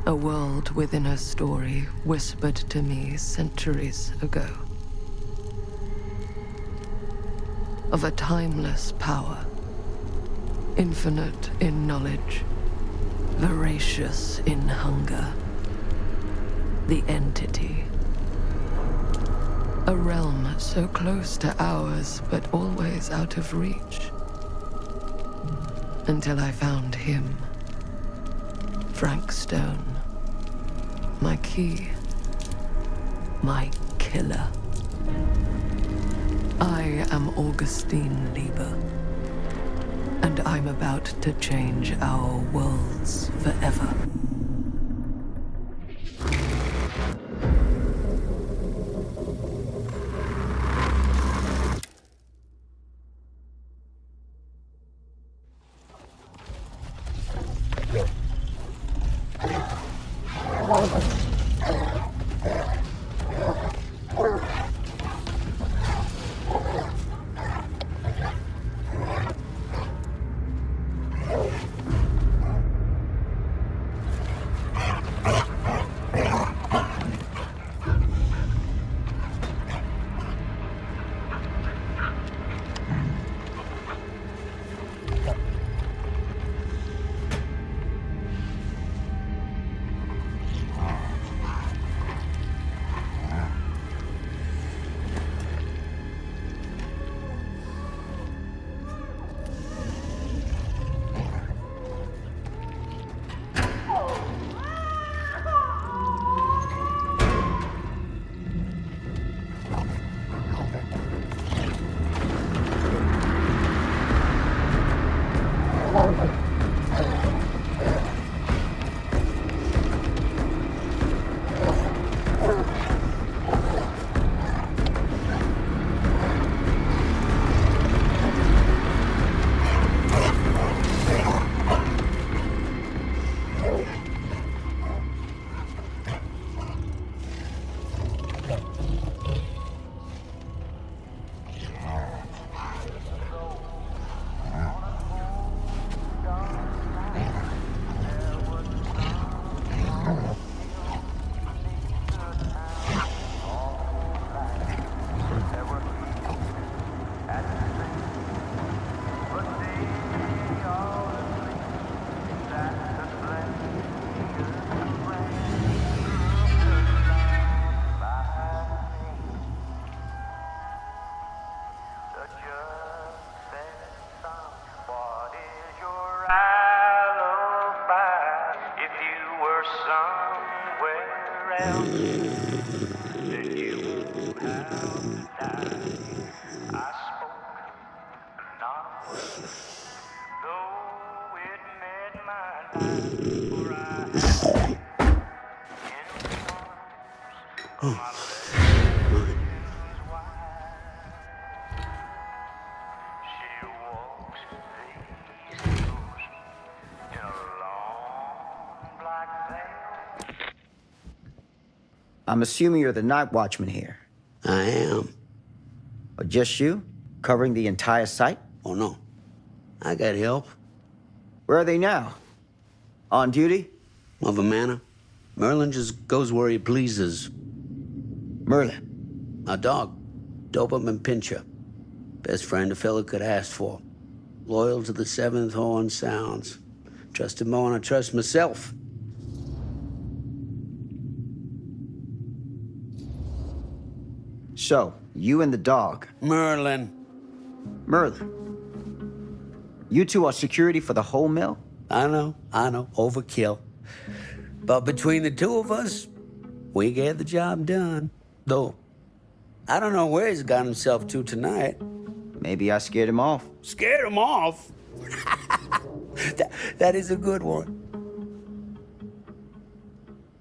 A world within a story whispered to me centuries ago. Of a timeless power, infinite in knowledge, voracious in hunger. The Entity. A realm so close to ours, but always out of reach. Until I found him. Frank Stone. My key. My killer. I am Augustine Lieber. And I'm about to change our worlds forever. I'm assuming you're the night watchman here. I am. Or just you? Covering the entire site? Oh, no. I got help. Where are they now? On duty? Of a manner. Merlin just goes where he pleases. Merlin? A dog. Doberman Pinscher. Best friend a fella could ask for. Loyal to the seventh horn sounds. Trust him more than I trust myself. So, you and the dog. Merlin. Merlin. You two are security for the whole mill? I know. Overkill. But between the two of us, we get the job done. Though, I don't know where he's got himself to tonight. Maybe I scared him off. Scared him off? that is a good one.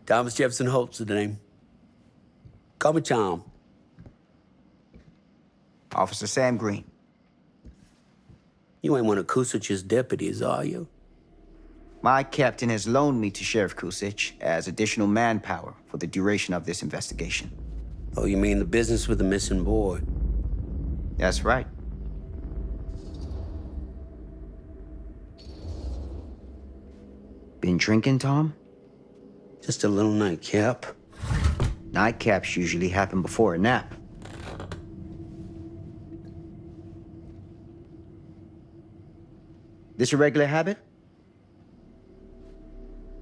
Thomas Jefferson Holt's the name. Call me Tom. Officer Sam Green. You ain't one of Kusich's deputies, are you? My captain has loaned me to Sheriff Kusich as additional manpower for the duration of this investigation. Oh, you mean the business with the missing boy? That's right. Been drinking, Tom? Just a little nightcap. Nightcaps usually happen before a nap. This a regular habit?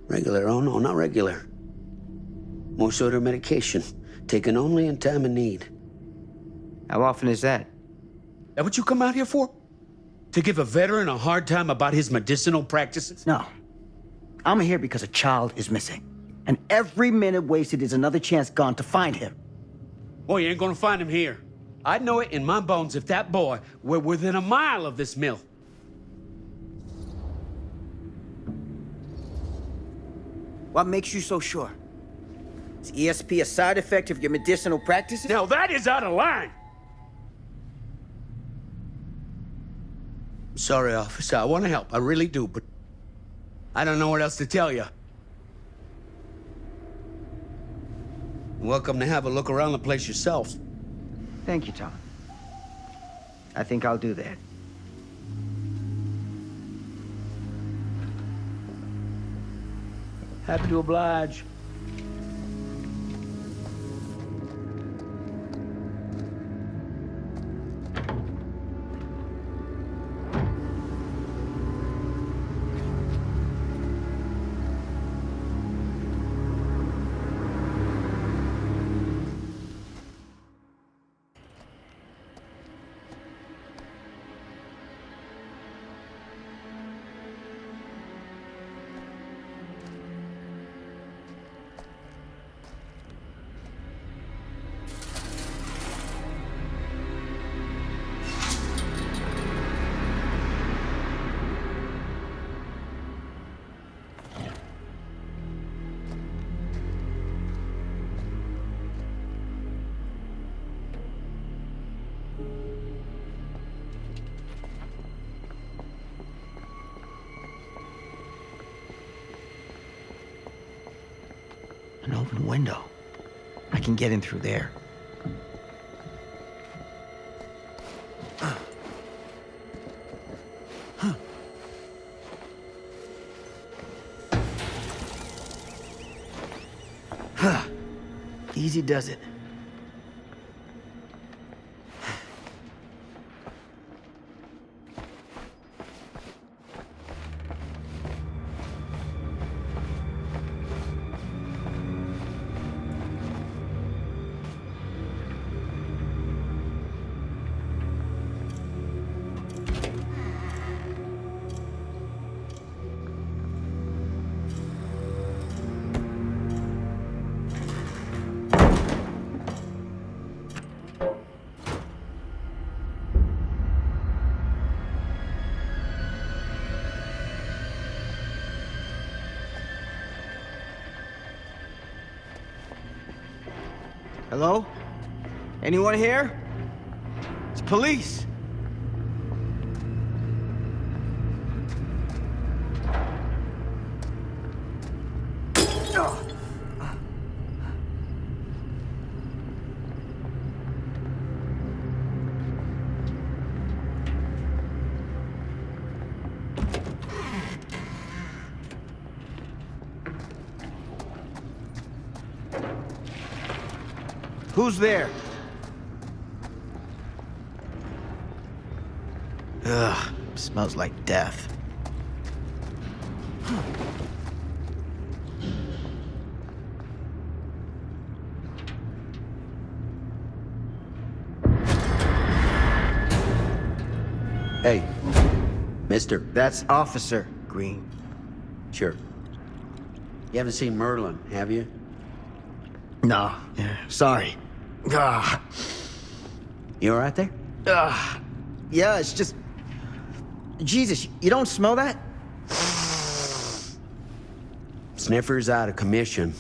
Regular? Oh, no, not regular. More sort of medication. Taken only in time of need. How often is that? That what you come out here for? To give a veteran a hard time about his medicinal practices? No. I'm here because a child is missing. And every minute wasted is another chance gone to find him. Boy, you ain't gonna find him here. I'd know it in my bones if that boy were within a mile of this mill. What makes you so sure? Is ESP a side effect of your medicinal practices? Now that is out of line! Sorry, officer. I want to help. I really do, but I don't know what else to tell you. Welcome to have a look around the place yourself. Thank you, Tom. I think I'll do that. Happy to oblige. An open window. I can get in through there. Easy does it. Hello? Anyone here? It's police. Who's there? Ugh, smells like death. Hey, mister. That's Officer Green. Sure. You haven't seen Merlin, have you? No, sorry. Ah, You all right there? yeah, it's just... Jesus, you don't smell that? Sniffer's out of commission.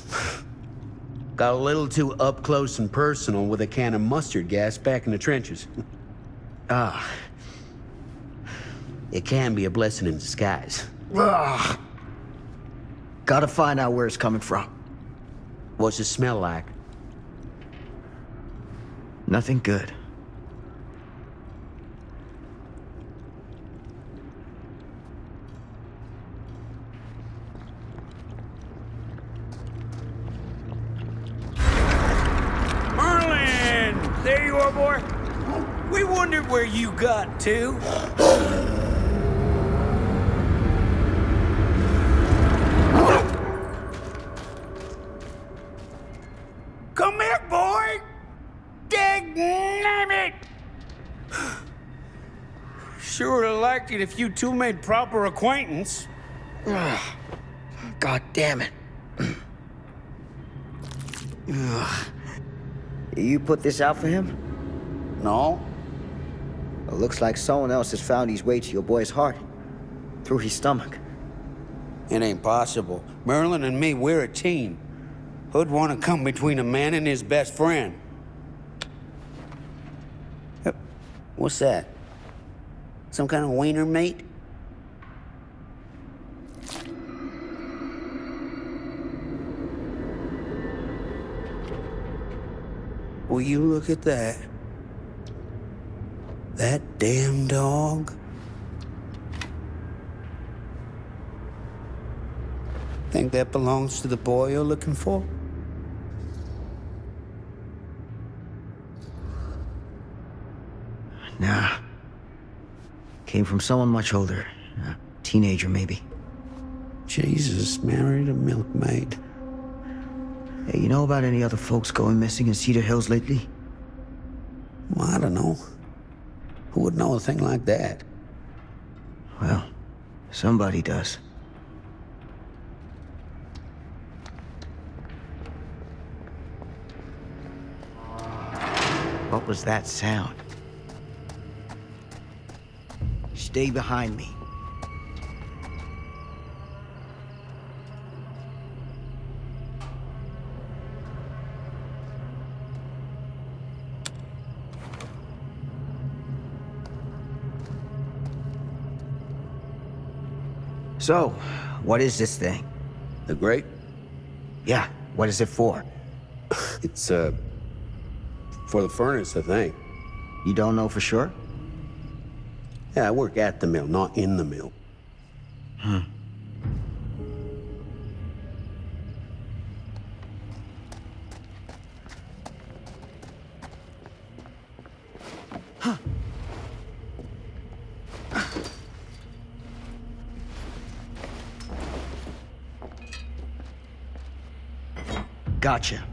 Got a little too up close and personal with a can of mustard gas back in the trenches. Ah. It can be a blessing in disguise. Ugh. Gotta find out where it's coming from. What's it smell like? Nothing good. there you are, boy. We wondered where you got to. Come here, boy! Dang it! Sure would have liked it if you two made proper acquaintance. God damn it. You put this out for him? No? It looks like someone else has found his way to your boy's heart. Through his stomach. It ain't possible. Merlin and me, we're a team. Who'd want to come between a man and his best friend? What's that? Some kind of wiener mate? Will you look at that? That damn dog? Think that belongs to the boy you're looking for? Nah. Came from someone much older. A teenager, maybe. Jesus married a milkmaid. Hey, you know about any other folks going missing in Cedar Hills lately? Well, I don't know. Who would know a thing like that? Well, somebody does. What was that sound? Stay behind me. So, what is this thing? The grate? Yeah, what is it for? It's, for the furnace, I think. You don't know for sure? Yeah, I work at the mill, not in the mill. Gotcha.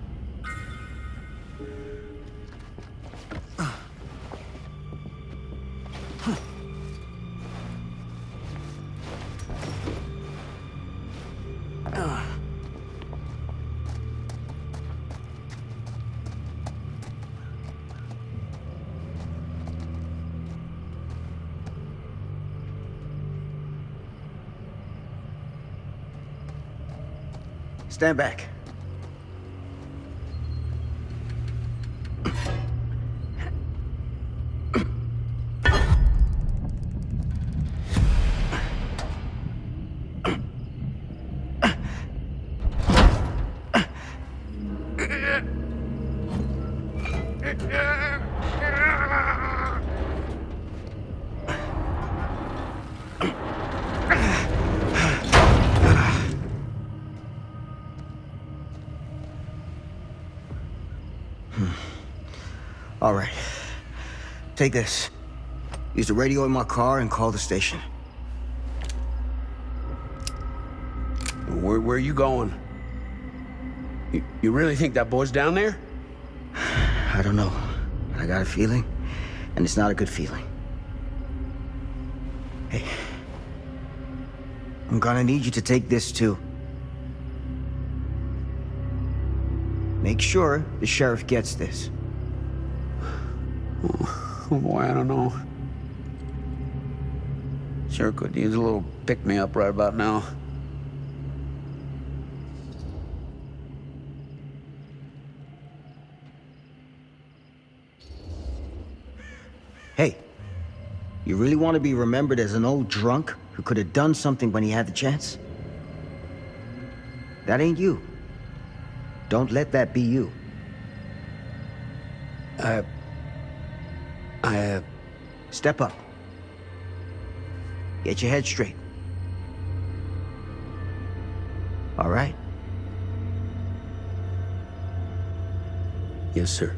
Stand back. All right. Take this. Use the radio in my car and call the station. Where are you going? You really think that boy's down there? I don't know. I got a feeling, and it's not a good feeling. Hey. I'm gonna need you to take this too. Make sure the sheriff gets this. Oh boy, I don't know. Sure could use a little pick-me-up right about now. Hey, you really want to be remembered as an old drunk who could have done something when he had the chance? That ain't you. Don't let that be you. Step up. Get your head straight. All right? Yes, sir.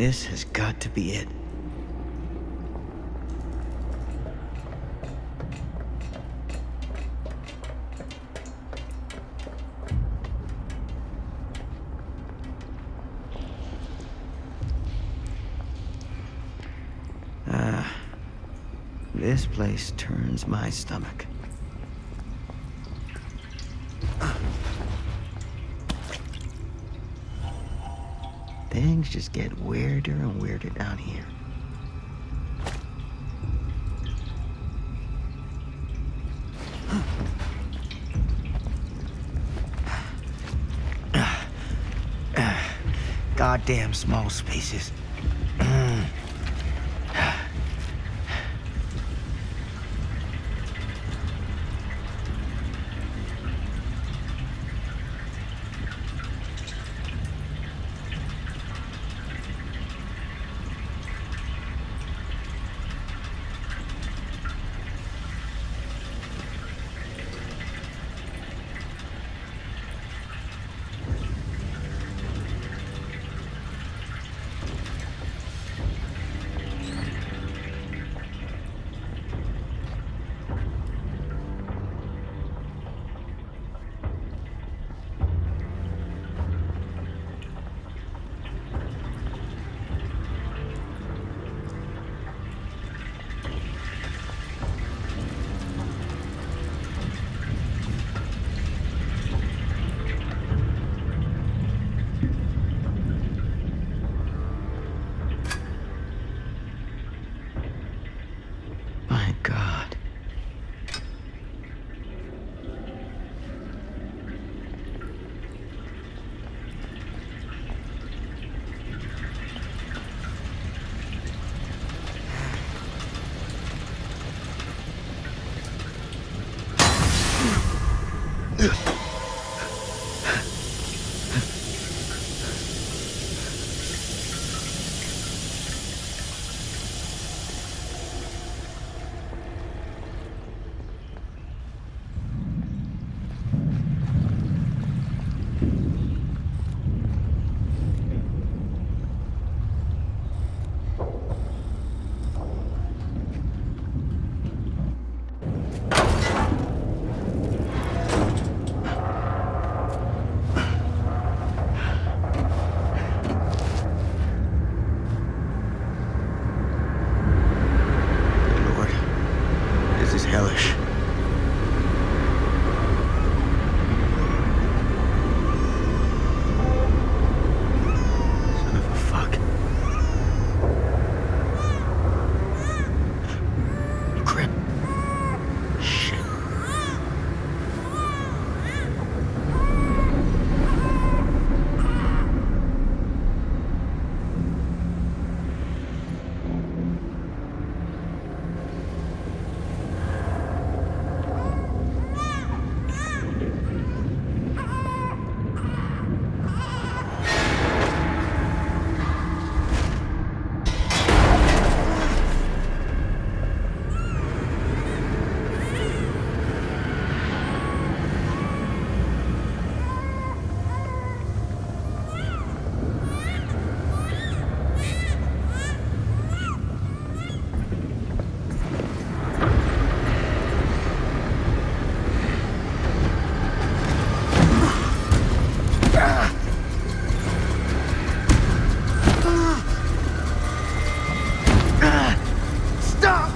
This has got to be it. This place turns my stomach. Things just get weirder and weirder down here. Goddamn small spaces. My God. Lord, this is hellish. Son of a fuck. Crap. Shit. Stop!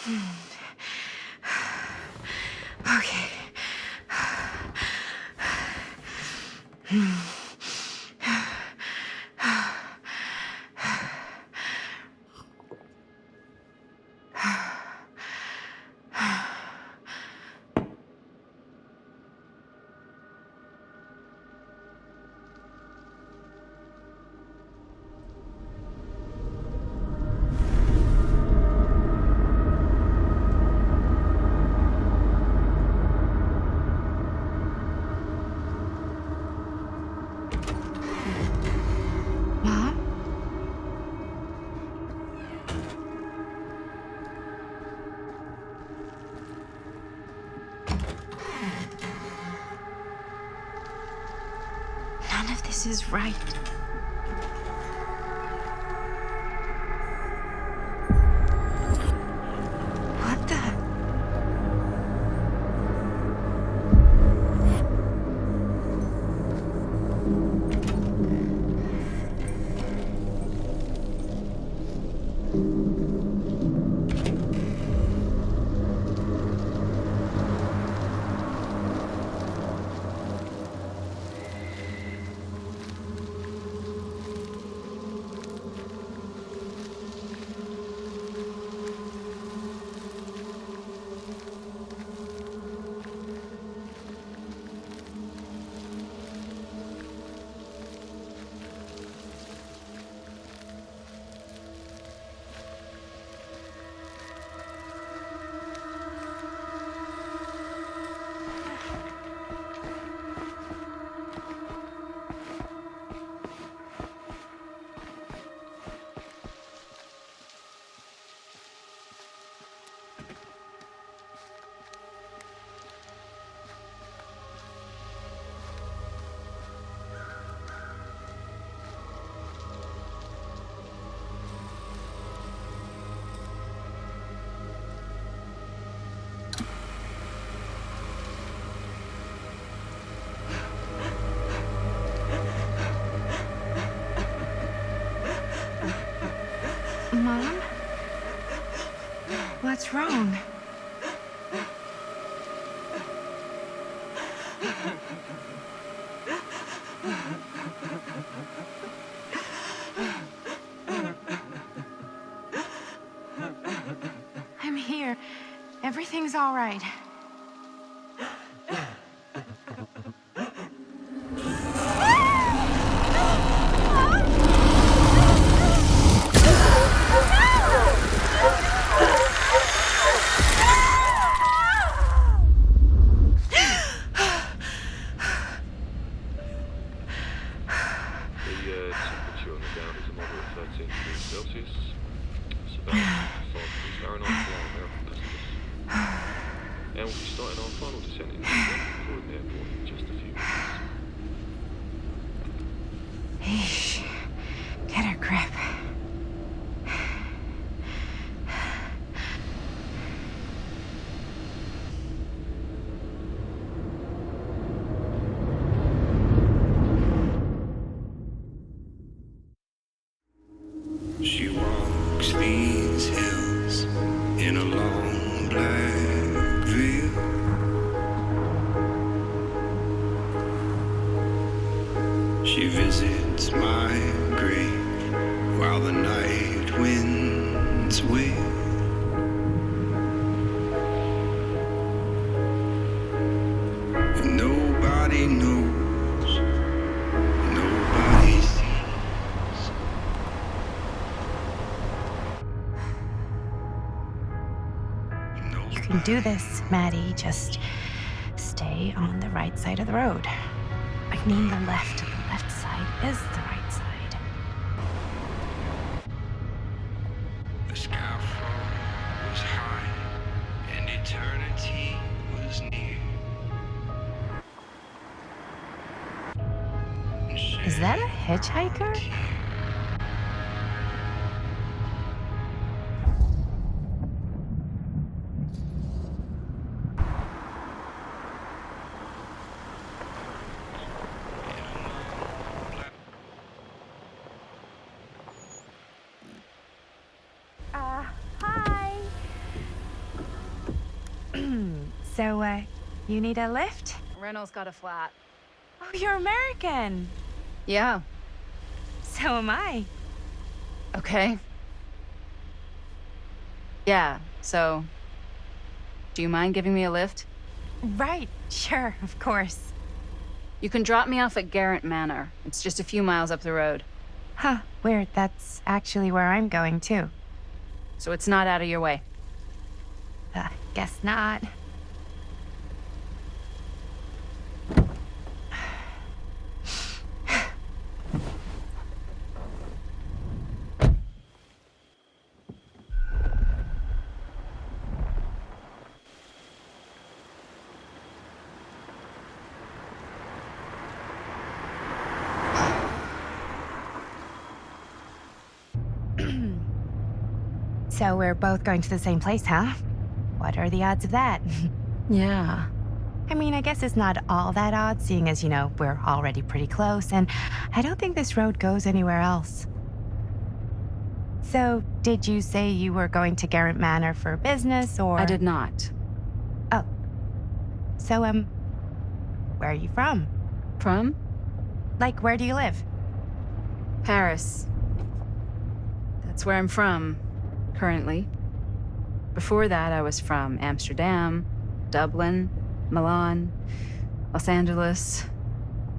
Okay. Mom? None of this is right. What the? Mom? What's wrong? I'm here. Everything's all right. Temperature on the ground is a moderate 13 degrees Celsius. Surveillance is Fahrenheit for our American customers. And we'll be starting our final descent into Croydon Airport in just a few minutes. Eesh. Get a grip. She walks these hills in a long black veil. She visits my grave while the night winds wail. And nobody knows, nobody sees. You can do this, Maddie. Just stay on the right side of the road. I mean the left. The left side is the right side. The skyfall was high and eternity was near. Is that a hitchhiker? Hi. So, you need a lift? Reynolds got a flat. Oh, you're American. Yeah. So am I. Okay. Yeah, so... Do you mind giving me a lift? Right, sure, of course. You can drop me off at Garrett Manor. It's just a few miles up the road. Huh, weird. That's actually where I'm going, too. So it's not out of your way. Guess not. So we're both going to the same place, huh? What are the odds of that? Yeah. I mean, I guess it's not all that odd, seeing as, we're already pretty close, and I don't think this road goes anywhere else. So, did you say you were going to Garrett Manor for business, or...? I did not. Oh. So, where are you from? From? Like, where do you live? Paris. That's where I'm from, currently. Before that, I was from Amsterdam, Dublin, Milan, Los Angeles,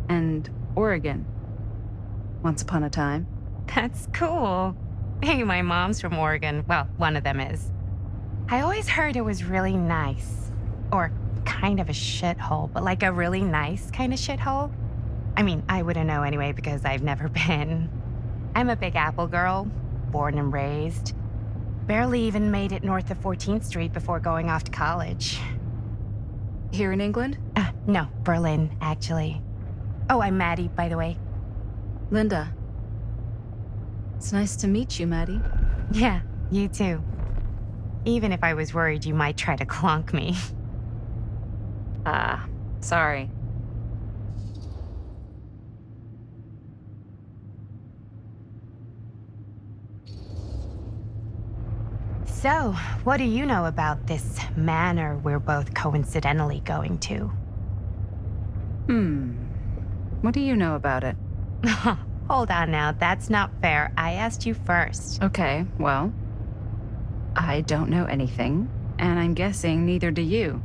and Oregon. Once upon a time. That's cool. Hey, my mom's from Oregon. Well, one of them is. I always heard it was really nice. Or kind of a shithole, but like a really nice kind of shithole. I mean, I wouldn't know anyway because I've never been. I'm a Big Apple girl, born and raised. Barely even made it north of 14th Street before going off to college. Here in England? No, Berlin, actually. Oh, I'm Maddie, by the way. Linda. It's nice to meet you, Maddie. Yeah, you too. Even if I was worried you might try to clonk me. Sorry. So, what do you know about this manor we're both coincidentally going to? What do you know about it? Hold on now, that's not fair. I asked you first. Okay, well, I don't know anything, and I'm guessing neither do you.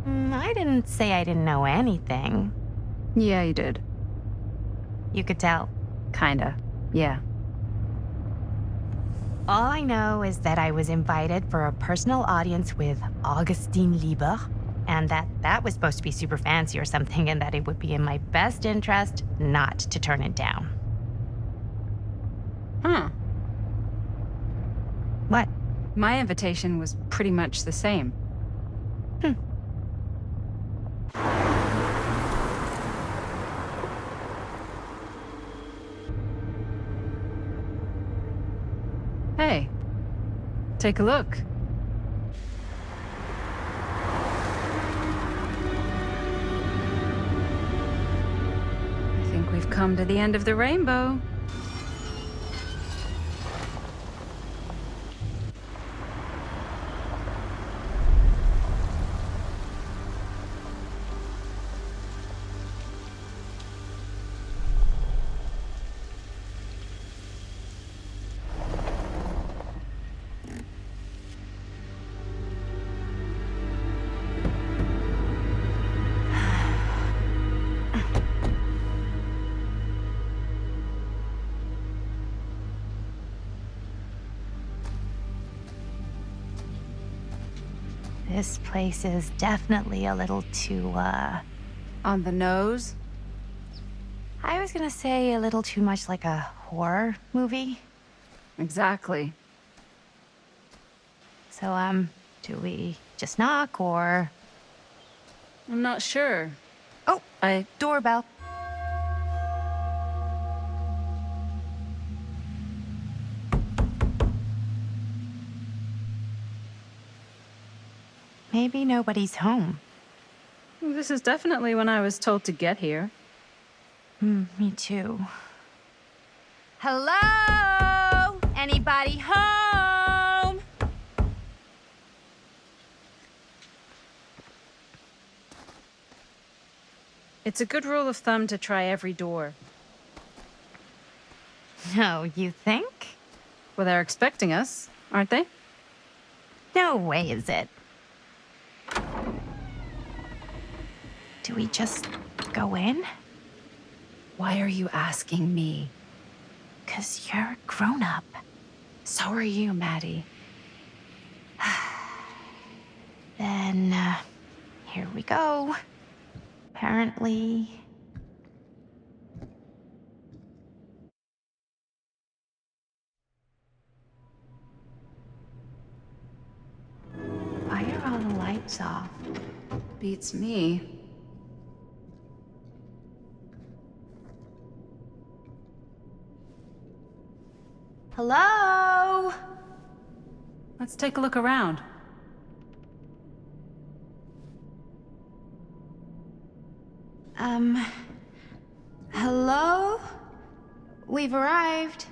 I didn't say I didn't know anything. Yeah, you did. You could tell. Kinda, yeah. All I know is that I was invited for a personal audience with Augustine Lieber, and that was supposed to be super fancy or something, and that it would be in my best interest not to turn it down. Huh. What? My invitation was pretty much the same. Hey, take a look. I think we've come to the end of the rainbow. This place is definitely a little too, On the nose? I was gonna say a little too much like a horror movie. Exactly. So, do we just knock or... I'm not sure. Oh, doorbell. Maybe nobody's home. This is definitely when I was told to get here. Me too. Hello? Anybody home? It's a good rule of thumb to try every door. No, you think? Well, they're expecting us, aren't they? No way is it. Do we just go in? Why are you asking me? 'Cause you're a grown-up. So are you, Maddie. Then, here we go. Apparently... Why are all the lights off? Beats me. Hello? Let's take a look around. Hello? We've arrived.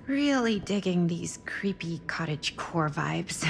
Really digging these creepy cottagecore vibes.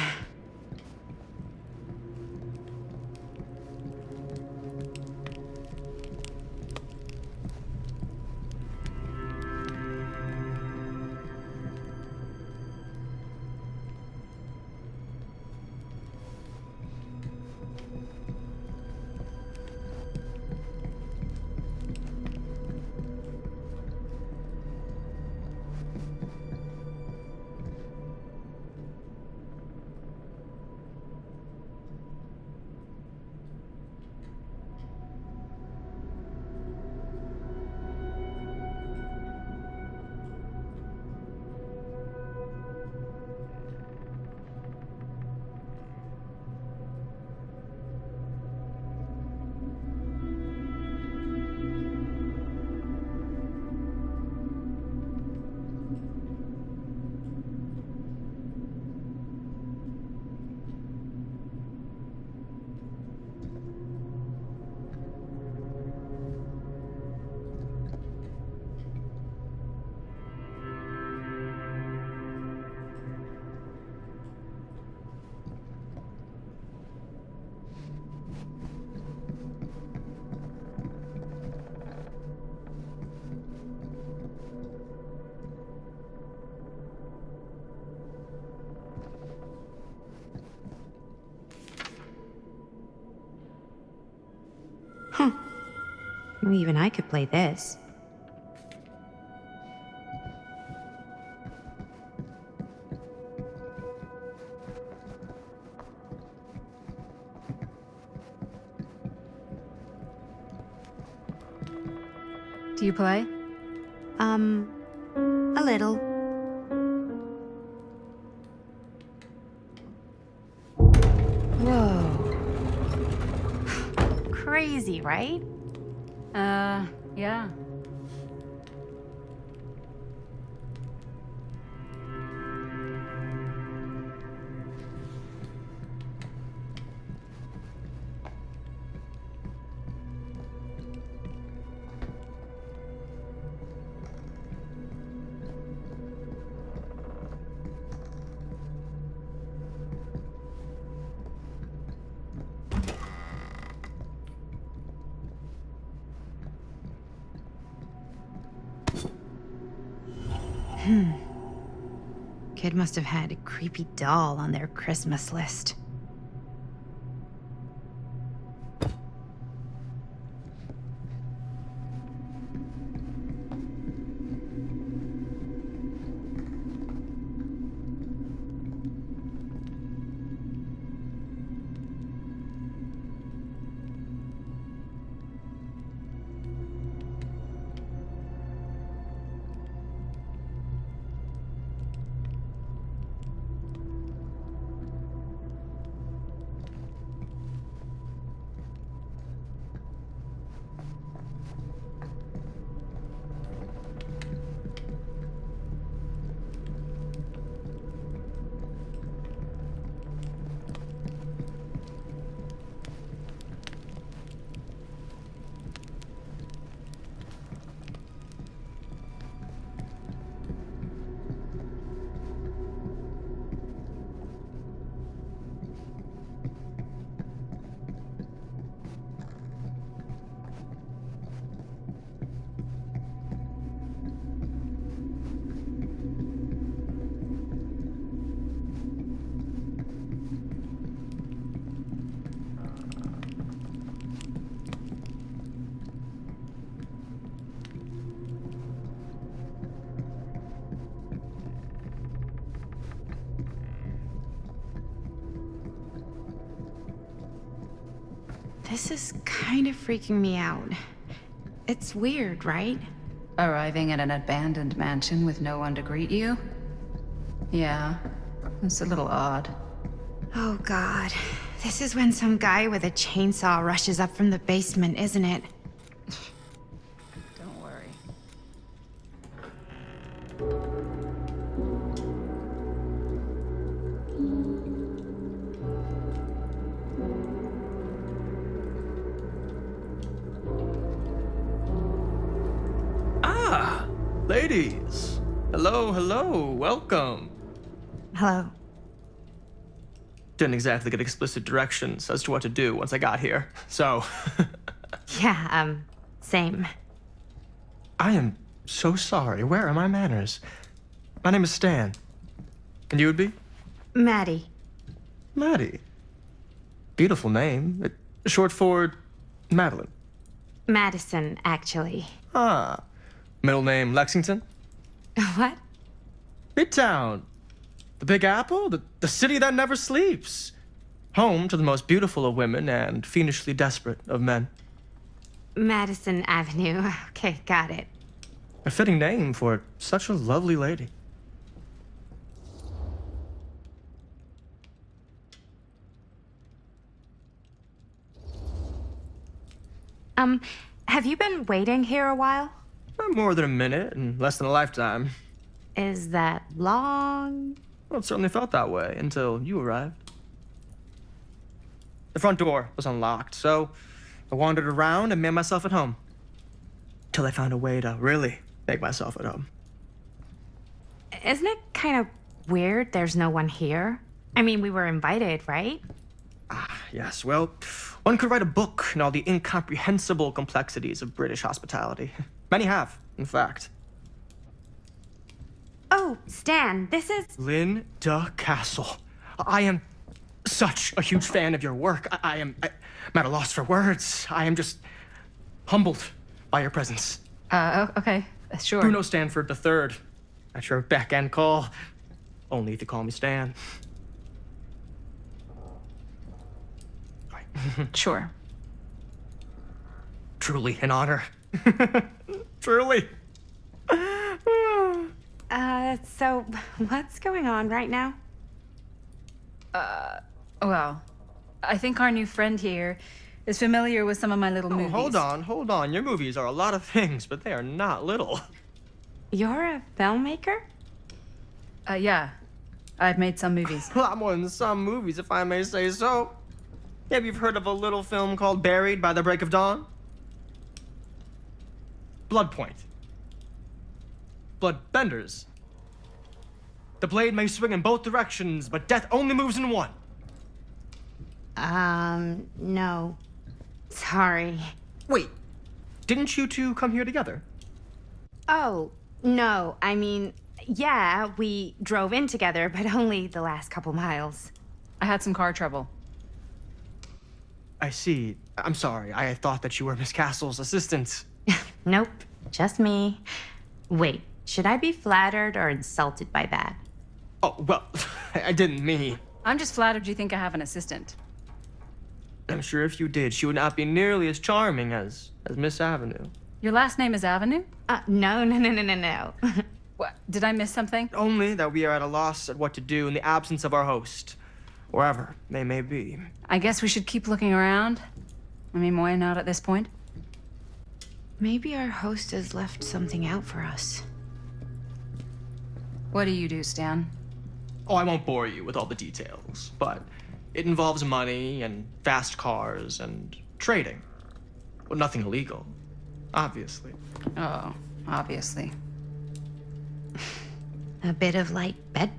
Well, even I could play this. Do you play? A little. Whoa. Crazy, right? Yeah. Kid must have had a creepy doll on their Christmas list. This is kind of freaking me out. It's weird, right? Arriving at an abandoned mansion with no one to greet you? Yeah, it's a little odd. Oh god. This is when some guy with a chainsaw rushes up from the basement, isn't it? Don't worry. Ladies! Hello, hello, welcome. Hello. Didn't exactly get explicit directions as to what to do once I got here, so... Yeah, same. I am so sorry. Where are my manners? My name is Stan. And you would be? Maddie. Maddie. Beautiful name. Short for Madeline. Madison, actually. Ah. Middle name Lexington? What? Midtown. The Big Apple? The city that never sleeps. Home to the most beautiful of women and fiendishly desperate of men. Madison Avenue. Okay, got it. A fitting name for such a lovely lady. Have you been waiting here a while? More than a minute and less than a lifetime. Is that long? Well, it certainly felt that way until you arrived. The front door was unlocked, so I wandered around and made myself at home. Till I found a way to really make myself at home. Isn't it kind of weird there's no one here? I mean, we were invited, right? Ah, yes. Well, one could write a book on all the incomprehensible complexities of British hospitality. Many have, in fact. Oh, Stan, this is... Linda Castle. I am such a huge fan of your work. I'm at a loss for words. I am just humbled by your presence. Okay, sure. Bruno Stanford III, at your beck and call. Only if you call me Stan. Sure. Truly an honor. Truly. So what's going on right now? Well, I think our new friend here is familiar with some of my little movies. Hold on. Your movies are a lot of things, but they are not little. You're a filmmaker? Yeah. I've made some movies. A lot more than some movies, if I may say so. Maybe you've heard of a little film called Buried by the Break of Dawn? Blood Point. Bloodbenders. The blade may swing in both directions, but death only moves in one. No. Sorry. Wait, didn't you two come here together? Oh, no. I mean, yeah, we drove in together, but only the last couple miles. I had some car trouble. I see. I'm sorry. I thought that you were Miss Castle's assistant. Nope, just me. Wait, should I be flattered or insulted by that? Oh, well, I didn't mean. I'm just flattered you think I have an assistant. I'm sure if you did, she would not be nearly as charming as Miss Avenue. Your last name is Avenue? No. What? Did I miss something? Only that we are at a loss at what to do in the absence of our host, wherever they may be. I guess we should keep looking around. I mean, why not at this point? Maybe our host has left something out for us. What do you do, Stan? Oh, I won't bore you with all the details, but it involves money and fast cars and trading. Well, nothing illegal, obviously. Oh, obviously. A bit of light bed.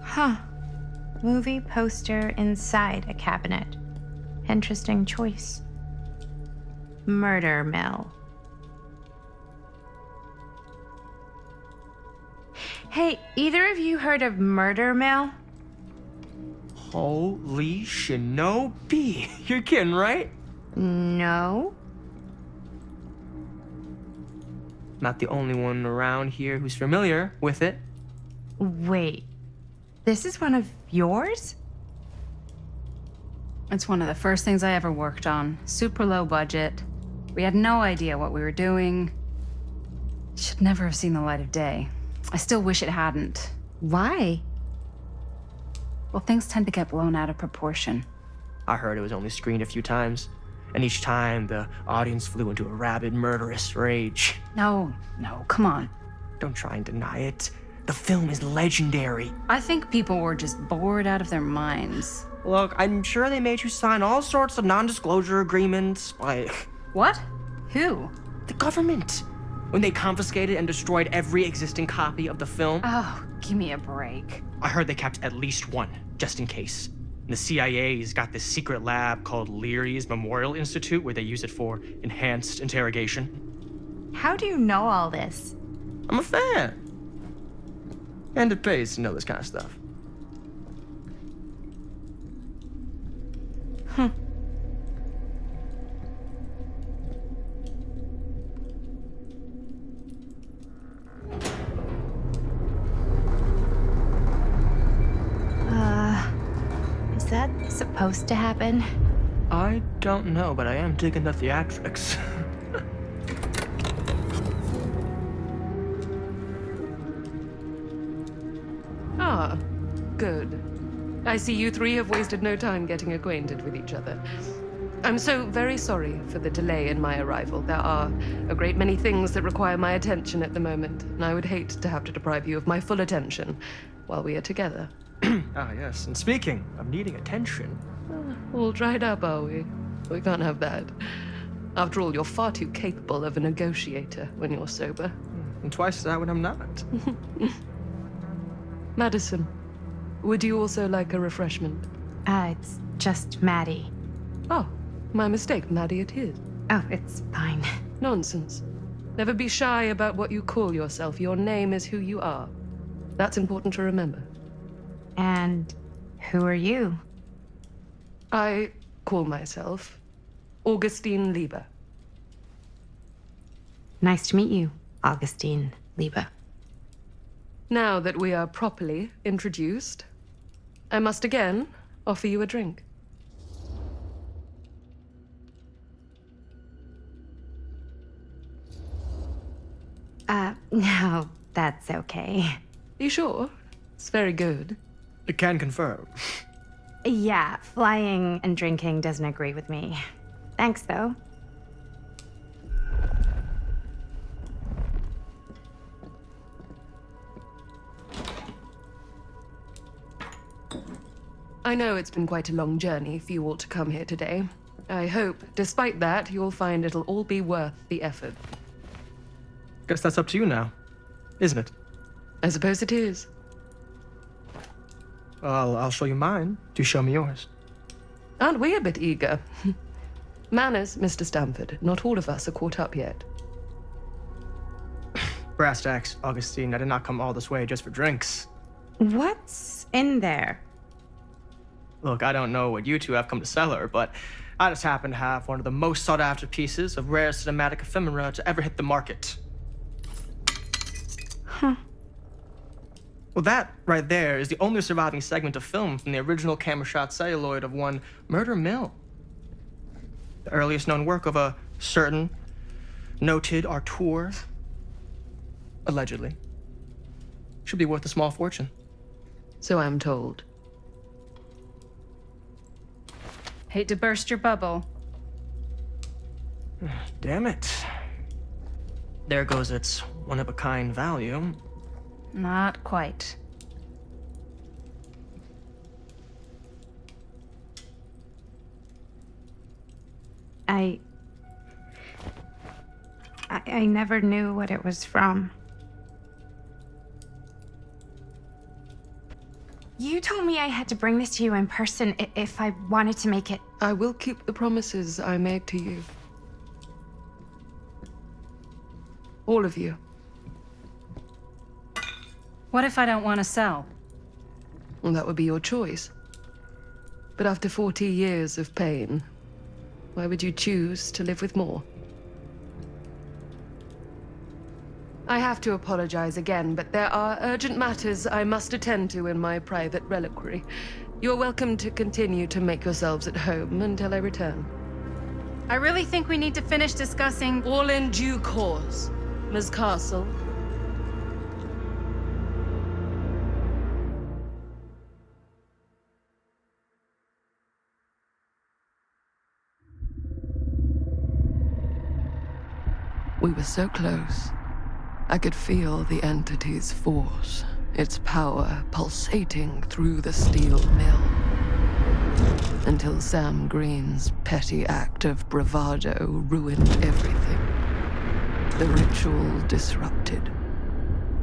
Huh. Movie poster inside a cabinet. Interesting choice. Murder Mill. Hey, either of you heard of Murder Mill? Holy shinobi. You're kidding, right? No. Not the only one around here who's familiar with it. Wait. This is one of yours? It's one of the first things I ever worked on. Super low budget. We had no idea what we were doing. Should never have seen the light of day. I still wish it hadn't. Why? Well, things tend to get blown out of proportion. I heard it was only screened a few times, and each time the audience flew into a rabid, murderous rage. No, come on. Don't try and deny it. The film is legendary. I think people were just bored out of their minds. Look, I'm sure they made you sign all sorts of non-disclosure agreements, like... What? Who? The government. When they confiscated and destroyed every existing copy of the film. Oh, give me a break. I heard they kept at least one, just in case. And the CIA's got this secret lab called Leary's Memorial Institute where they use it for enhanced interrogation. How do you know all this? I'm a fan. And it pays to know this kind of stuff. Is that supposed to happen? I don't know, but I am digging the theatrics. Ah, good. I see you three have wasted no time getting acquainted with each other. I'm so very sorry for the delay in my arrival. There are a great many things that require my attention at the moment, and I would hate to have to deprive you of my full attention while we are together. Ah, yes. And speaking of needing attention... All dried up, are we? We can't have that. After all, you're far too capable of a negotiator when you're sober. and twice that when I'm not. Madison, would you also like a refreshment? It's just Maddie. Oh, my mistake. Maddie it is. Oh, it's fine. Nonsense. Never be shy about what you call yourself. Your name is who you are. That's important to remember. And who are you? I call myself Augustine Lieber. Nice to meet you, Augustine Lieber. Now that we are properly introduced, I must again offer you a drink. No, that's okay. You sure? It's very good. I can confirm. Yeah, flying and drinking doesn't agree with me. Thanks, though. I know it's been quite a long journey for you all to come here today. I hope, despite that, you'll find it'll all be worth the effort. Guess that's up to you now, isn't it? I suppose it is. Well, I'll show you mine. Do show me yours. Aren't we a bit eager? Manners, Mr. Stamford. Not all of us are caught up yet. Brass tacks, Augustine. I did not come all this way just for drinks. What's in there? Look, I don't know what you two have come to cellar, but I just happen to have one of the most sought-after pieces of rare cinematic ephemera to ever hit the market. Huh. Well, that right there is the only surviving segment of film from the original camera shot celluloid of one Murder Mill. The earliest known work of a certain noted auteur, allegedly. Should be worth a small fortune. So I'm told. Hate to burst your bubble. Damn it. There goes its one-of-a-kind value. Not quite. I never knew what it was from. You told me I had to bring this to you in person if I wanted to make it. I will keep the promises I made to you. All of you. What if I don't want to sell? Well, that would be your choice. But after 40 years of pain, why would you choose to live with more? I have to apologize again, but there are urgent matters I must attend to in my private reliquary. You're welcome to continue to make yourselves at home until I return. I really think we need to finish discussing. All in due course, Ms. Castle. We were so close. I could feel the entity's force, its power pulsating through the steel mill. Until Sam Green's petty act of bravado ruined everything. The ritual disrupted.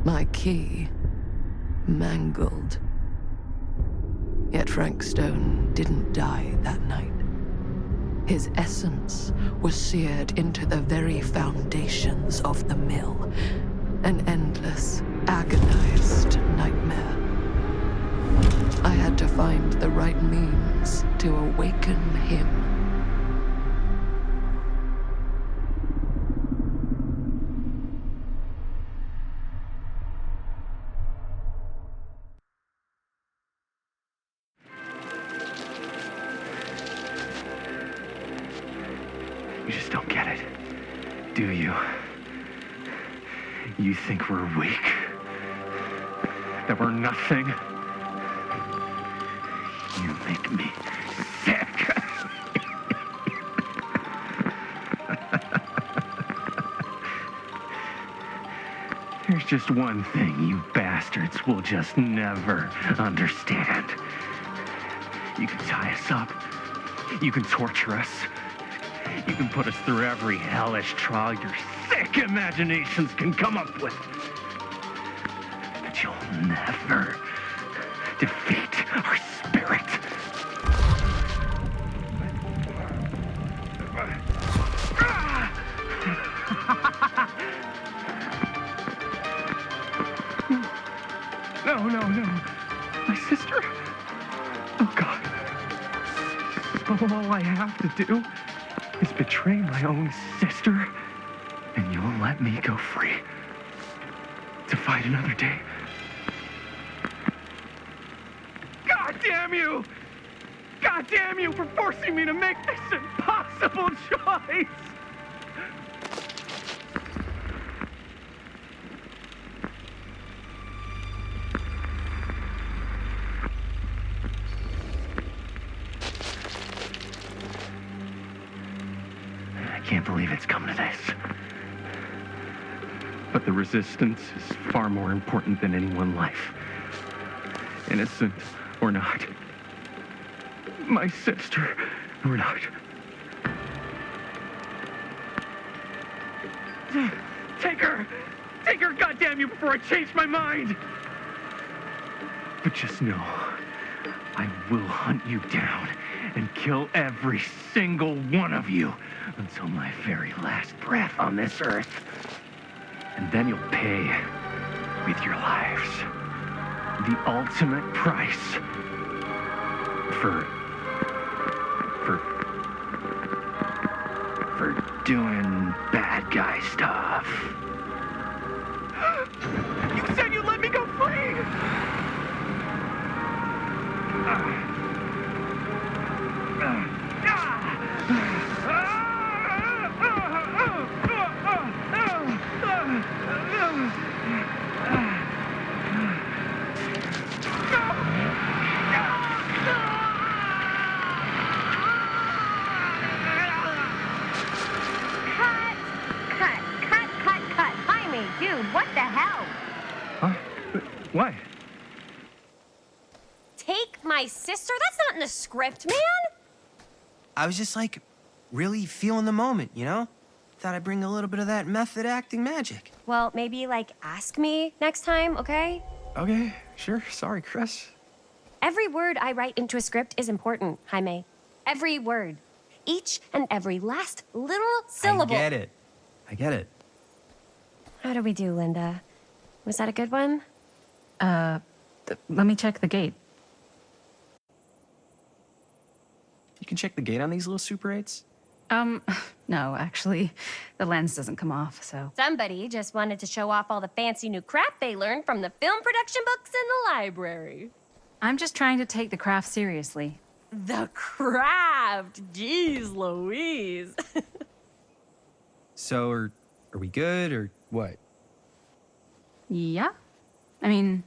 My key mangled. Yet Frank Stone didn't die that night. His essence was seared into the very foundations of the mill. An endless, agonized nightmare. I had to find the right means to awaken him. You just don't get it, do you? You think we're weak? That we're nothing? You make me sick. There's just one thing you bastards will just never understand. You can tie us up. You can torture us. You can put us through every hellish trial your sick imaginations can come up with. you'll never defeat our spirit. No. My sister? Oh, God. All I have to do is betray my own sister, and you'll let me go free to fight another day. God damn you! God damn you for forcing me to make this impossible choice! I can't believe it's come to this. But the resistance is far more important than any one life. Innocent or not. My sister or not. Take her! Take her, goddamn you, before I change my mind! But just know, I will hunt you down and kill every single one of you until my very last breath on this earth. And then you'll pay with your lives. The ultimate price for doing bad guy stuff. You said you'd let me go free! Cut. Jaime, dude, what the hell? Huh? What? Take my sister? That's not in the script, man. I was just like, really feeling the moment, you know? Thought I'd bring a little bit of that method acting magic. Well, maybe, like, ask me next time, okay? Okay, sure. Sorry, Chris. Every word I write into a script is important, Jaime. Every word. Each and every last little syllable. I get it. How do we do, Linda? Was that a good one? Let me check the gate. You can check the gate on these little Super 8s? No, actually, the lens doesn't come off, so. Somebody just wanted to show off all the fancy new crap they learned from the film production books in the library. I'm just trying to take the craft seriously. The craft! Jeez Louise. So, are we good, or what? Yeah? I mean,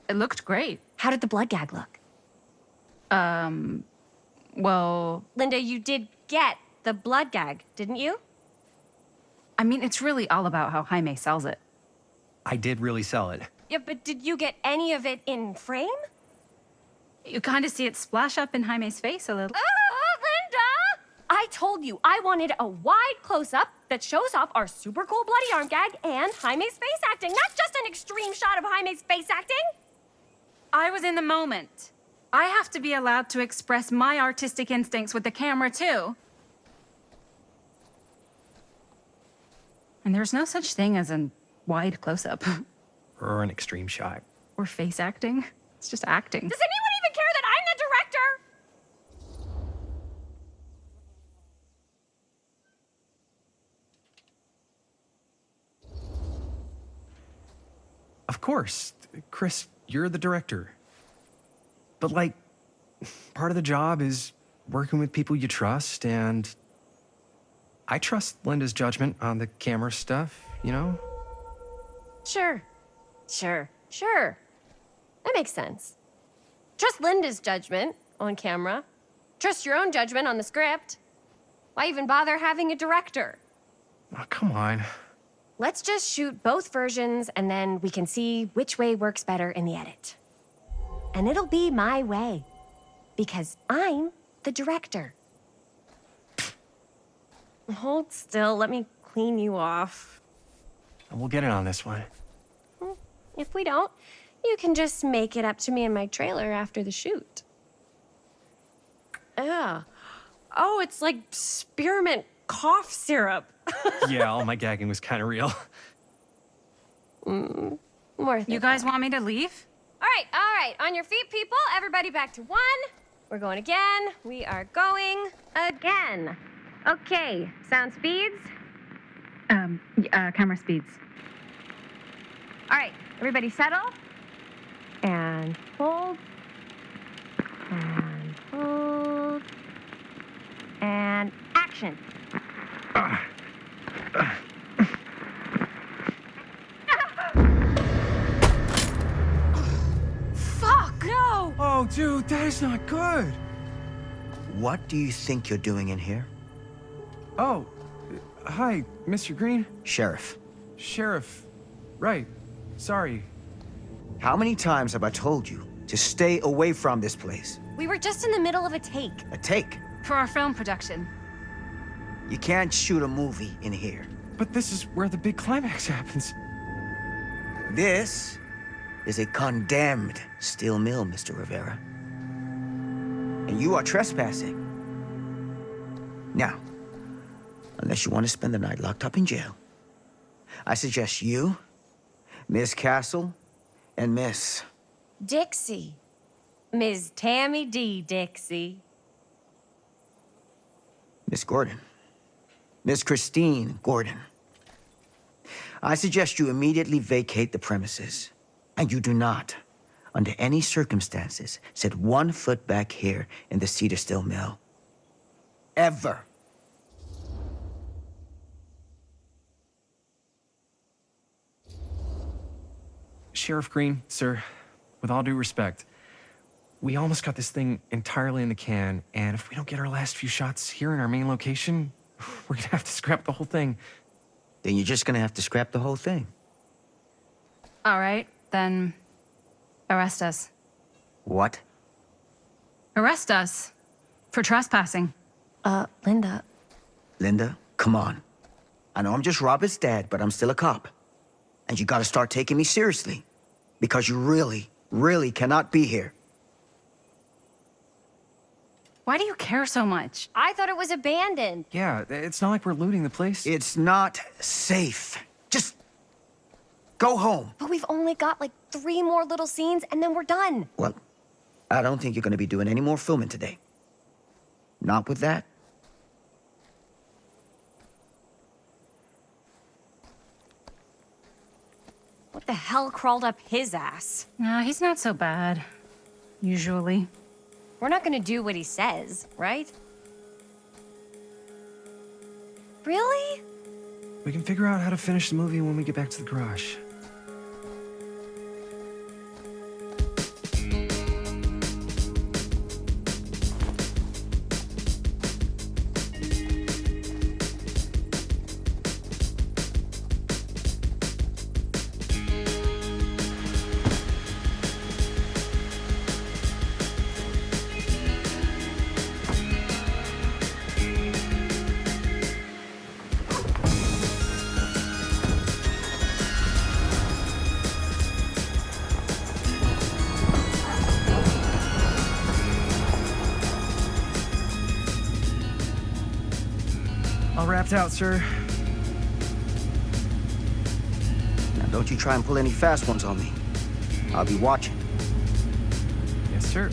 it looked great. How did the blood gag look? Well, Linda, you did get the blood gag, didn't you? I mean, it's really all about how Jaime sells it. I did really sell it. Yeah, but did you get any of it in frame? You kind of see it splash up in Jaime's face a little. Oh, Linda! I told you I wanted a wide close-up that shows off our super cool bloody arm gag and Jaime's face acting, not just an extreme shot of Jaime's face acting. I was in the moment. I have to be allowed to express my artistic instincts with the camera, too. And there's no such thing as a wide close-up. Or an extreme shot. Or face acting. It's just acting. Does anyone even care that I'm the director? Of course. Chris, you're the director. But, like, part of the job is working with people you trust, and I trust Linda's judgment on the camera stuff, you know? Sure. That makes sense. Trust Linda's judgment on camera. Trust your own judgment on the script. Why even bother having a director? Oh, come on. Let's just shoot both versions and then we can see which way works better in the edit. And it'll be my way. Because I'm the director. Hold still, let me clean you off. We'll get it on this one. If we don't, You can just make it up to me in my trailer after the shoot. Ugh. Oh, it's like spearmint cough syrup. Yeah, all my gagging was kind of real. Worth You it, guys though. want me to leave? All right. On your feet, people. Everybody back to 1. We're going again. We are going again. Okay, sound speeds. Camera speeds. All right, everybody settle. And hold. And hold. And action. Fuck! No! Oh, dude, that is not good. What do you think you're doing in here? Oh, hi, Mr. Green. Sheriff, Sheriff. Right. Sorry. how many times have I told you to stay away from this place? We were just in the middle of a take. A take. For our film production. You can't shoot a movie in here. But this is where the big climax happens. This is a condemned steel mill, Mr. Rivera. And you are trespassing. Now, unless you want to spend the night locked up in jail, I suggest you, Miss Castle, and Miss... Dixie. Ms. Tammy D. Dixie. Miss Gordon. Miss Christine Gordon. I suggest you immediately vacate the premises. And you do not, under any circumstances, set 1 foot back here in the Cedar Still Mill. Ever. Sheriff Green, sir, with all due respect, we almost got this thing entirely in the can, and if we don't get our last few shots here in our main location, we're gonna have to scrap the whole thing. Then you're just gonna have to scrap the whole thing. All right, then arrest us. What? Arrest us for trespassing. Linda. Linda, come on. I know I'm just Robert's dad, but I'm still a cop. And you gotta start taking me seriously. Because you really, really cannot be here. Why do you care so much? I thought it was abandoned. Yeah, it's not like we're looting the place. It's not safe. Just go home. But we've only got like 3 more little scenes and then we're done. Well, I don't think you're gonna be doing any more filming today. Not with that. What the hell crawled up his ass? Nah, he's not so bad. Usually. We're not gonna do what he says, right? Really? We can figure out how to finish the movie when we get back to the garage. All wrapped out, sir. Now don't you try and pull any fast ones on me. I'll be watching. Yes, sir.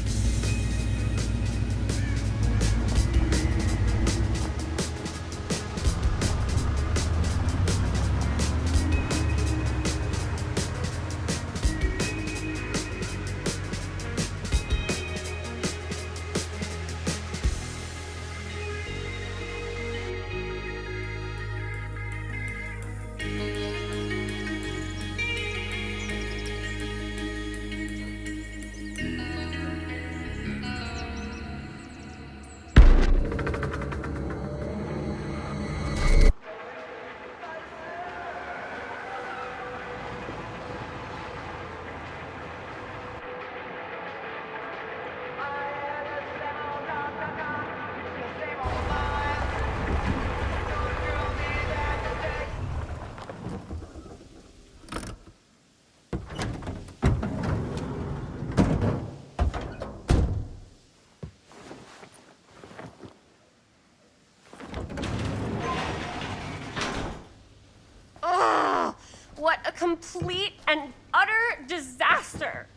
complete and utter disaster.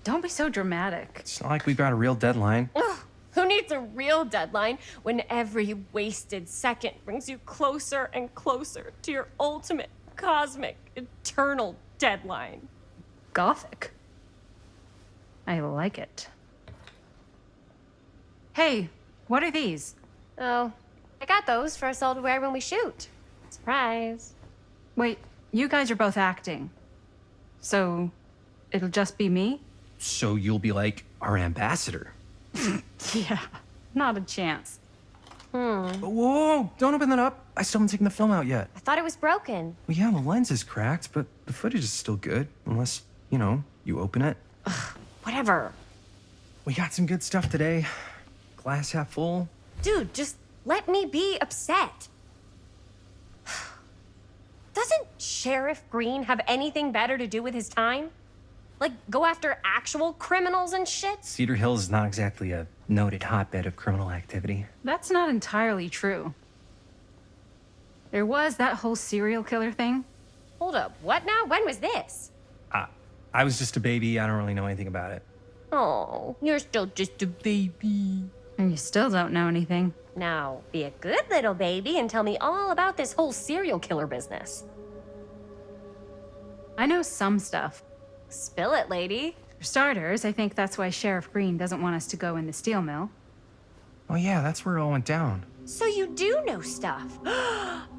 Don't be so dramatic. It's not like we've got a real deadline. Ugh, who needs a real deadline when every wasted second brings you closer and closer to your ultimate, cosmic, eternal deadline? Gothic. I like it. Hey, what are these? Oh, I got those for us all to wear when we shoot. Surprise. Wait, you guys are both acting. So, it'll just be me? So you'll be like our ambassador. Yeah, not a chance. Whoa, don't open that up. I still haven't taken the film out yet. I thought it was broken. Well, yeah, the lens is cracked, but the footage is still good. Unless, you open it. Whatever. We got some good stuff today. Glass half full. Dude, just let me be upset. Doesn't Sheriff Green have anything better to do with his time? Like, go after actual criminals and shit? Cedar Hills is not exactly a noted hotbed of criminal activity. That's not entirely true. There was that whole serial killer thing. Hold up, what now? When was this? I was just a baby. I don't really know anything about it. Oh, you're still just a baby. And you still don't know anything. Now, be a good little baby and tell me all about this whole serial killer business. I know some stuff. Spill it, lady. For starters, I think that's why Sheriff Green doesn't want us to go in the steel mill. Oh, yeah, that's where it all went down. So you do know stuff.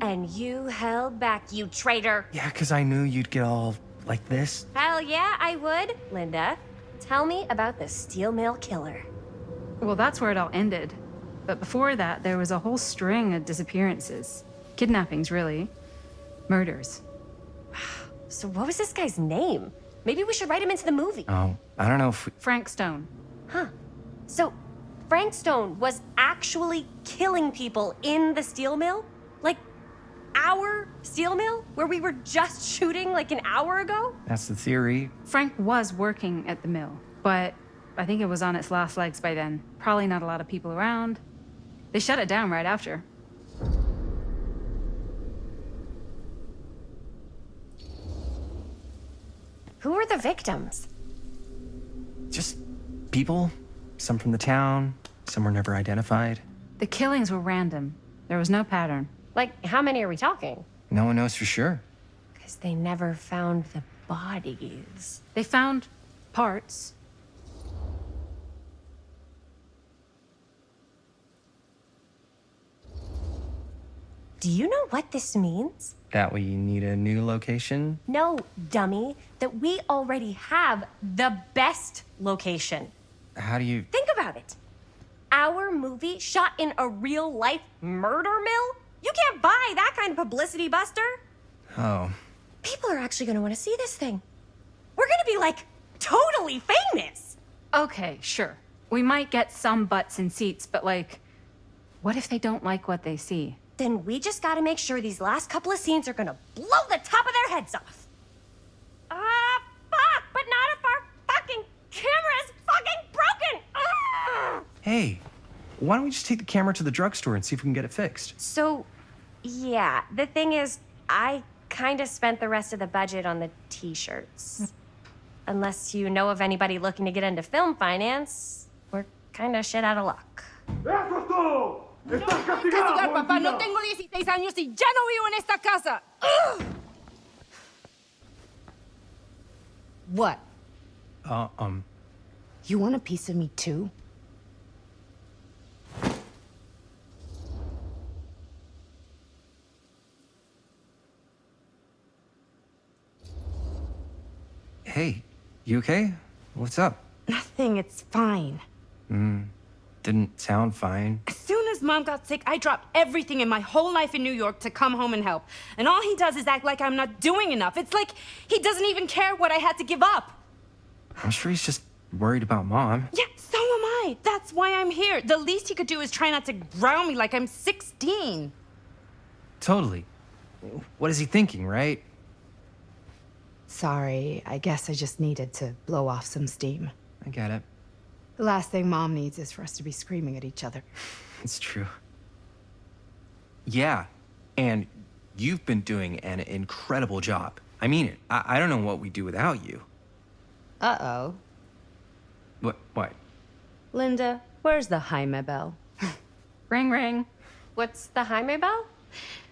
And you held back, you traitor. Yeah, because I knew you'd get all like this. Hell yeah, I would. Linda, tell me about the steel mill killer. Well, that's where it all ended. But before that, there was a whole string of disappearances. Kidnappings, really. Murders. So what was this guy's name? Maybe we should write him into the movie. Oh, I don't know if we... Frank Stone. Huh. So Frank Stone was actually killing people in the steel mill? Like, our steel mill? Where we were just shooting like an hour ago? That's the theory. Frank was working at the mill, but I think it was on its last legs by then. Probably not a lot of people around. They shut it down right after. Who were the victims? Just people. Some from the town. Some were never identified. The killings were random. There was no pattern. Like, how many are we talking? No one knows for sure. Because they never found the bodies. They found parts. Do you know what this means? That we need a new location? No, dummy. That we already have the best location. How do you... Think about it. Our movie shot in a real-life murder mill? You can't buy that kind of publicity, Buster. Oh. People are actually gonna want to see this thing. We're gonna be, like, totally famous. Okay, sure. We might get some butts in seats, but like, what if they don't like what they see? Then we just gotta make sure these last couple of scenes are gonna blow the top of their heads off. Fuck, but not if our fucking camera's fucking broken! Ugh! Hey, why don't we just take the camera to the drugstore and see if we can get it fixed? So, yeah, the thing is, I kinda spent the rest of the budget on the t-shirts. Unless you know of anybody looking to get into film finance, we're kinda shit out of luck. Castigar, papá. No tengo 16 años y ya no vivo en esta casa. Ugh. What? You want a piece of me too? Hey, you okay? What's up? Nothing, it's fine. Didn't sound fine. As soon as Mom got sick, I dropped everything in my whole life in New York to come home and help. And all he does is act like I'm not doing enough. It's like he doesn't even care what I had to give up. I'm sure he's just worried about Mom. Yeah, so am I. That's why I'm here. The least he could do is try not to ground me like I'm 16. Totally. What is he thinking, right? Sorry, I guess I just needed to blow off some steam. I get it. The last thing Mom needs is for us to be screaming at each other. It's true. Yeah, and you've been doing an incredible job. I mean it. I don't know what we'd do without you. Uh-oh. What? Linda, where's the Jaime bell? Ring, ring. What's the Jaime bell?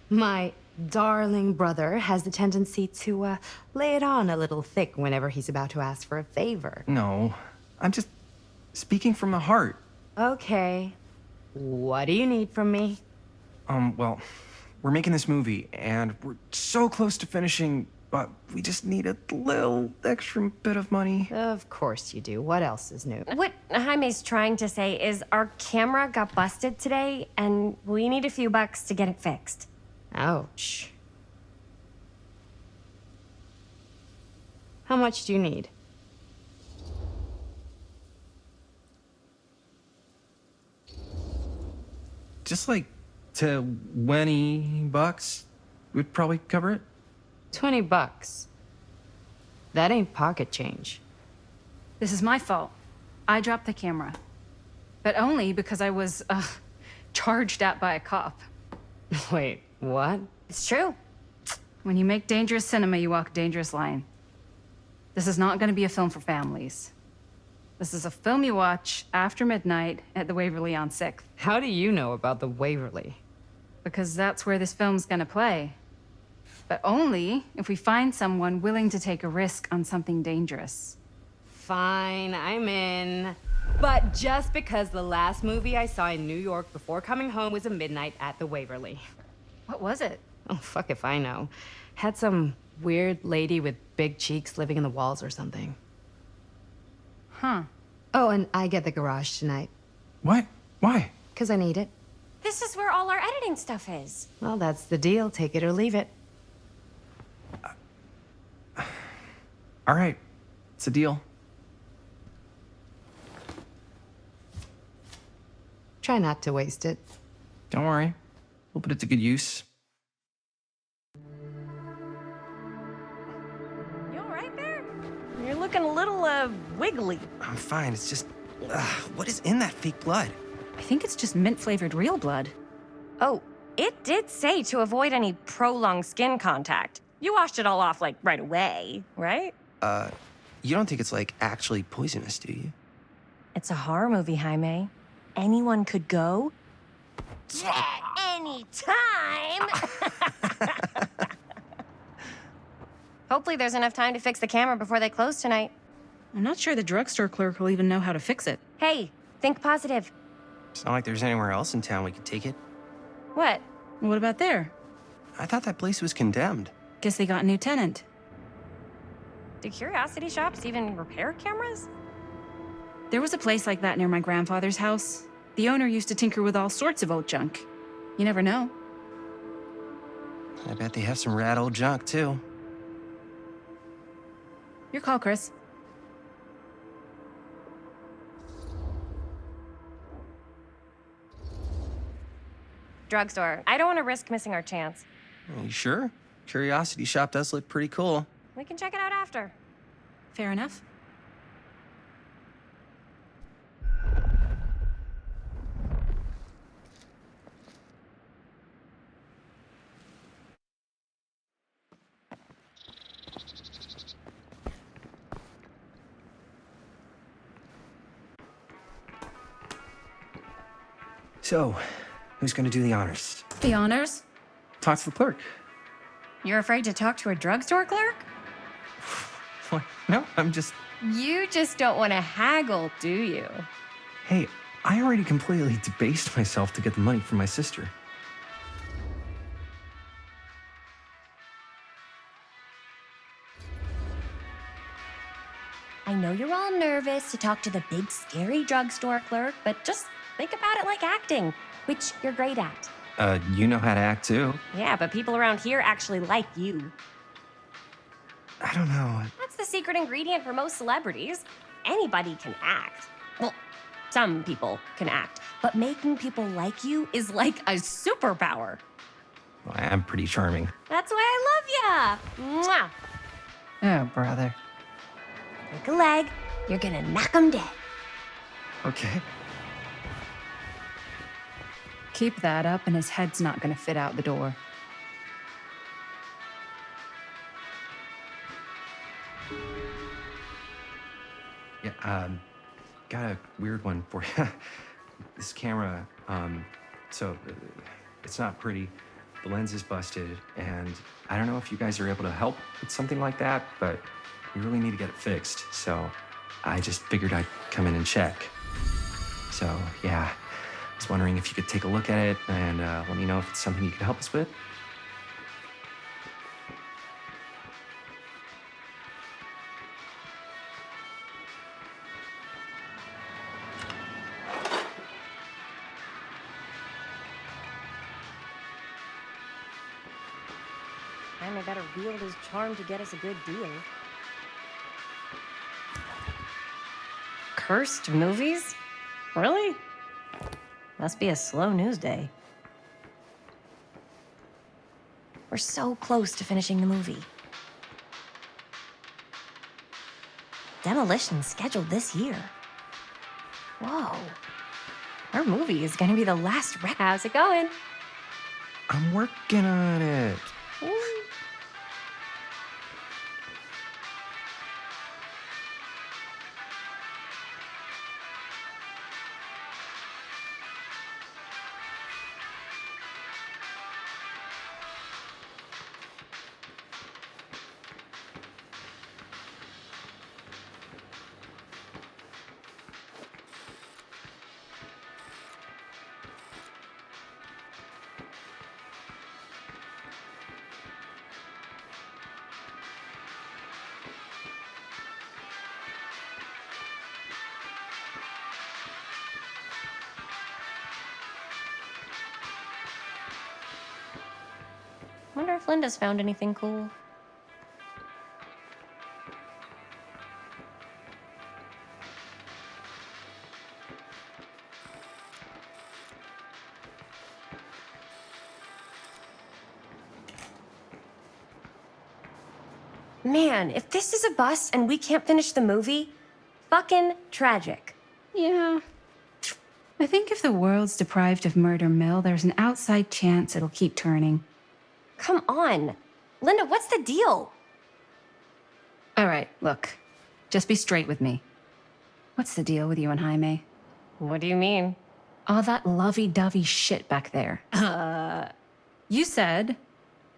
My darling brother has the tendency to lay it on a little thick whenever he's about to ask for a favor. No, I'm just speaking from the heart. Okay. What do you need from me? Well, we're making this movie, and we're so close to finishing, but we just need a little extra bit of money. Of course you do. What else is new? What Jaime's trying to say is our camera got busted today, and we need a few bucks to get it fixed. Ouch. How much do you need? Just like $20 would probably cover it. $20. That ain't pocket change. This is my fault. I dropped the camera. But only because I was, charged at by a cop. Wait, what? It's true. When you make dangerous cinema, you walk a dangerous line. This is not gonna be a film for families. This is a film you watch after midnight at the Waverly on 6th. How do you know about the Waverly? Because that's where this film's gonna play. But only if we find someone willing to take a risk on something dangerous. Fine, I'm in. But just because the last movie I saw in New York before coming home was a midnight at the Waverly. What was it? Oh, fuck if I know. Had some weird lady with big cheeks living in the walls or something. Huh. Oh, and I get the garage tonight. What? Why? Because I need it. This is where all our editing stuff is. Well, that's the deal. Take it or leave it. All right, it's a deal. Try not to waste it. Don't worry, we'll put it to good use. You all right there? You're looking a little, wiggly. I'm fine, it's just, what is in that fake blood? I think it's just mint-flavored real blood. Oh, it did say to avoid any prolonged skin contact. You washed it all off, like, right away, right? You don't think it's, like, actually poisonous, do you? It's a horror movie, Jaime. Anyone could go at any time. Hopefully there's enough time to fix the camera before they close tonight. I'm not sure the drugstore clerk will even know how to fix it. Hey, think positive. It's not like there's anywhere else in town we could take it. What? What about there? I thought that place was condemned. Guess they got a new tenant. Do curiosity shops even repair cameras? There was a place like that near my grandfather's house. The owner used to tinker with all sorts of old junk. You never know. I bet they have some rad old junk, too. Your call, Chris. Drugstore. I don't want to risk missing our chance. Are you sure? Curiosity shop does look pretty cool. We can check it out after. Fair enough. So, who's gonna do the honors? The honors? Talk to the clerk. You're afraid to talk to a drugstore clerk? What? No, I'm just... You just don't want to haggle, do you? Hey, I already completely debased myself to get the money from my sister. I know you're all nervous to talk to the big, scary drugstore clerk, but just think about it like acting, which you're great at. You know how to act, too. Yeah, but people around here actually like you. I don't know. That's the secret ingredient for most celebrities. Anybody can act. Well, some people can act, but making people like you is like a superpower. Well, I'm pretty charming. That's why I love ya. Mwah. Oh, brother. Break a leg, you're gonna knock 'em dead. Okay. Keep that up and his head's not gonna fit out the door. Yeah, got a weird one for you. This camera, it's not pretty. The lens is busted, and I don't know if you guys are able to help with something like that, but we really need to get it fixed. So I just figured I'd come in and check. So, yeah, I was wondering if you could take a look at it and let me know if it's something you could help us with. Jaime better wield his charm to get us a good deal. Cursed movies? Really? Must be a slow news day. We're so close to finishing the movie. Demolition's scheduled this year. Whoa. Our movie is gonna be the last wreck. How's it going? I'm working on it. Wonder if Linda's found anything cool. Man, if this is a bust and we can't finish the movie, fucking tragic. Yeah. I think if the world's deprived of Murder Mill, there's an outside chance it'll keep turning. Come on. Linda, what's the deal? All right, look. Just be straight with me. What's the deal with you and Jaime? What do you mean? All that lovey-dovey shit back there. You said,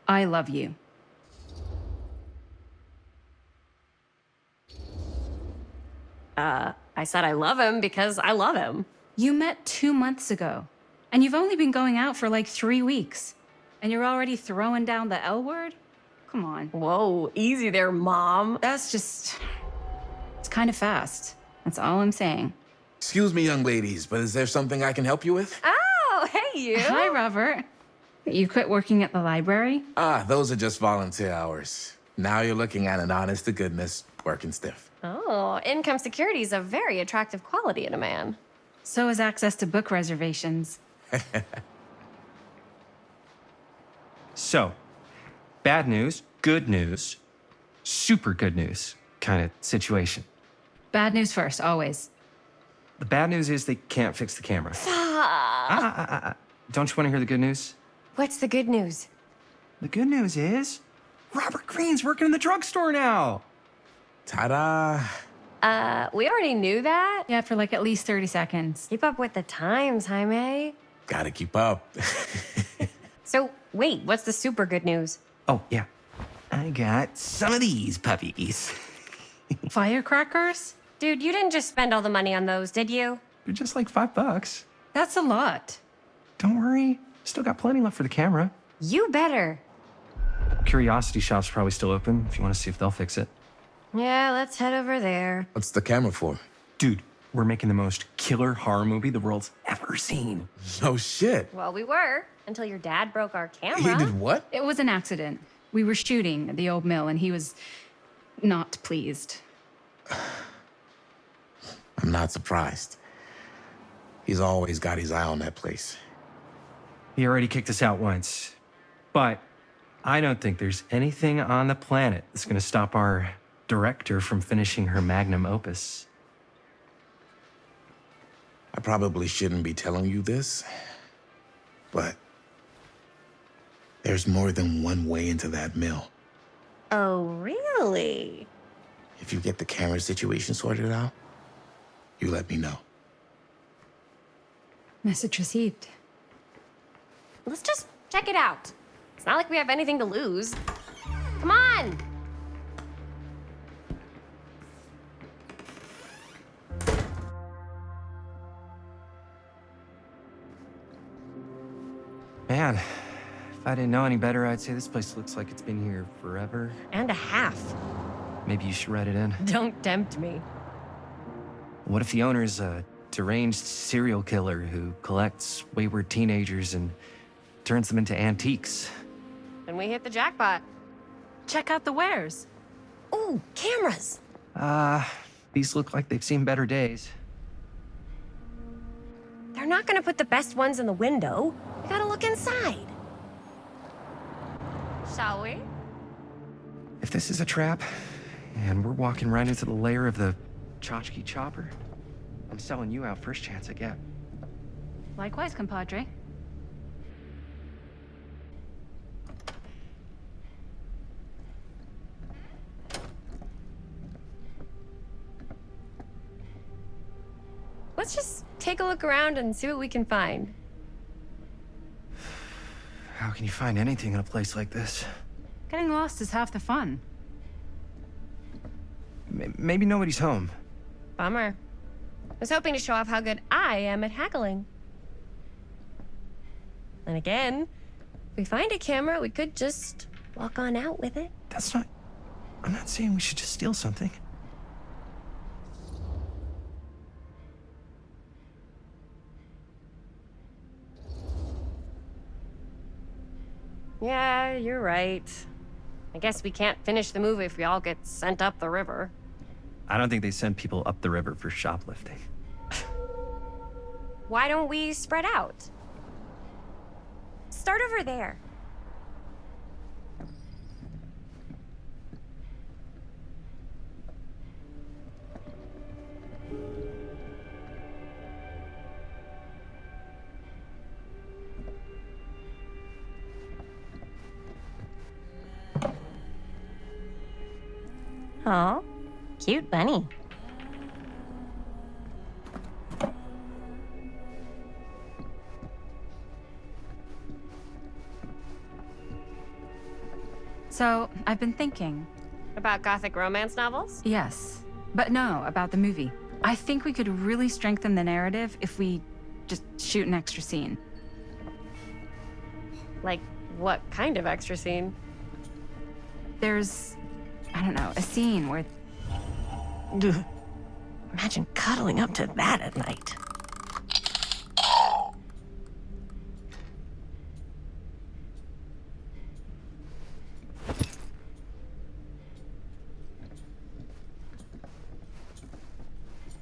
I love you. I said I love him because I love him. You met 2 months ago, and you've only been going out for like 3 weeks. And you're already throwing down the L word? Come on. Whoa, easy there, Mom. That's just... It's kind of fast. That's all I'm saying. Excuse me, young ladies, but is there something I can help you with? Oh, hey, you. Hi, Robert. You quit working at the library? Ah, those are just volunteer hours. Now you're looking at an honest-to-goodness working stiff. Oh, income security is a very attractive quality in a man. So is access to book reservations. So, bad news, good news, super good news kind of situation. Bad news first, always. The bad news is they can't fix the camera. Don't you want to hear the good news? What's the good news? The good news is Robert Greene's working in the drugstore now. Ta-da! We already knew that. Yeah, for like at least 30 seconds. Keep up with the times, Jaime. Gotta keep up. So, wait, what's the super good news? Oh, yeah. I got some of these puppies. Firecrackers? Dude, you didn't just spend all the money on those, did you? They're just like $5. That's a lot. Don't worry. Still got plenty left for the camera. You better. Curiosity Shop's probably still open if you want to see if they'll fix it. Yeah, let's head over there. What's the camera for? Dude, we're making the most killer horror movie the world's ever seen. No shit. Well, we were, until your dad broke our camera. He did what? It was an accident. We were shooting at the old mill, and he was not pleased. I'm not surprised. He's always got his eye on that place. He already kicked us out once. But I don't think there's anything on the planet that's going to stop our director from finishing her magnum opus. I probably shouldn't be telling you this, but there's more than one way into that mill. Oh, really? If you get the camera situation sorted out, you let me know. Message received. Let's just check it out. It's not like we have anything to lose. Come on! Man, if I didn't know any better, I'd say this place looks like it's been here forever. And a half. Maybe you should write it in. Don't tempt me. What if the owner's a deranged serial killer who collects wayward teenagers and turns them into antiques? Then we hit the jackpot. Check out the wares. Ooh, cameras! These look like they've seen better days. They're not gonna put the best ones in the window. We gotta look inside. Shall we? If this is a trap, and we're walking right into the lair of the tchotchke chopper, I'm selling you out first chance I get. Likewise, compadre. Let's just take a look around and see what we can find. How can you find anything in a place like this? Getting lost is half the fun. Maybe nobody's home. Bummer. I was hoping to show off how good I am at haggling. And again, if we find a camera, we could just walk on out with it. That's not... I'm not saying we should just steal something. Yeah, you're right. I guess we can't finish the movie if we all get sent up the river. I don't think they send people up the river for shoplifting. Why don't we spread out? Start over there. Oh, cute bunny. So, I've been thinking. About gothic romance novels? Yes. But no, about the movie. I think we could really strengthen the narrative if we just shoot an extra scene. Like, what kind of extra scene? There's, I don't know, a scene where... Imagine cuddling up to that at night.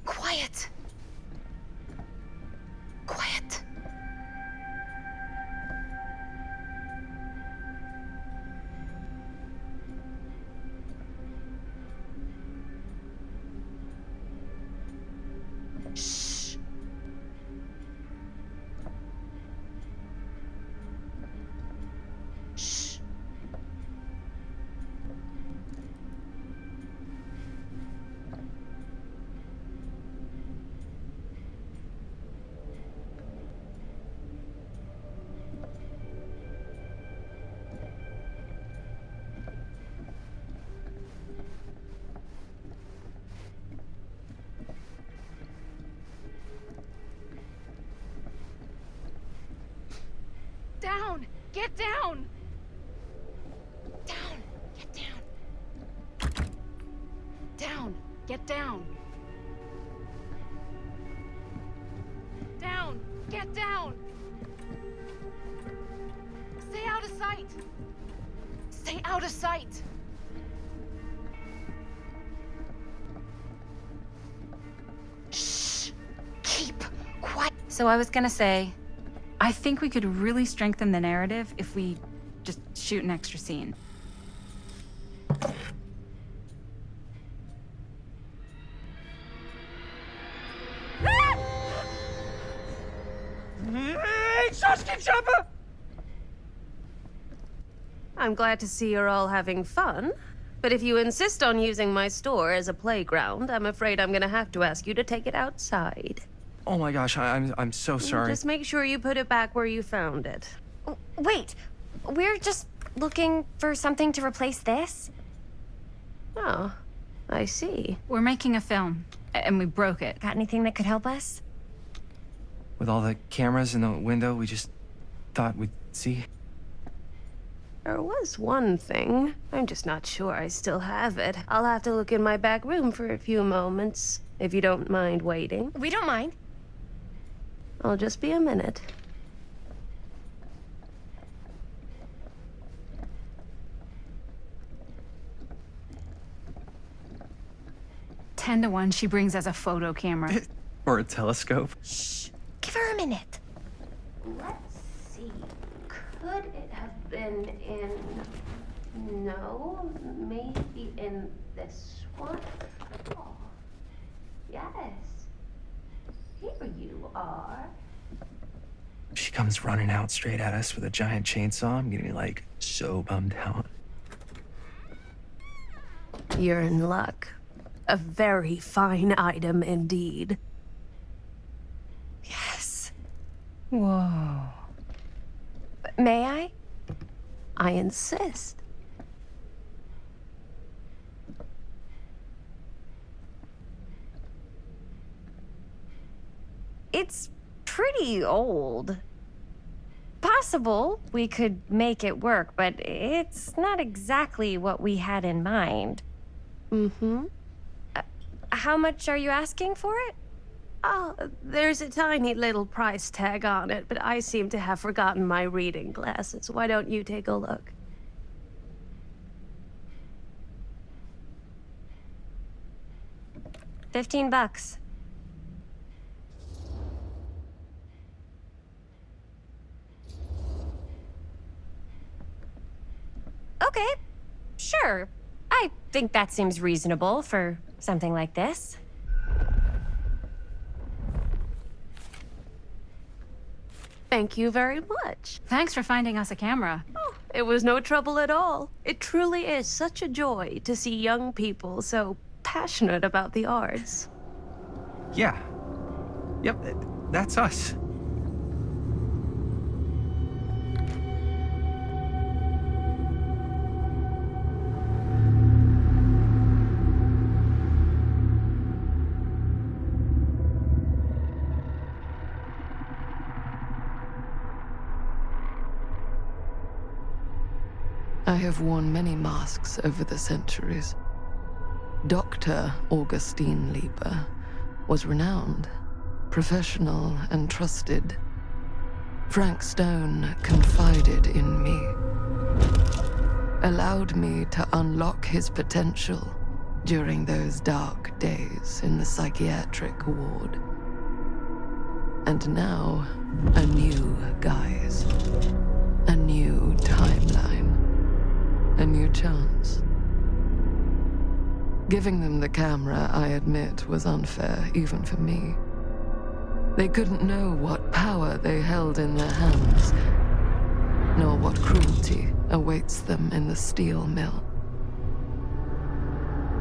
Quiet. Quiet. Shh. Shh. Down! Get down! Down. Get down. Down! Get down! Down! Get down! Stay out of sight! Stay out of sight! Shh. Keep quiet. So I was gonna say, I think we could really strengthen the narrative if we just shoot an extra scene. I'm glad to see you're all having fun. But if you insist on using my store as a playground, I'm afraid I'm gonna have to ask you to take it outside. Oh my gosh, I'm so sorry. Just make sure you put it back where you found it. Wait, we're just looking for something to replace this? Oh, I see. We're making a film, and we broke it. Got anything that could help us? With all the cameras in the window, we just thought we'd see. There was one thing. I'm just not sure I still have it. I'll have to look in my back room for a few moments, if you don't mind waiting. We don't mind. I'll just be a minute. Ten to 1, she brings us a photo camera. Or a telescope. Shh, give her a minute. Let's see. Could it have been in... No, maybe in this one? Oh, yes. Here you are. She comes running out straight at us with a giant chainsaw. I'm getting, like, so bummed out. You're in luck. A very fine item indeed. Yes. Whoa. May I? I insist. It's pretty old. Possible we could make it work, but it's not exactly what we had in mind. Mm-hmm. How much are you asking for it? Oh, there's a tiny little price tag on it, but I seem to have forgotten my reading glasses. Why don't you take a look? $15. Okay, sure. I think that seems reasonable for something like this. Thank you very much. Thanks for finding us a camera. Oh, it was no trouble at all. It truly is such a joy to see young people so passionate about the arts. Yeah. Yep, that's us. I have worn many masks over the centuries. Dr. Augustine Lieber was renowned, professional, and trusted. Frank Stone confided in me, allowed me to unlock his potential during those dark days in the psychiatric ward. And now, a new guise, a new timeline. A new chance. Giving them the camera, I admit, was unfair, even for me. They couldn't know what power they held in their hands, nor what cruelty awaits them in the steel mill.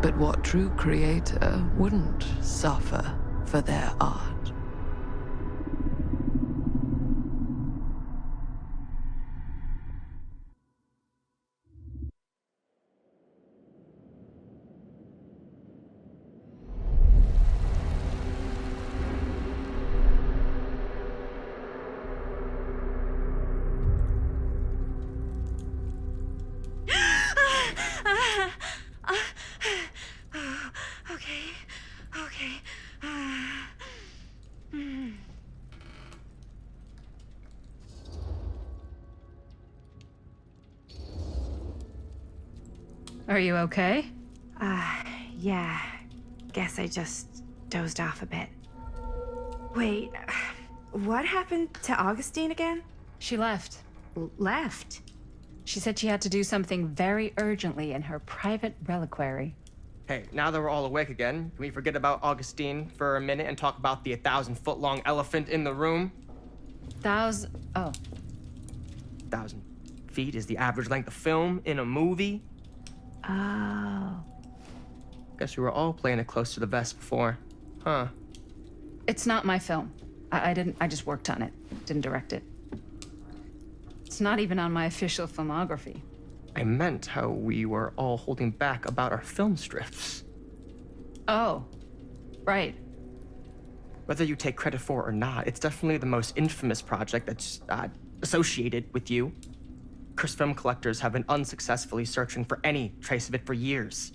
But what true creator wouldn't suffer for their art? Are you okay? Yeah. Guess I just dozed off a bit. Wait, what happened to Augustine again? She left. Left? She said she had to do something very urgently in her private reliquary. Hey, now that we're all awake again, can we forget about Augustine for a minute and talk about the 1,000-foot-long elephant in the room? 1,000 feet is the average length of film in a movie. Oh. Guess we were all playing it close to the vest before. Huh. It's not my film. I just worked on it. Didn't direct it. It's not even on my official filmography. I meant how we were all holding back about our film strips. Oh, right. Whether you take credit for it or not, it's definitely the most infamous project that's associated with you. Cursed film collectors have been unsuccessfully searching for any trace of it for years.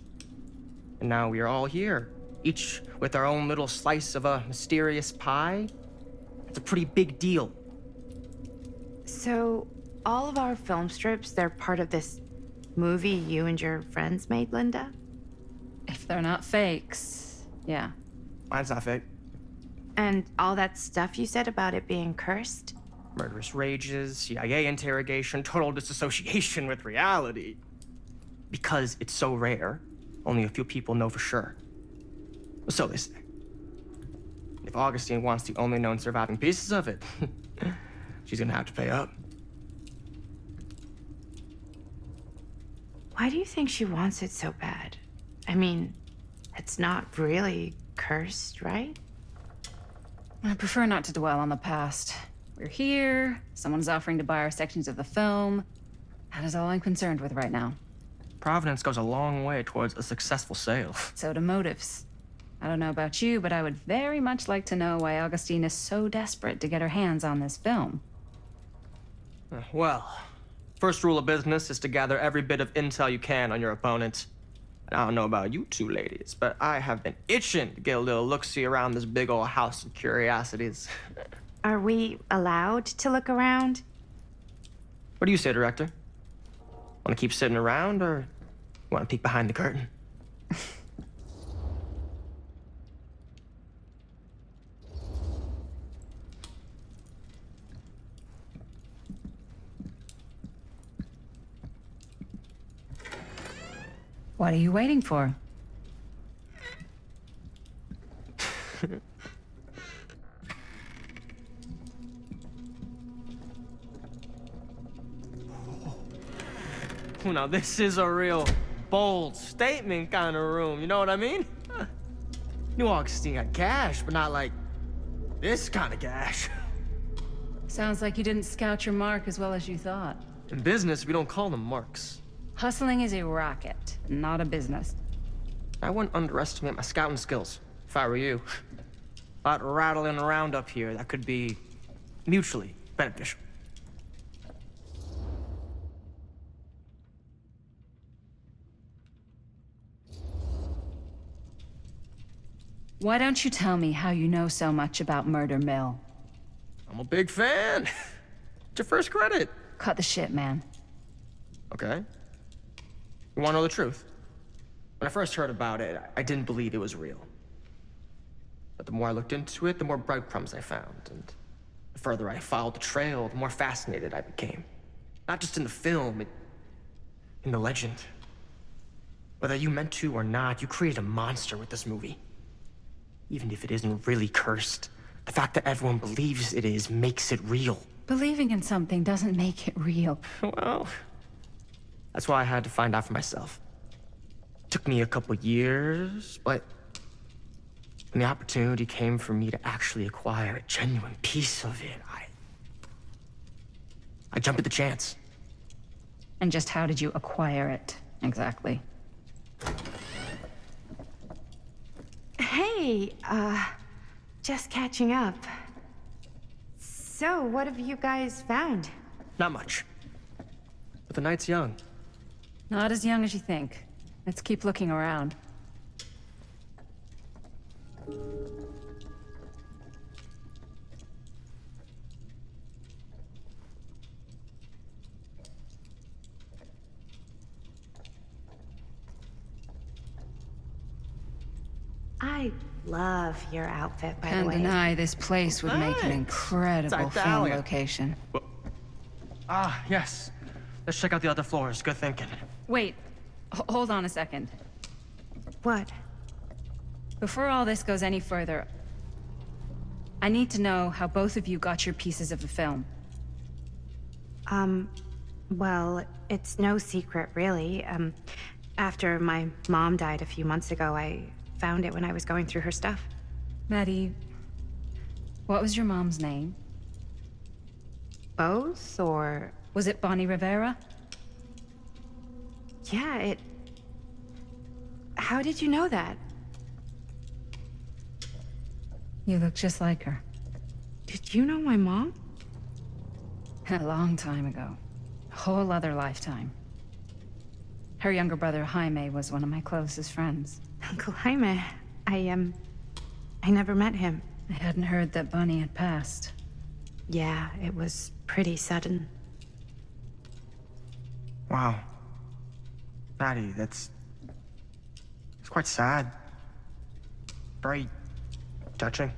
And now we are all here, each with our own little slice of a mysterious pie. It's a pretty big deal. So, all of our film strips, they're part of this movie you and your friends made, Linda? If they're not fakes, yeah. Mine's not fake. And all that stuff you said about it being cursed? Murderous rages, CIA interrogation, total disassociation with reality. Because it's so rare, only a few people know for sure. So they say. If Augustine wants the only known surviving pieces of it, she's gonna have to pay up. Why do you think she wants it so bad? I mean, it's not really cursed, right? I prefer not to dwell on the past. We're here, someone's offering to buy our sections of the film. That is all I'm concerned with right now. Providence goes a long way towards a successful sale. So do motives. I don't know about you, but I would very much like to know why Augustine is so desperate to get her hands on this film. Well, first rule of business is to gather every bit of intel you can on your opponent. And I don't know about you two ladies, but I have been itching to get a little look-see around this big old house of curiosities. Are we allowed to look around? What do you say, Director? Want to keep sitting around, or want to peek behind the curtain? What are you waiting for? Now, this is a real bold statement kind of room, you know what I mean? New Augustine got cash, but not like this kind of cash. Sounds like you didn't scout your mark as well as you thought. In business, we don't call them marks. Hustling is a racket, not a business. I wouldn't underestimate my scouting skills, if I were you. A lot rattling around up here that could be mutually beneficial. Why don't you tell me how you know so much about Murder Mill? I'm a big fan. It's your first credit. Cut the shit, man. Okay. You want to know the truth? When I first heard about it, I didn't believe it was real. But the more I looked into it, the more breadcrumbs I found. And the further I followed the trail, the more fascinated I became. Not just in the film, in the legend. Whether you meant to or not, you created a monster with this movie. Even if it isn't really cursed, the fact that everyone believes it is makes it real. Believing in something doesn't make it real. Well, that's why I had to find out for myself. Took me a couple years, but when the opportunity came for me to actually acquire a genuine piece of it, I jumped at the chance. And just how did you acquire it, exactly? Hey, just catching up. So, what have you guys found? Not much. But the night's young. Not as young as you think. Let's keep looking around. I love your outfit, by the Can't way. deny this place would make an incredible It's film Italian. location. Ah, yes. Let's check out the other floors. Good thinking. Wait, hold on a second. What? Before all this goes any further, I need to know how both of you got your pieces of the film. Well, it's no secret, really. After my mom died a few months ago, I found it when I was going through her stuff. Maddie, what was your mom's name? Both, or... Was it Bonnie Rivera? Yeah, it... How did you know that? You look just like her. Did you know my mom? A long time ago. A whole other lifetime. Her younger brother, Jaime, was one of my closest friends. Uncle Jaime, I never met him. I hadn't heard that Bonnie had passed. Yeah, it was pretty sudden. Wow. Maddie, it's quite sad. Very touching.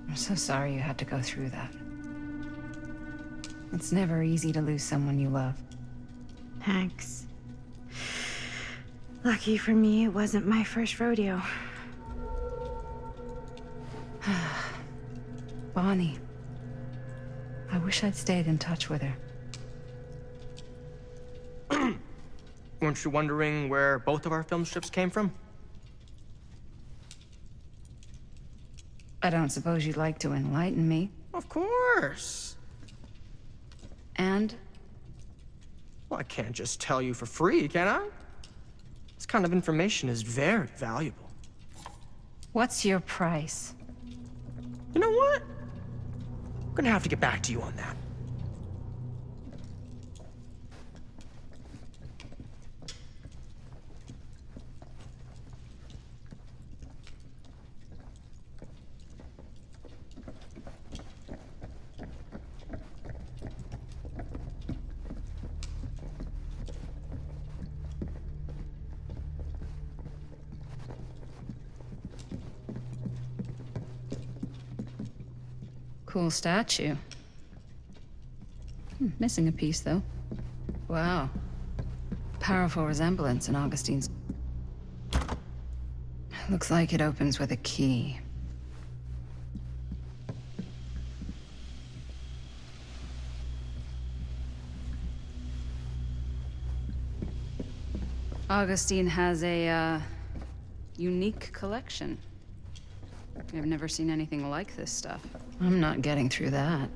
I'm so sorry you had to go through that. It's never easy to lose someone you love. Thanks. Lucky for me, it wasn't my first rodeo. Bonnie. I wish I'd stayed in touch with her. Weren't you wondering where both of our film strips came from? I don't suppose you'd like to enlighten me. Of course. And? Well, I can't just tell you for free, can I? This kind of information is very valuable. What's your price? You know what? I'm gonna have to get back to you on that. Cool statue. Missing a piece, though. Wow. Powerful resemblance in Augustine's. Looks like it opens with a key. Augustine has a, unique collection. I've never seen anything like this stuff. I'm not getting through that.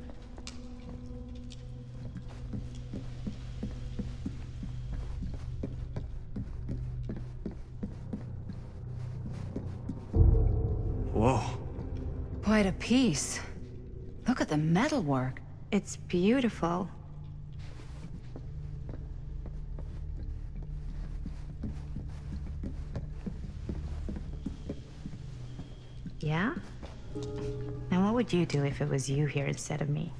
Whoa. Quite a piece. Look at the metalwork. It's beautiful. Yeah? Now what would you do if it was you here instead of me?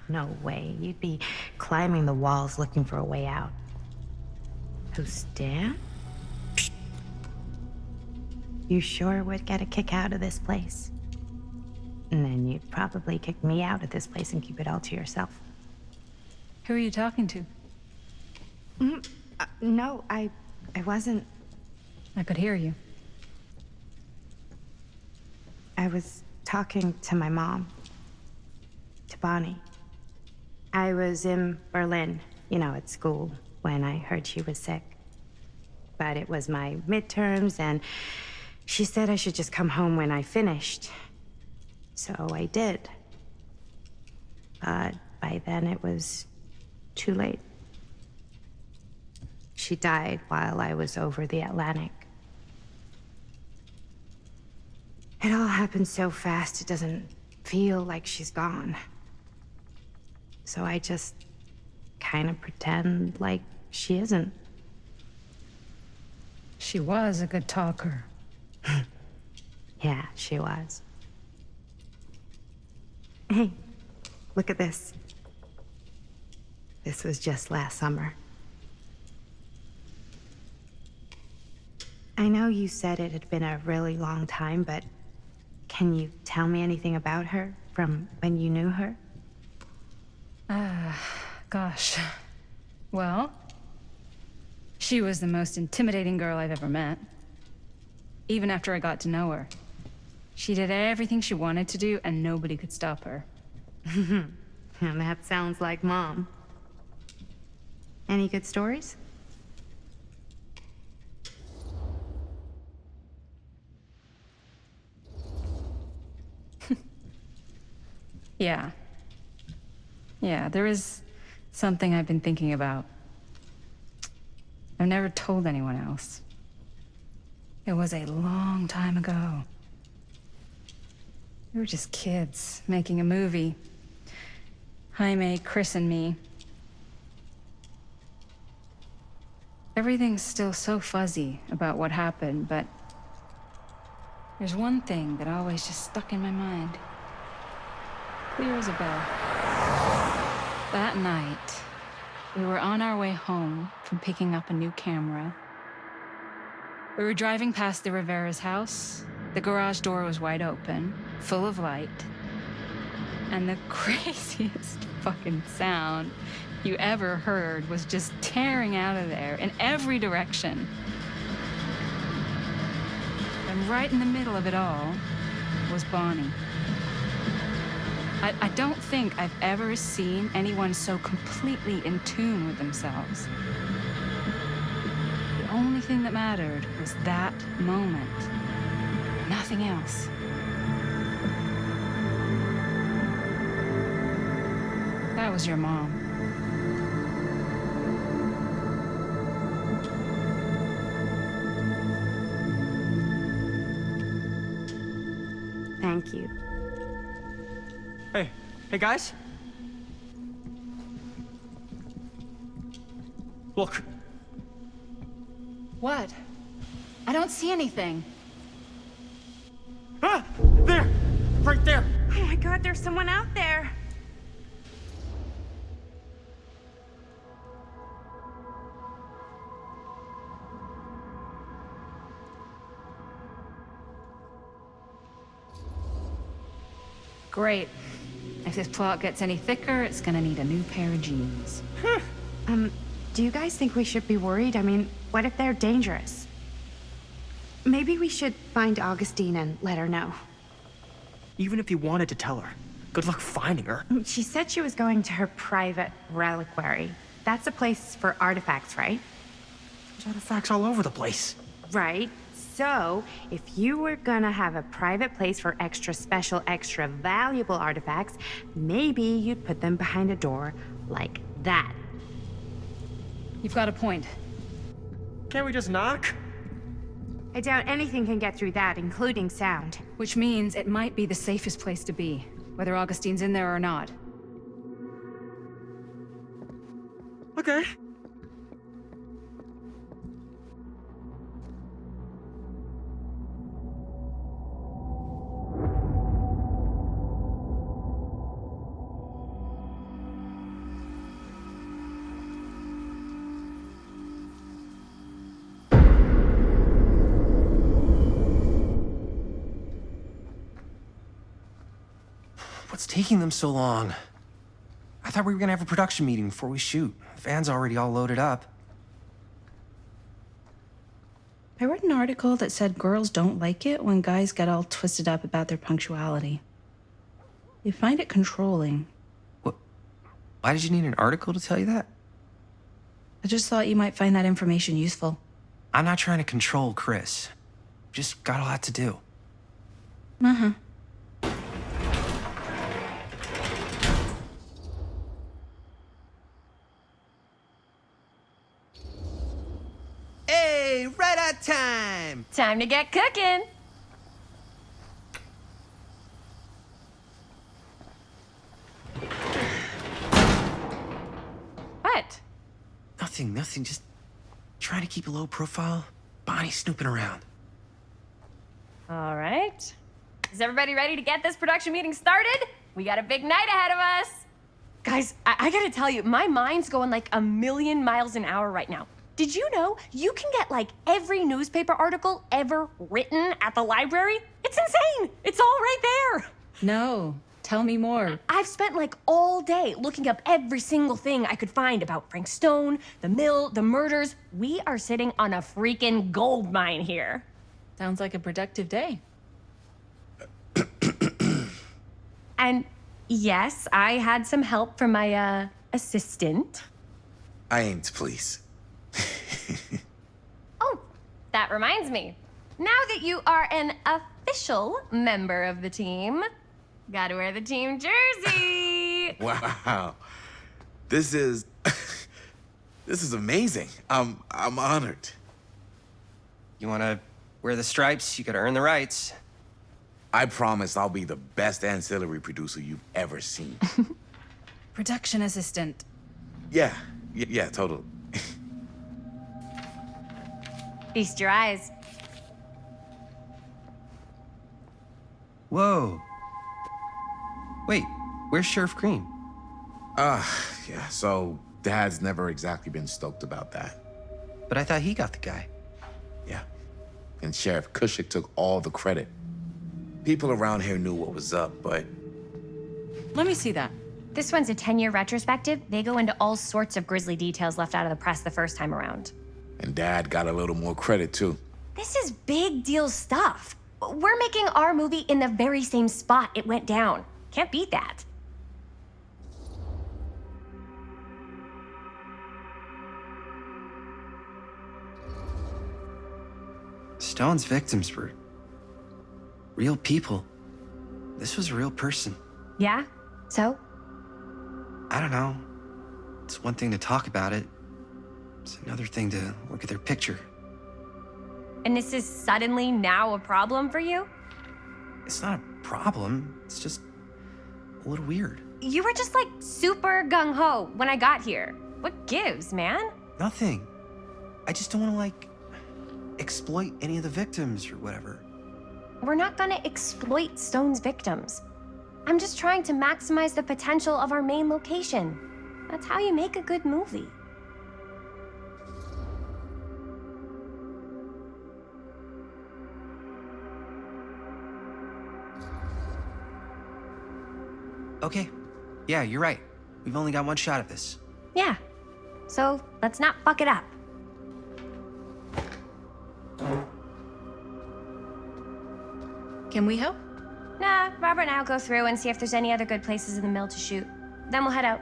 No way. You'd be climbing the walls looking for a way out. Who's Dan? You sure would get a kick out of this place. And then you'd probably kick me out of this place and keep it all to yourself. Who are you talking to? No, I wasn't. I could hear you. I was talking to my mom. To Bonnie. I was in Berlin, at school, when I heard she was sick. But it was my midterms, and she said I should just come home when I finished. So I did. But by then it was too late. She died while I was over the Atlantic. It all happened so fast, it doesn't feel like she's gone. So I just kind of pretend like she isn't. She was a good talker. Yeah, she was. Hey, look at this. This was just last summer. I know you said it had been a really long time, but can you tell me anything about her from when you knew her? Gosh. Well, she was the most intimidating girl I've ever met. Even after I got to know her. She did everything she wanted to do, and nobody could stop her. That sounds like Mom. Any good stories? Yeah. Yeah, there is something I've been thinking about. I've never told anyone else. It was a long time ago. We were just kids making a movie. Jaime, Chris, and me. Everything's still so fuzzy about what happened, but there's one thing that always just stuck in my mind. Clear as a bell. That night, we were on our way home from picking up a new camera. We were driving past the Rivera's house. The garage door was wide open, full of light. And the craziest fucking sound you ever heard was just tearing out of there in every direction. And right in the middle of it all was Bonnie. I don't think I've ever seen anyone so completely in tune with themselves. The only thing that mattered was that moment. Nothing else. That was your mom. Thank you. Hey guys. Look. What? I don't see anything. Ah! There! Right there! Oh my God, there's someone out there. Great. If this plot gets any thicker, it's gonna need a new pair of jeans. Do you guys think we should be worried? I mean, what if they're dangerous? Maybe we should find Augustine and let her know. Even if you wanted to tell her, good luck finding her. She said she was going to her private reliquary. That's a place for artifacts, right? There's artifacts all over the place. Right. So, if you were gonna have a private place for extra special, extra valuable artifacts, maybe you'd put them behind a door like that. You've got a point. Can't we just knock? I doubt anything can get through that, including sound. Which means it might be the safest place to be, whether Augustine's in there or not. Okay. What's taking them so long? I thought we were gonna have a production meeting before we shoot. The van's already all loaded up. I read an article that said girls don't like it when guys get all twisted up about their punctuality. They find it controlling. What? Why did you need an article to tell you that? I just thought you might find that information useful. I'm not trying to control Chris. Just got a lot to do. Uh-huh. Hey, right on time! Time to get cooking. What? Nothing. Just trying to keep a low profile. Bonnie snooping around. All right. Is everybody ready to get this production meeting started? We got a big night ahead of us. Guys, I gotta tell you, my mind's going like a million miles an hour right now. Did you know you can get like every newspaper article ever written at the library? It's insane. It's all right there. No, tell me more. I've spent like all day looking up every single thing I could find about Frank Stone, the mill, the murders. We are sitting on a freaking gold mine here. Sounds like a productive day. And yes, I had some help from my, assistant. I aim to please. Oh, that reminds me. Now that you are an official member of the team, gotta wear the team jersey. Wow. This is... this is amazing. I'm honored. You wanna wear the stripes? You gotta earn the rights. I promise I'll be the best ancillary producer you've ever seen. Production assistant. Yeah, totally. Feast your eyes. Whoa. Wait, where's Sheriff Green? Yeah, so Dad's never exactly been stoked about that. But I thought he got the guy. Yeah. And Sheriff Kushik took all the credit. People around here knew what was up, but... Let me see that. This one's a 10-year retrospective. They go into all sorts of grisly details left out of the press the first time around. And Dad got a little more credit, too. This is big deal stuff. We're making our movie in the very same spot it went down. Can't beat that. Stone's victims were real people. This was a real person. Yeah? So? I don't know. It's one thing to talk about it. It's another thing to look at their picture. And this is suddenly now a problem for you? It's not a problem. It's just a little weird. You were just like super gung-ho when I got here. What gives, man? Nothing. I just don't want to, like, exploit any of the victims or whatever. We're not gonna exploit Stone's victims. I'm just trying to maximize the potential of our main location. That's how you make a good movie. Okay. Yeah, you're right. We've only got one shot at this. Yeah. So let's not fuck it up. Can we help? Nah, Robert and I'll go through and see if there's any other good places in the mill to shoot. Then we'll head out.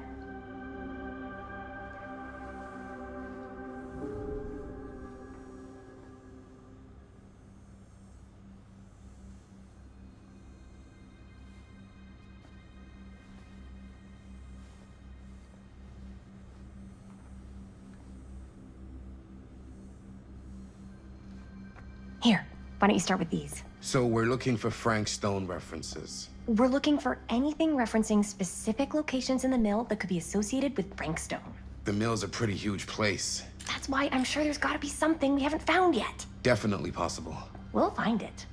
Here, why don't you start with these? So we're looking for Frank Stone references. We're looking for anything referencing specific locations in the mill that could be associated with Frank Stone. The mill's a pretty huge place. That's why I'm sure there's gotta be something we haven't found yet. Definitely possible. We'll find it.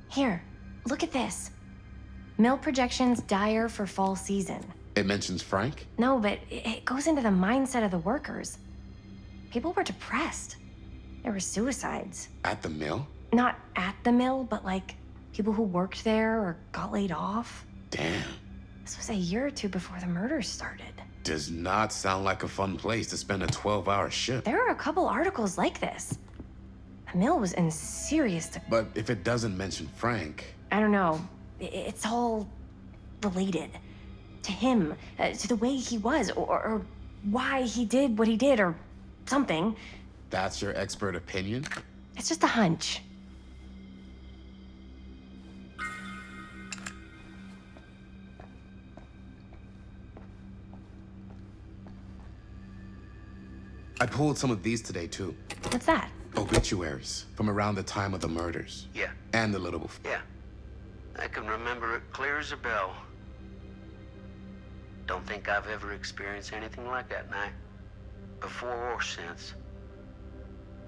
Here, look at this. Mill projections dire for fall season. It mentions Frank? No, but it goes into the mindset of the workers. People were depressed. There were suicides. At the mill? Not at the mill, but like people who worked there or got laid off. Damn. This was a year or two before the murders started. Does not sound like a fun place to spend a 12-hour shift. There are a couple articles like this. The mill was in serious But if it doesn't mention Frank... I don't know. It's all related. To him, to the way he was, or why he did what he did, or something. That's your expert opinion? It's just a hunch. I pulled some of these today, too. What's that? Obituaries from around the time of the murders. Yeah. And a little before. Yeah. I can remember it clear as a bell. Don't think I've ever experienced anything like that night. Before or since.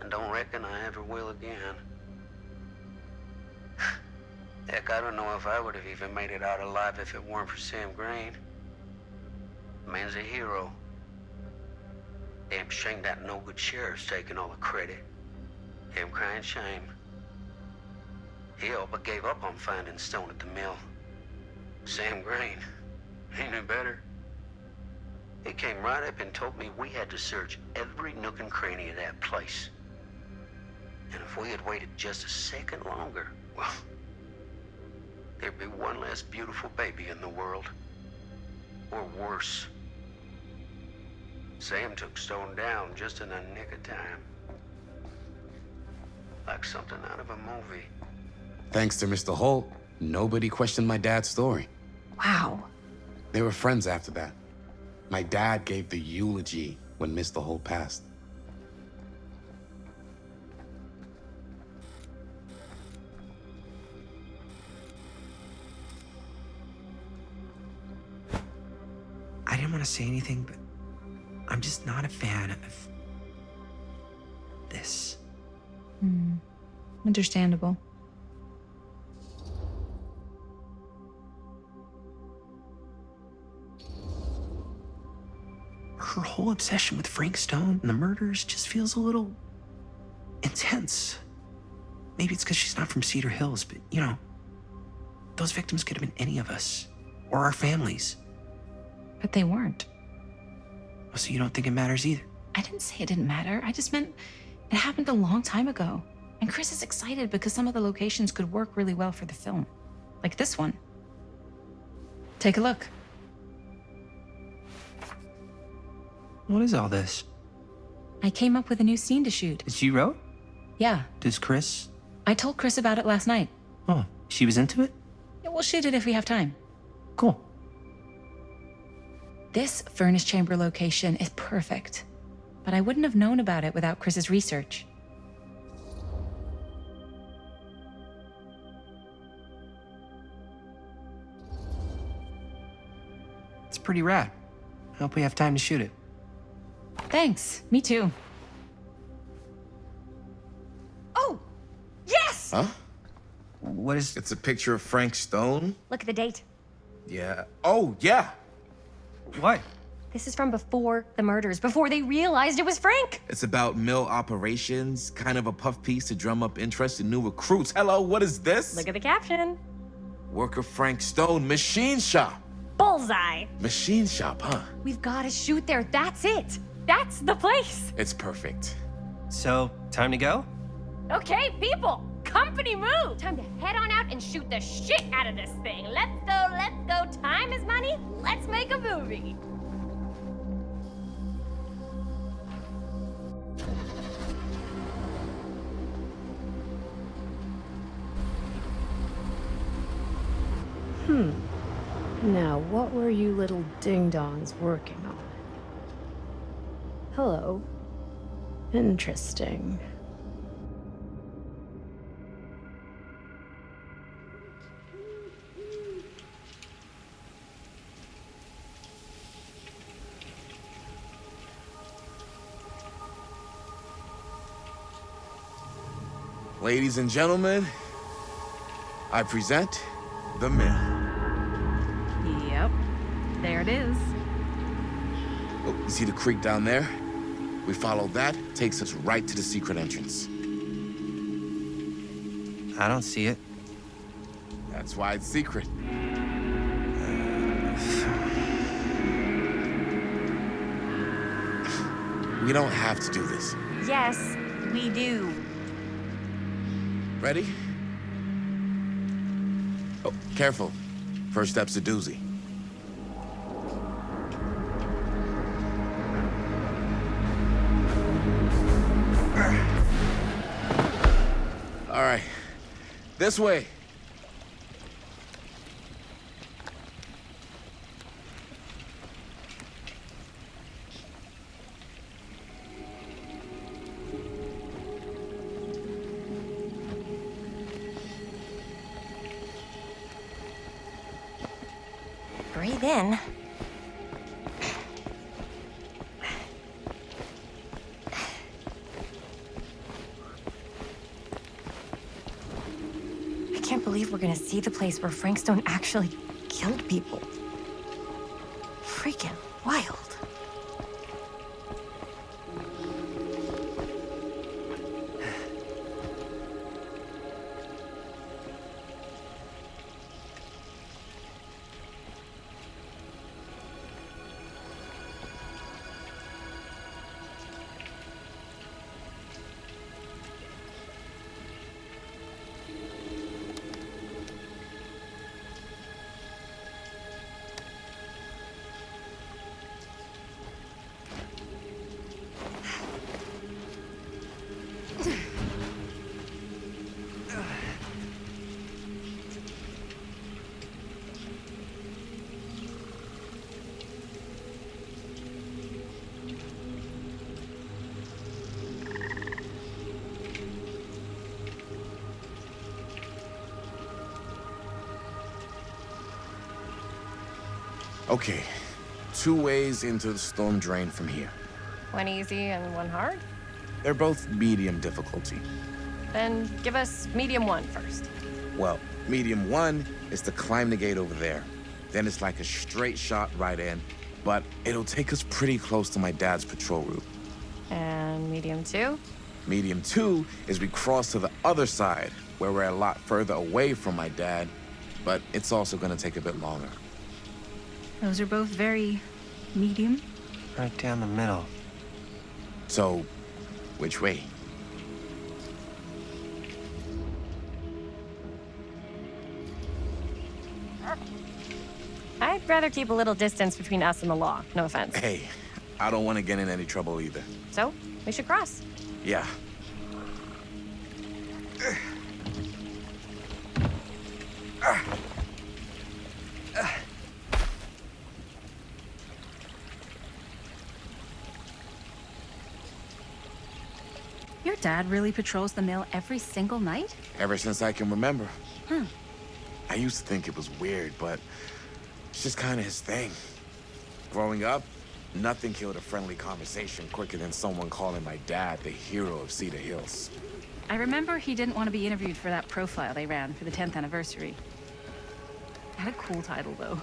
And don't reckon I ever will again. Heck, I don't know if I would have even made it out alive if it weren't for Sam Green. Man's a hero. Damn shame that no-good sheriff's taking all the credit. Damn crying shame. He all but gave up on finding Stone at the mill. Sam Green, he knew better. He came right up and told me we had to search every nook and cranny of that place. And if we had waited just a second longer, well, there'd be one less beautiful baby in the world. Or worse. Sam took Stone down just in the nick of time. Like something out of a movie. Thanks to Mr. Holt, nobody questioned my dad's story. Wow. They were friends after that. My dad gave the eulogy when Mr. Holt passed. I didn't want to say anything, but I'm just not a fan of this. Understandable. Her whole obsession with Frank Stone and the murders just feels a little intense. Maybe it's because she's not from Cedar Hills, but you know, those victims could have been any of us or our families. But they weren't. Oh, so you don't think it matters either? I didn't say it didn't matter. I just meant it happened a long time ago. And Chris is excited because some of the locations could work really well for the film. Like this one. Take a look. What is all this? I came up with a new scene to shoot. That you wrote? Yeah. Does Chris? I told Chris about it last night. Oh, she was into it? Yeah, we'll shoot it if we have time. Cool. This furnace chamber location is perfect. But I wouldn't have known about it without Chris's research. It's pretty rad. I hope we have time to shoot it. Thanks. Me too. Oh! Yes! Huh? What is... It's a picture of Frank Stone? Look at the date. Yeah. Oh, yeah. What? This is from before the murders, before they realized it was Frank. It's about mill operations, kind of a puff piece to drum up interest in new recruits. Hello, what is this? Look at the caption. Worker Frank Stone, machine shop. Bullseye. Machine shop, huh? We've got to shoot there. That's it. That's the place. It's perfect. So, time to go? Okay, people. Company move. Time to head on out and shoot the shit out of this thing. Let's go, let's go. Time is money. Let's make a movie. Now, what were you little ding-dongs working on? Hello. Interesting. Ladies and gentlemen, I present The Mill. Yep. There it is. Oh, you see the creek down there? We follow that, takes us right to the secret entrance. I don't see it. That's why it's secret. We don't have to do this. Yes, we do. Ready? Oh, careful. First step's a doozy. All right. This way. Breathe in. I can't believe we're gonna see the place where Frank Stone actually killed people. Freaking wild. Okay, 2 ways into the storm drain from here. One easy and one hard? They're both medium difficulty. Then give us medium one first. Well, medium 1 is to climb the gate over there. Then it's like a straight shot right in, but it'll take us pretty close to my dad's patrol route. And medium two? Medium 2 is we cross to the other side, where we're a lot further away from my dad, but it's also gonna take a bit longer. Those are both very medium. Right down the middle. So, which way? I'd rather keep a little distance between us and the law. No offense. Hey, I don't want to get in any trouble either. So, we should cross. Yeah. Your dad really patrols the mill every single night? Ever since I can remember. Huh. I used to think it was weird, but it's just kind of his thing. Growing up, nothing killed a friendly conversation quicker than someone calling my dad the hero of Cedar Hills. I remember he didn't want to be interviewed for that profile they ran for the 10th anniversary. Had a cool title, though.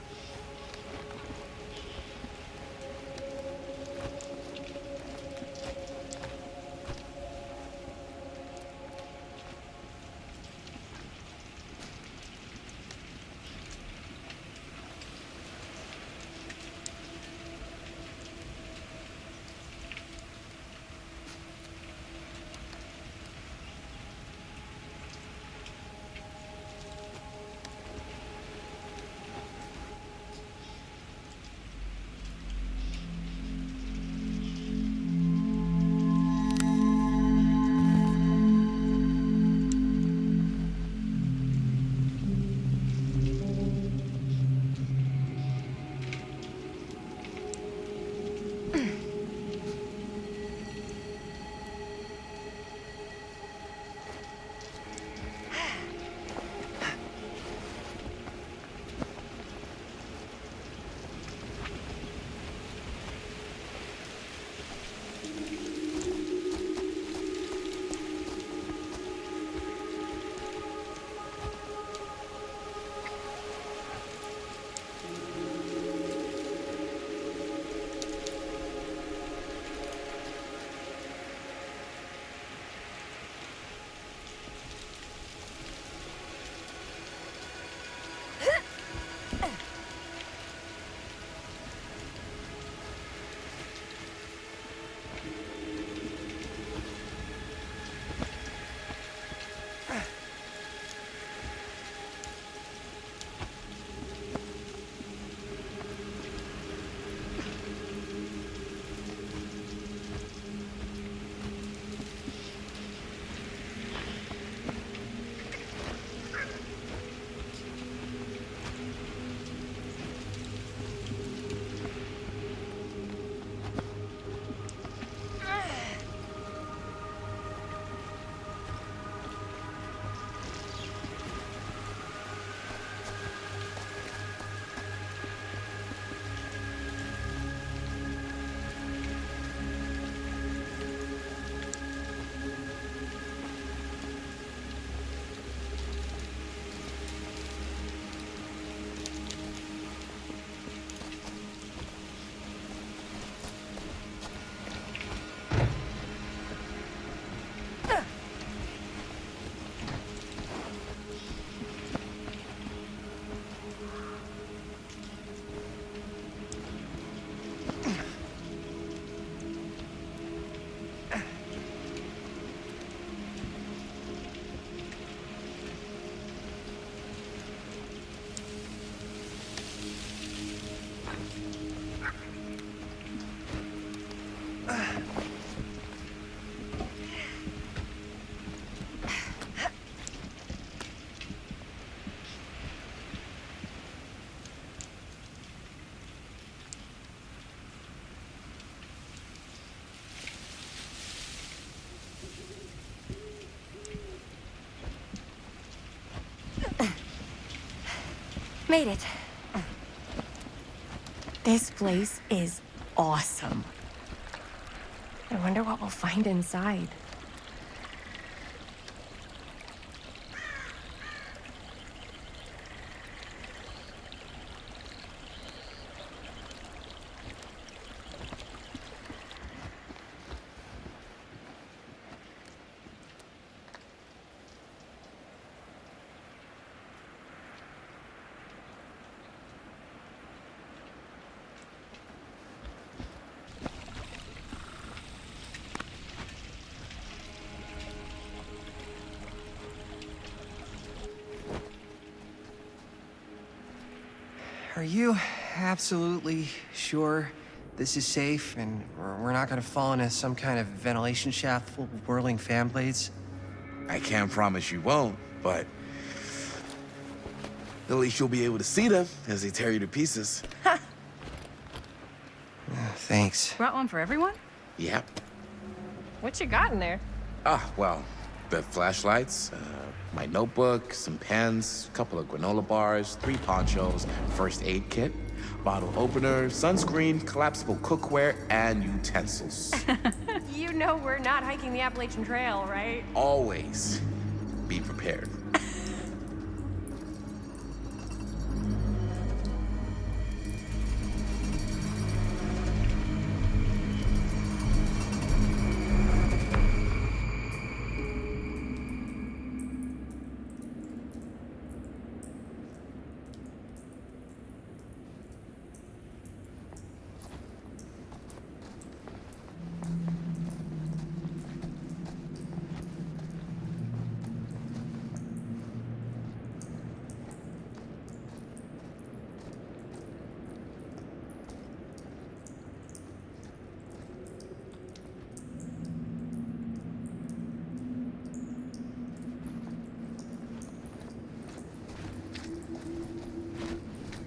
Made it. This place is awesome. I wonder what we'll find inside. Are you absolutely sure this is safe and we're not gonna fall into some kind of ventilation shaft full of whirling fan blades? I can't promise you won't, but at least you'll be able to see them as they tear you to pieces. Thanks. Brought one for everyone? Yep. What you got in there? Well, the flashlights, my notebook, some pens, a couple of granola bars, 3 ponchos, first aid kit, bottle opener, sunscreen, collapsible cookware, and utensils. You know we're not hiking the Appalachian Trail, right? Always be prepared.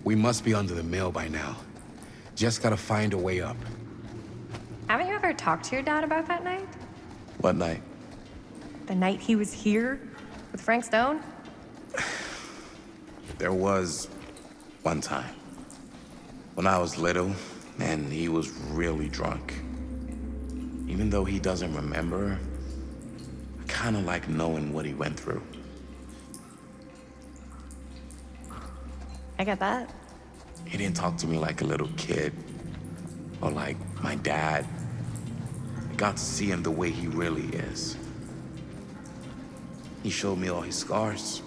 We must be under the mill by now. Just gotta find a way up. Haven't you ever talked to your dad about that night? What night? The night he was here with Frank Stone? There was one time. When I was little, and he was really drunk. Even though he doesn't remember, I kinda like knowing what he went through. I get that. He didn't talk to me like a little kid, or like my dad. I got to see him the way he really is. He showed me all his scars.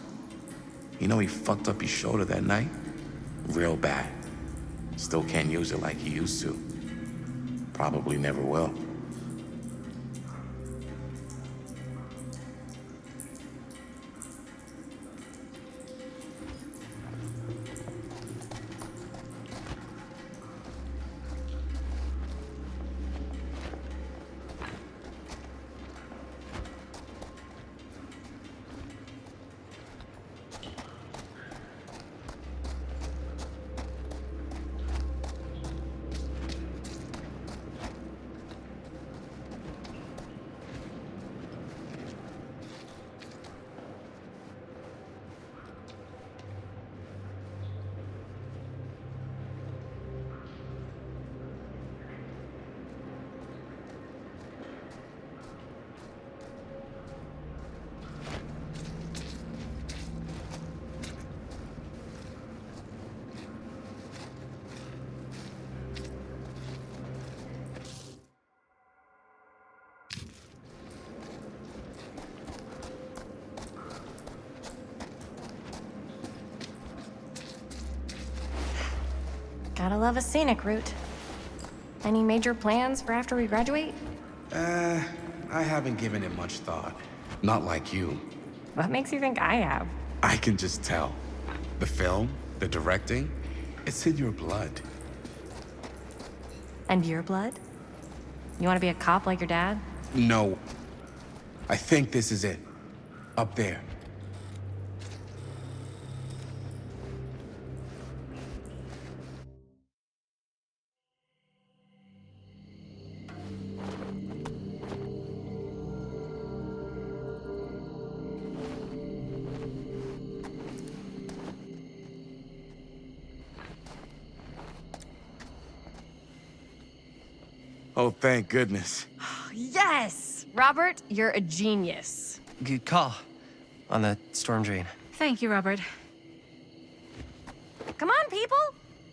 You know he fucked up his shoulder that night? Real bad. Still can't use it like he used to. Probably never will. Gotta love a scenic route. Any major plans for after we graduate? I haven't given it much thought. Not like you. What makes you think I have? I can just tell. The film, the directing, it's in your blood. And your blood? You want to be a cop like your dad? No. I think this is it. Up there. Oh, thank goodness. Yes! Robert, you're a genius. Good call on the storm drain. Thank you, Robert. Come on, people!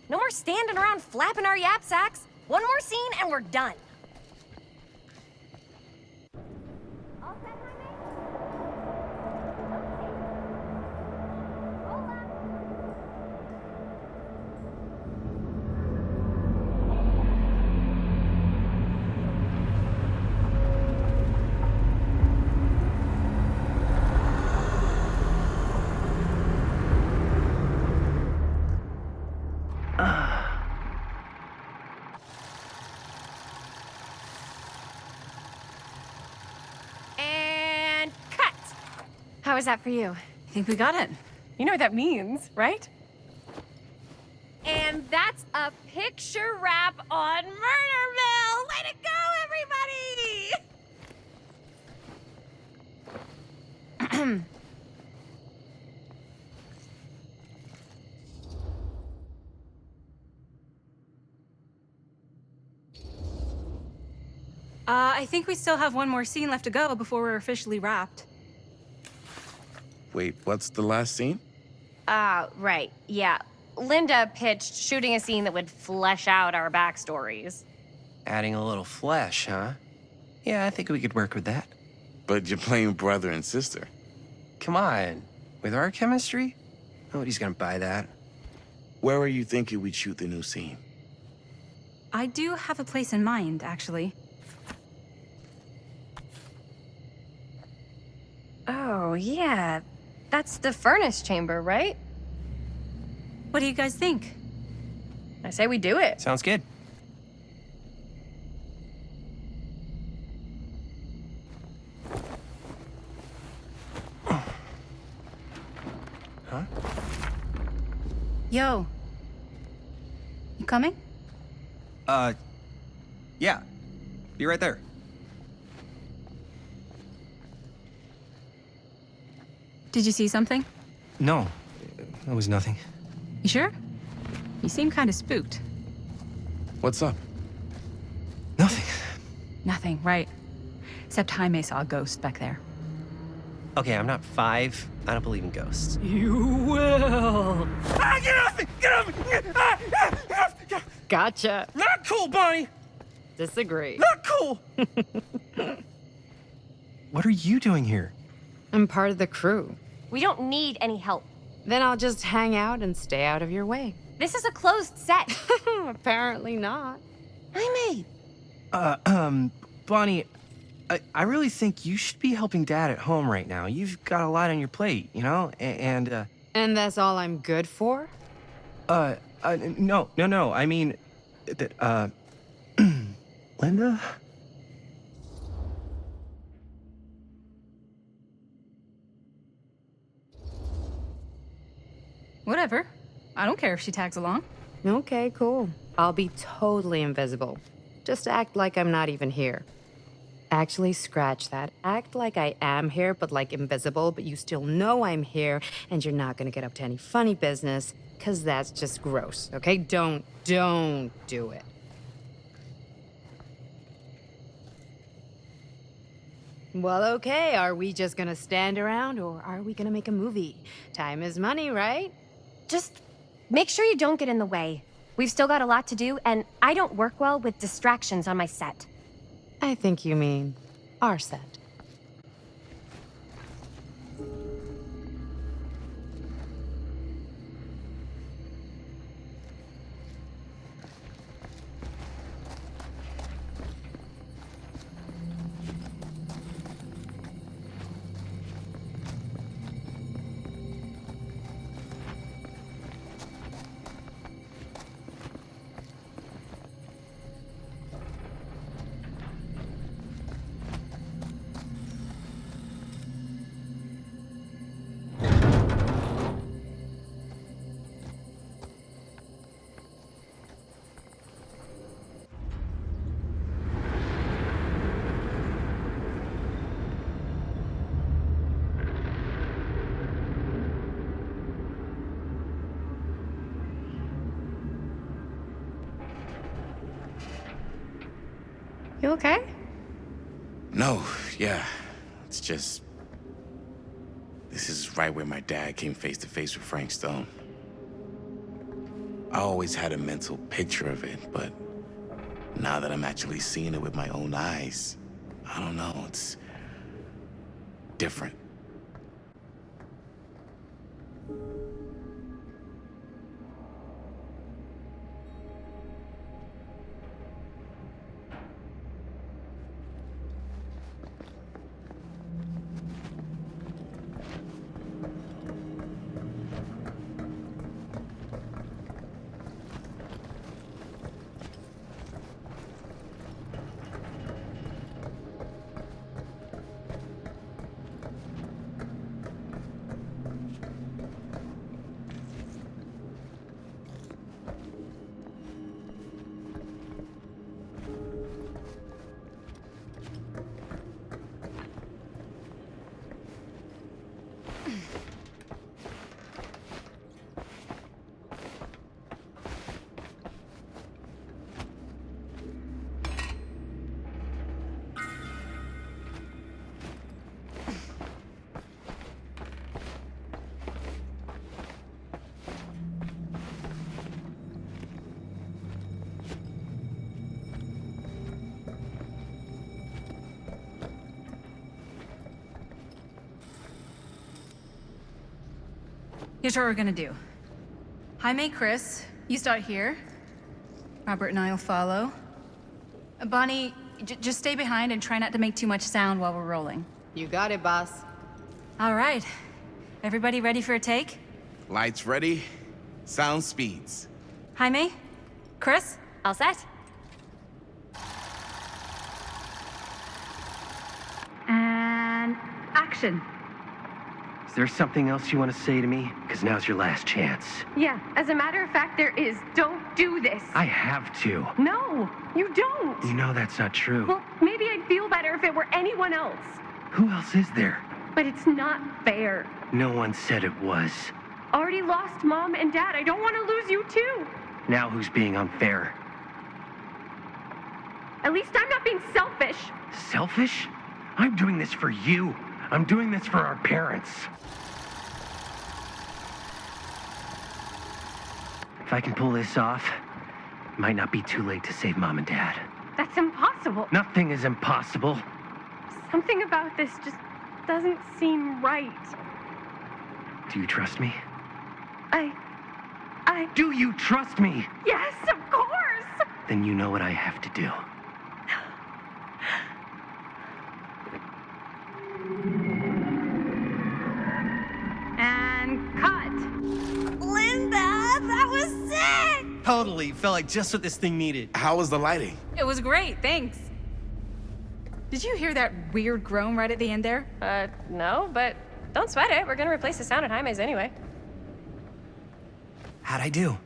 No more standing around flapping our yap sacks. One more scene and we're done. And cut! How was that for you? I think we got it. You know what that means, right? And that's a picture wrap on Murder Mill! Way to go, everybody! I think we still have one more scene left to go before we're officially wrapped. Wait, what's the last scene? Right, yeah. Linda pitched shooting a scene that would flesh out our backstories. Adding a little flesh, huh? Yeah, I think we could work with that. But you're playing brother and sister. Come on. With our chemistry? Nobody's gonna buy that. Where were you thinking we'd shoot the new scene? I do have a place in mind, actually. Oh, yeah. That's the furnace chamber, right? What do you guys think? I say we do it. Sounds good. Huh? Yo. You coming? Yeah. Be right there. Did you see something? No, that was nothing. You sure? You seem kind of spooked. What's up? Nothing. Nothing, right. Except Jaime saw a ghost back there. Okay, I'm not 5. I don't believe in ghosts. You will. Ah, get off me! Get off me! Gotcha. Not cool, Bonnie! Disagree. Not cool! What are you doing here? I'm part of the crew. We don't need any help. Then I'll just hang out and stay out of your way. This is a closed set. Apparently not. Jaime! Bonnie, I really think you should be helping Dad at home right now. You've got a lot on your plate, you know? And that's all I'm good for? No. I mean, that, Linda? Whatever. I don't care if she tags along. Okay, cool. I'll be totally invisible. Just act like I'm not even here. Actually, scratch that. Act like I am here, but like invisible, but you still know I'm here, and you're not gonna get up to any funny business, because that's just gross, okay? Don't do it. Well, okay, are we just gonna stand around, or are we gonna make a movie? Time is money, right? Just make sure you don't get in the way. We've still got a lot to do, and I don't work well with distractions on my set. I think you mean our set. You okay? No, yeah. It's just... This is right where my dad came face to face with Frank Stone. I always had a mental picture of it, but now that I'm actually seeing it with my own eyes, I don't know, it's different. Here's what we're gonna do. Jaime, Chris, you start here. Robert and I will follow. Bonnie, just stay behind and try not to make too much sound while we're rolling. You got it, boss. All right. Everybody ready for a take? Lights ready, sound speeds. Jaime? Chris? All set? And action. Is there something else you want to say to me? Because now's your last chance. Yeah, as a matter of fact, there is. Don't do this. I have to. No, you don't. You know that's not true. Well, maybe I'd feel better if it were anyone else. Who else is there? But it's not fair. No one said it was. Already lost Mom and Dad. I don't want to lose you too. Now who's being unfair? At least I'm not being selfish. Selfish? I'm doing this for you. I'm doing this for our parents. If I can pull this off, it might not be too late to save Mom and Dad. That's impossible. Nothing is impossible. Something about this just doesn't seem right. Do you trust me? I... Do you trust me? Yes, of course! Then you know what I have to do. And cut. Linda, that was sick! Totally. Felt like just what this thing needed. How was the lighting? It was great, thanks. Did you hear that weird groan right at the end there? No, but don't sweat it. We're gonna replace the sound at Jaime's anyway. How'd I do?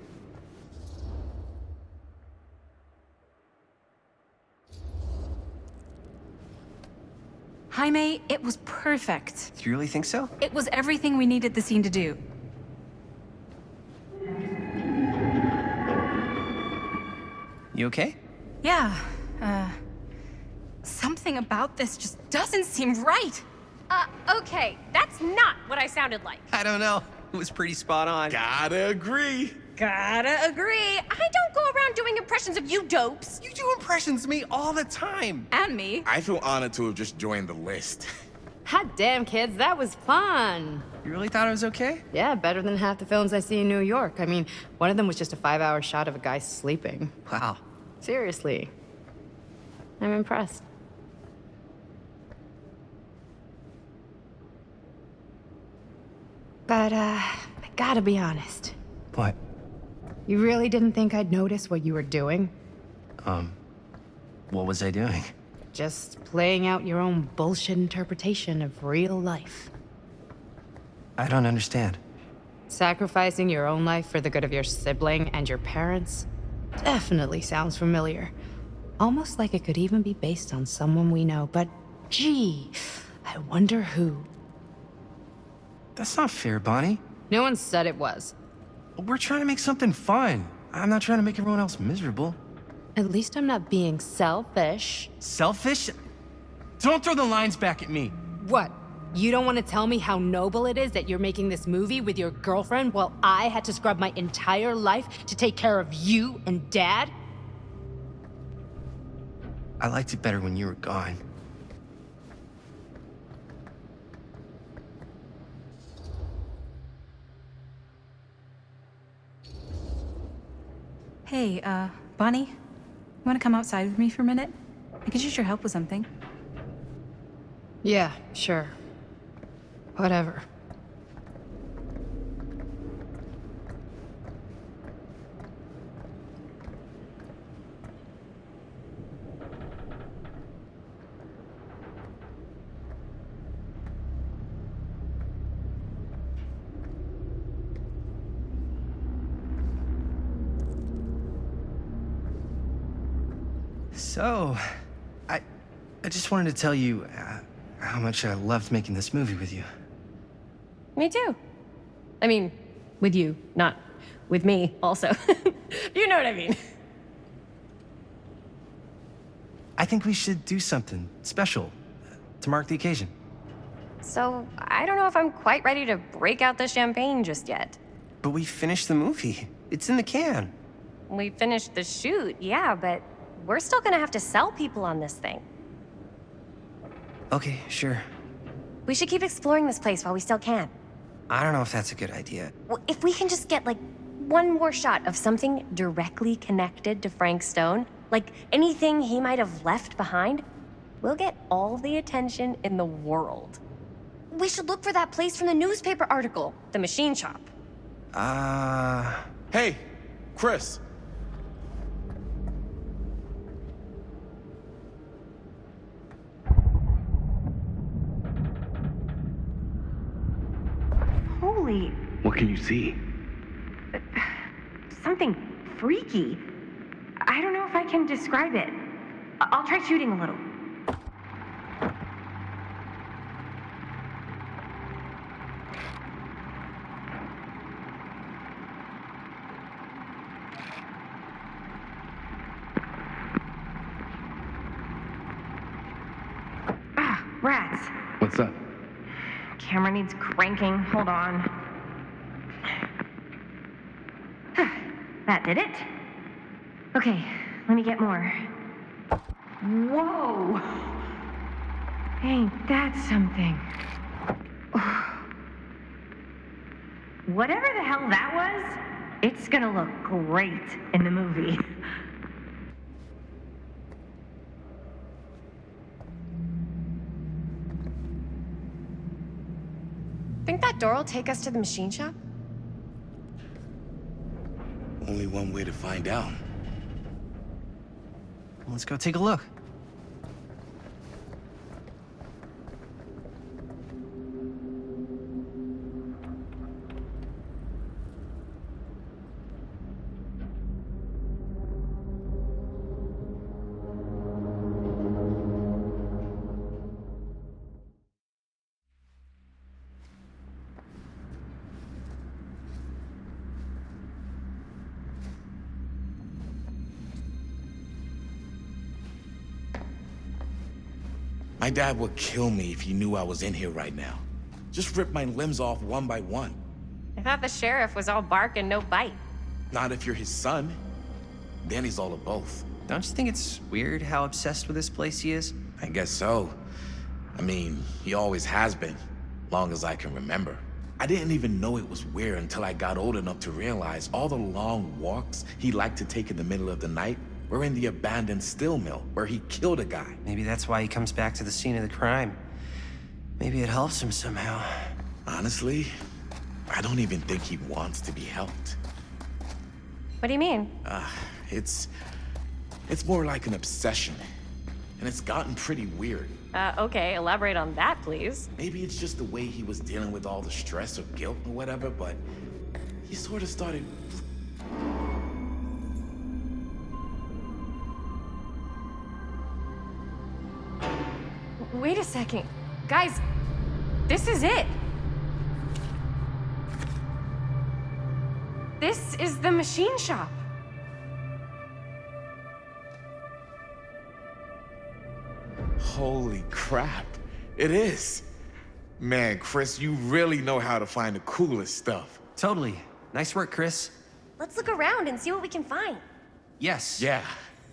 Jaime, it was perfect. Do you really think so? It was everything we needed the scene to do. You okay? Yeah, something about this just doesn't seem right. Okay, that's not what I sounded like. I don't know. It was pretty spot on. Gotta agree. Gotta agree. I don't go around doing impressions of you dopes. You do impressions of me all the time. And me. I feel honored to have just joined the list. Hot damn, kids, that was fun. You really thought it was okay? Yeah, better than half the films I see in New York. I mean, one of them was just a 5-hour shot of a guy sleeping. Wow. Seriously. I'm impressed. But, I gotta be honest. What? You really didn't think I'd notice what you were doing? What was I doing? Just playing out your own bullshit interpretation of real life. I don't understand. Sacrificing your own life for the good of your sibling and your parents definitely sounds familiar. Almost like it could even be based on someone we know, but gee, I wonder who. That's not fair, Bonnie. No one said it was. We're trying to make something fun. I'm not trying to make everyone else miserable. At least I'm not being selfish. Selfish? Don't throw the lines back at me. What? You don't want to tell me how noble it is that you're making this movie with your girlfriend while I had to scrub my entire life to take care of you and Dad? I liked it better when you were gone. Hey, Bonnie, you want to come outside with me for a minute? I could use your help with something. Yeah, sure. Whatever. So, I just wanted to tell you how much I loved making this movie with you. Me too. I mean, with you, not with me, also. You know what I mean. I think we should do something special to mark the occasion. So, I don't know if I'm quite ready to break out the champagne just yet. But we finished the movie. It's in the can. We finished the shoot, yeah, but we're still gonna have to sell people on this thing. Okay, sure. We should keep exploring this place while we still can. I don't know if that's a good idea. Well, if we can just get, like, one more shot of something directly connected to Frank Stone, like anything he might have left behind, we'll get all the attention in the world. We should look for that place from the newspaper article, the machine shop. Hey, Chris. Holy, What can you see? something freaky. I don't know if I can describe it. I'll try shooting a little. Ah, rats. What's up? Camera needs cranking. Hold on. That did it. Okay, let me get more. Whoa! Ain't that something? Whatever the hell that was, it's gonna look great in the movie. Think that door will take us to the machine shop? Only one way to find out. Let's go take a look. My dad would kill me if he knew I was in here right now. Just rip my limbs off one by one. I thought the sheriff was all bark and no bite. Not if you're his son. Then he's all of both. Don't you think it's weird how obsessed with this place he is? I guess so. I mean, he always has been, long as I can remember. I didn't even know it was weird until I got old enough to realize all the long walks he liked to take in the middle of the night were in the abandoned steel mill where he killed a guy. Maybe that's why he comes back to the scene of the crime. Maybe it helps him somehow. Honestly, I don't even think he wants to be helped. What do you mean? It's more like an obsession. And it's gotten pretty weird. Okay, elaborate on that, please. Maybe it's just the way he was dealing with all the stress or guilt or whatever, but he sort of started... Wait a second. Guys, this is it. This is the machine shop. Holy crap. It is. Man, Chris, you really know how to find the coolest stuff. Totally. Nice work, Chris. Let's look around and see what we can find. Yes. Yeah.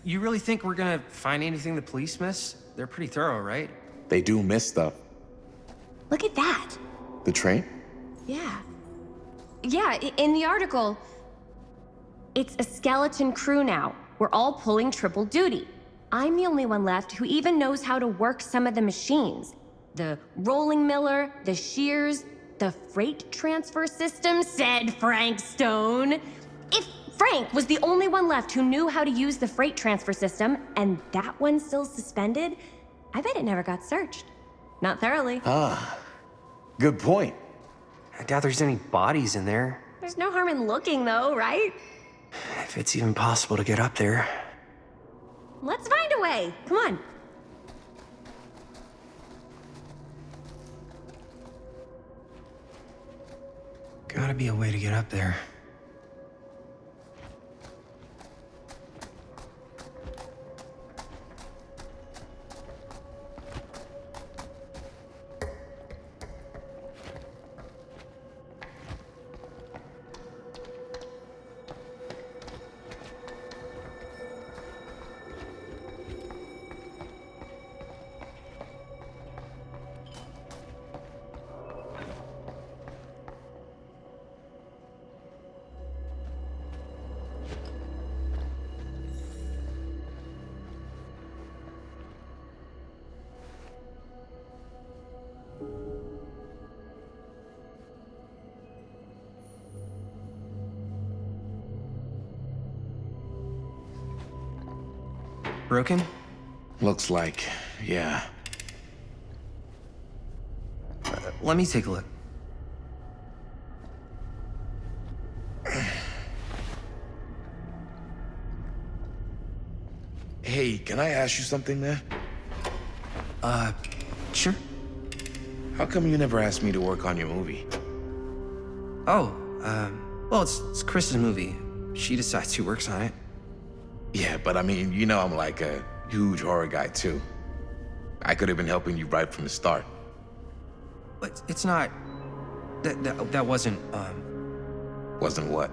You really think we're gonna find anything the police miss? They're pretty thorough, right? They do miss stuff. Look at that. The train? Yeah. Yeah, in the article, it's a skeleton crew now. We're all pulling triple duty. I'm the only one left who even knows how to work some of the machines. The rolling miller, the shears, the freight transfer system, said Frank Stone. If Frank was the only one left who knew how to use the freight transfer system, and that one's still suspended, I bet it never got searched. Not thoroughly. Ah, good point. I doubt there's any bodies in there. There's no harm in looking, though, right? If it's even possible to get up there. Let's find a way. Come on. Gotta be a way to get up there. Broken? Looks like, yeah. Let me take a look. Hey, can I ask you something, man? Sure. How come you never asked me to work on your movie? Oh, well, it's Chris's movie. She decides who works on it. Yeah, but I mean, you know I'm like a huge horror guy, too. I could have been helping you right from the start. But it's not... That wasn't, Wasn't what?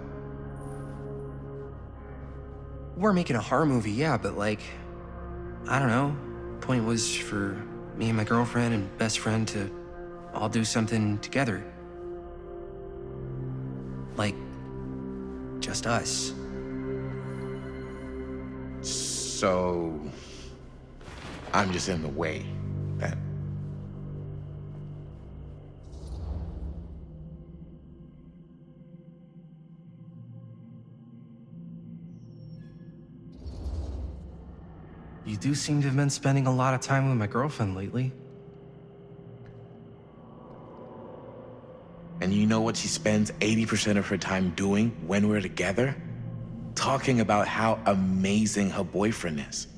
We're making a horror movie, yeah, but like... I don't know. Point was for me and my girlfriend and best friend to all do something together. Like... just us. So... I'm just in the way, then. You do seem to have been spending a lot of time with my girlfriend lately. And you know what she spends 80% of her time doing when we're together? Talking about how amazing her boyfriend is.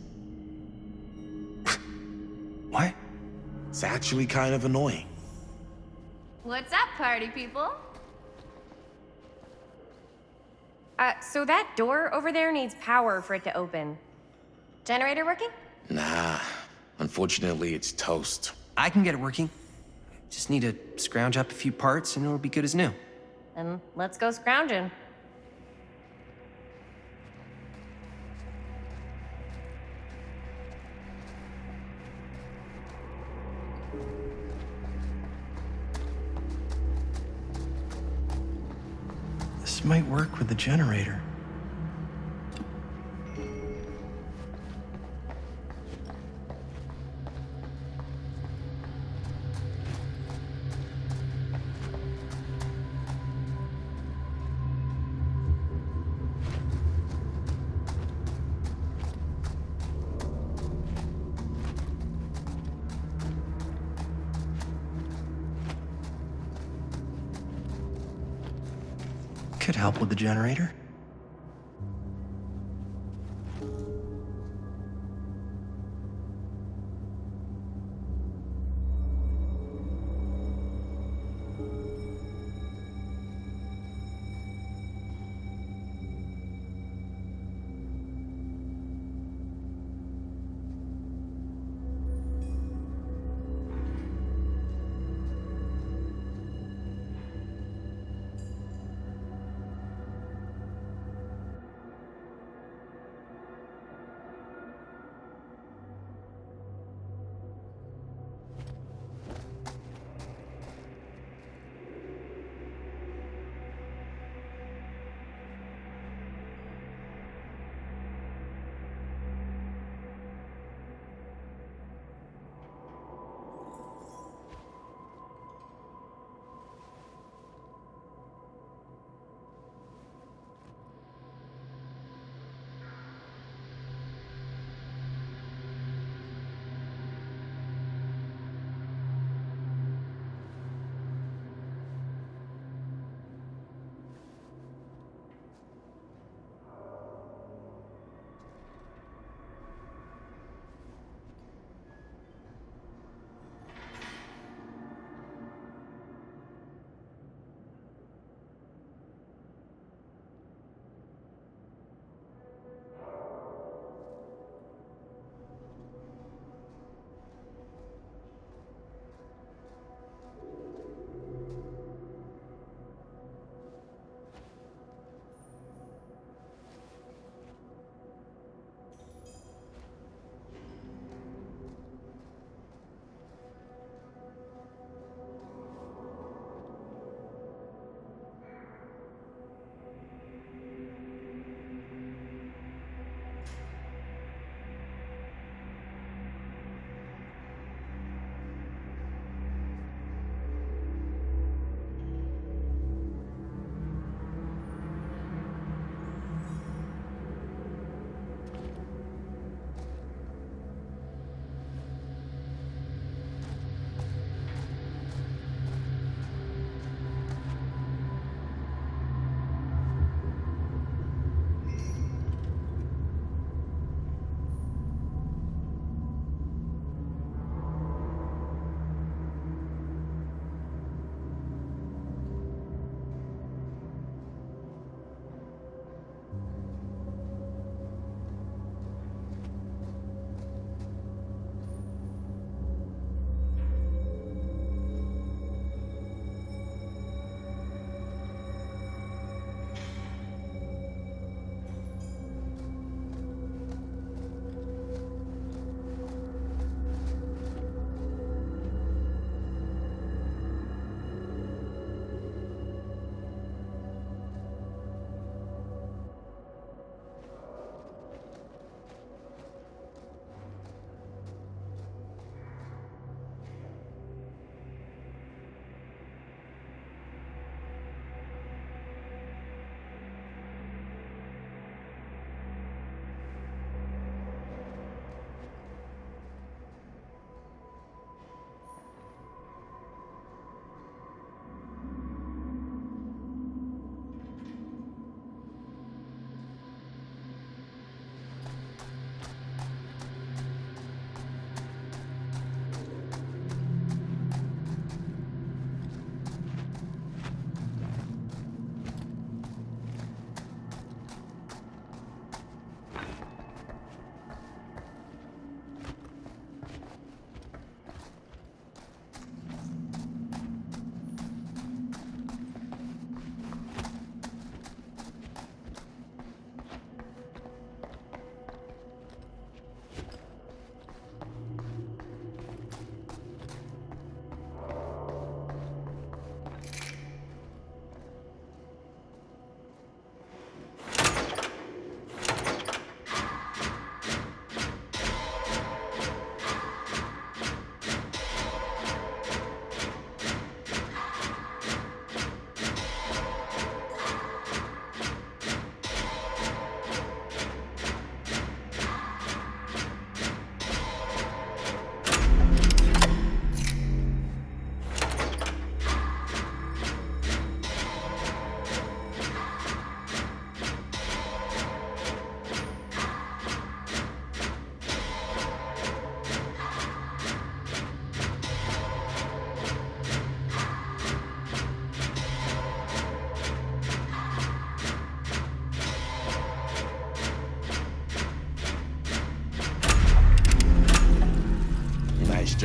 What? It's actually kind of annoying. What's up, party people? So that door over there needs power for it to open. Generator working? Nah, unfortunately it's toast. I can get it working. Just need to scrounge up a few parts and it'll be good as new. Then let's go scrounging. This might work with the generator. Could help with the generator.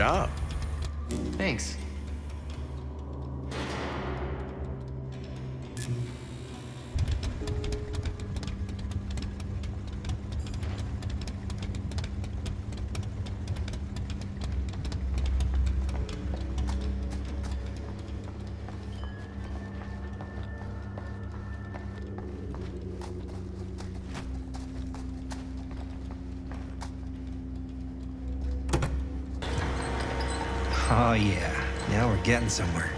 job. Thanks. Oh, yeah. Now we're getting somewhere.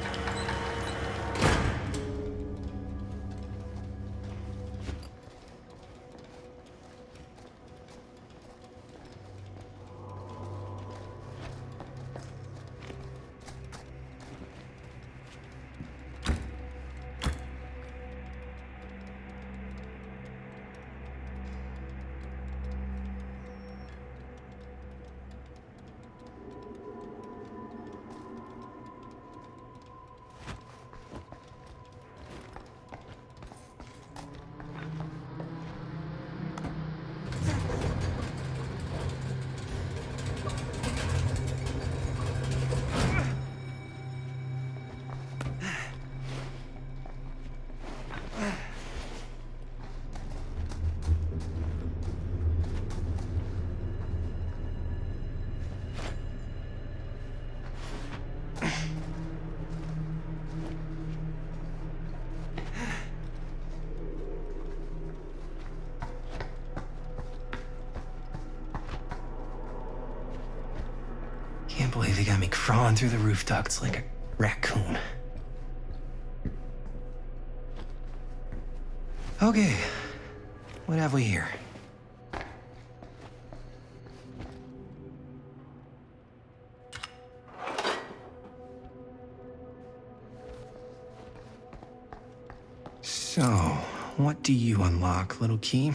Can't believe they got me crawling through the roof ducts like a raccoon. Okay, what have we here? So, what do you unlock, little key?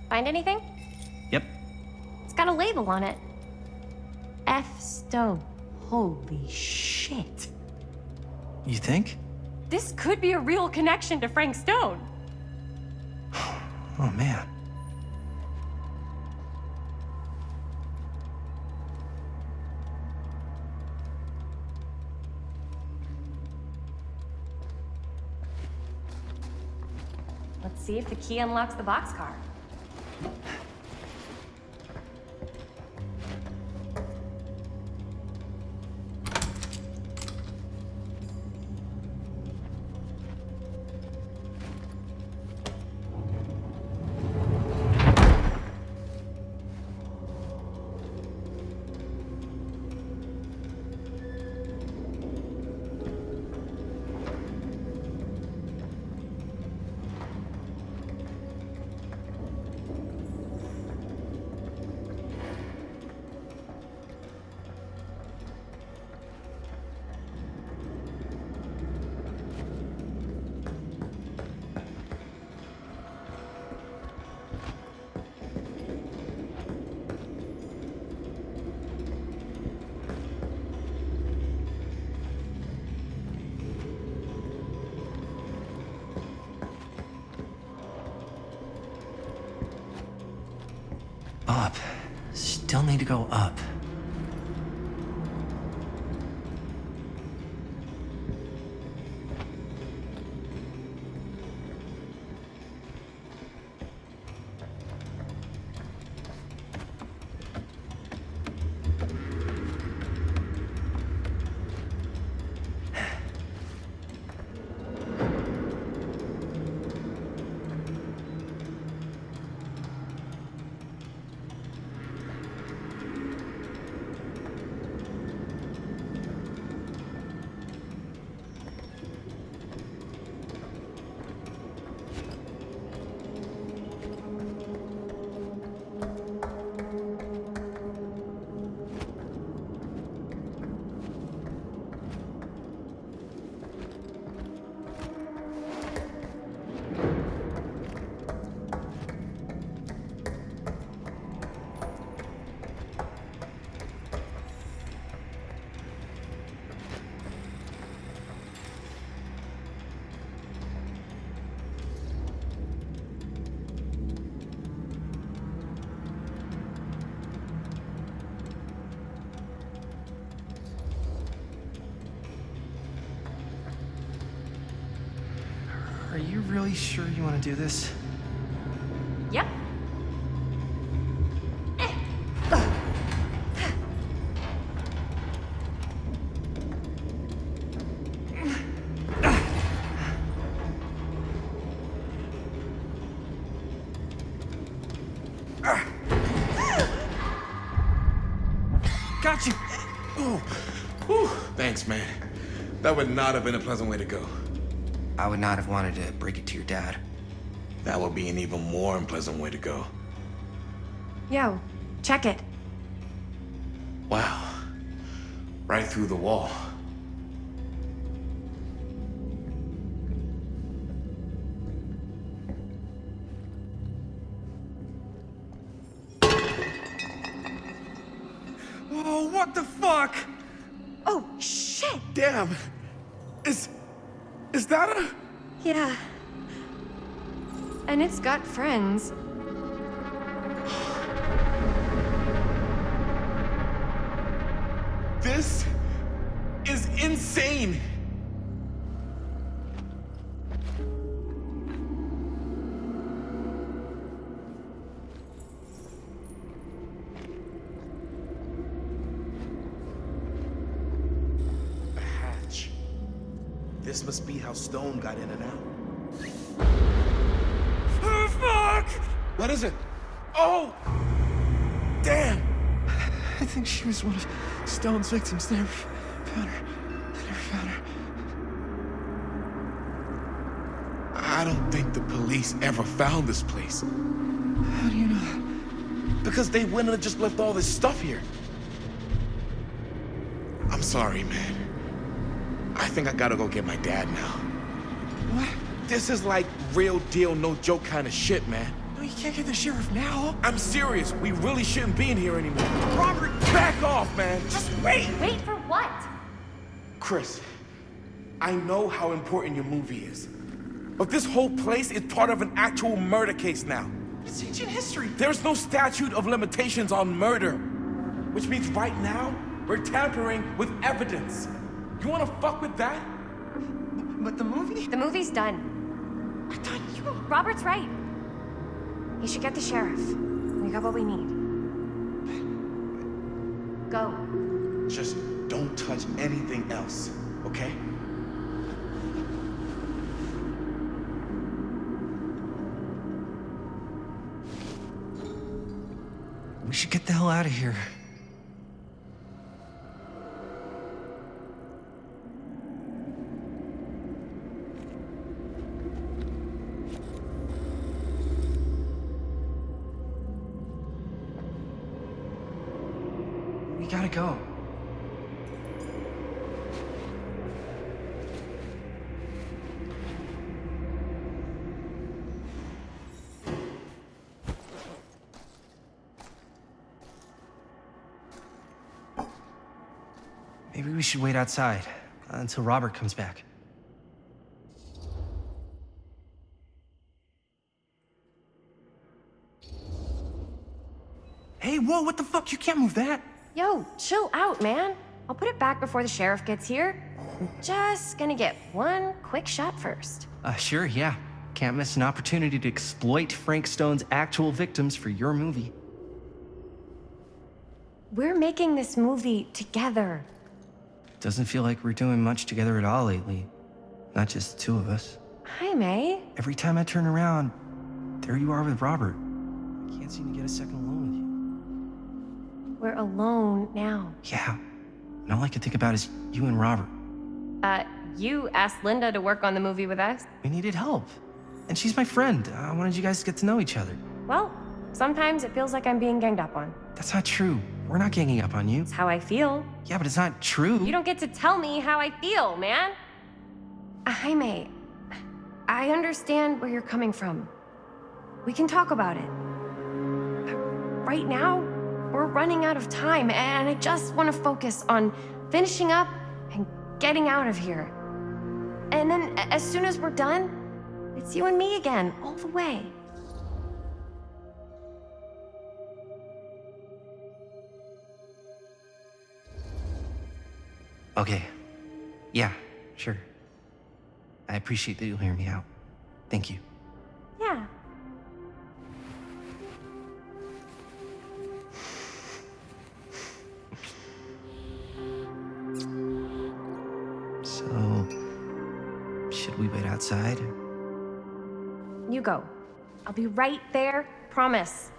Find anything? Yep. It's got a label on it. F. Stone. Holy shit. You think? This could be a real connection to Frank Stone. Oh, man. Let's see if the key unlocks the boxcar. Up. Still need to go up. really sure you want to do this? Yep. Got you! Ooh. Ooh. Thanks, man. That would not have been a pleasant way to go. I would not have wanted to break it to your dad. That would be an even more unpleasant way to go. Yo, check it. Wow. Right through the wall. Oh, what the fuck? Oh, shit! Damn! Is that a... Yeah. And it's got friends. This is insane! A hatch. This must be how Stone got in and out. Oh, fuck! What is it? Oh! Damn! I think she was one of Stone's victims. They never found her. They never found her. I don't think the police ever found this place. How do you know that? Because they wouldn't have just left all this stuff here. I'm sorry, man. I think I gotta go get my dad now. What? This is like real deal, no joke kind of shit, man. No, you can't get the sheriff now. I'm serious. We really shouldn't be in here anymore. Robert, back off, man. Just wait. Wait for what? Chris, I know how important your movie is. But this whole place is part of an actual murder case now. It's ancient history. There's no statute of limitations on murder. Which means right now, we're tampering with evidence. You wanna fuck with that? But the movie? The movie's done. I thought you... Robert's right. You should get the sheriff. We got what we need. Go. Just don't touch anything else, okay? We should get the hell out of here. We gotta go. Maybe we should wait outside until Robert comes back. Hey, whoa, what the fuck? You can't move that. Yo, chill out, man. I'll put it back before the sheriff gets here. I'm just gonna get one quick shot first. Sure, yeah. Can't miss an opportunity to exploit Frank Stone's actual victims for your movie. We're making this movie together. Doesn't feel like we're doing much together at all lately. Not just the two of us. Hi, May. Every time I turn around, there you are with Robert. I can't seem to get a second alone with you. We're alone now. Yeah. And all I can think about is you and Robert. You asked Linda to work on the movie with us? We needed help. And she's my friend. I wanted you guys to get to know each other. Well, sometimes it feels like I'm being ganged up on. That's not true. We're not ganging up on you. It's how I feel. Yeah, but it's not true. You don't get to tell me how I feel, man. Jaime, I understand where you're coming from. We can talk about it. But right now, we're running out of time, and I just want to focus on finishing up and getting out of here. And then, as soon as we're done, it's you and me again, all the way. Okay. Yeah, sure. I appreciate that you'll hear me out. Thank you. Yeah. So, should we wait outside? You go. I'll be right there. Promise.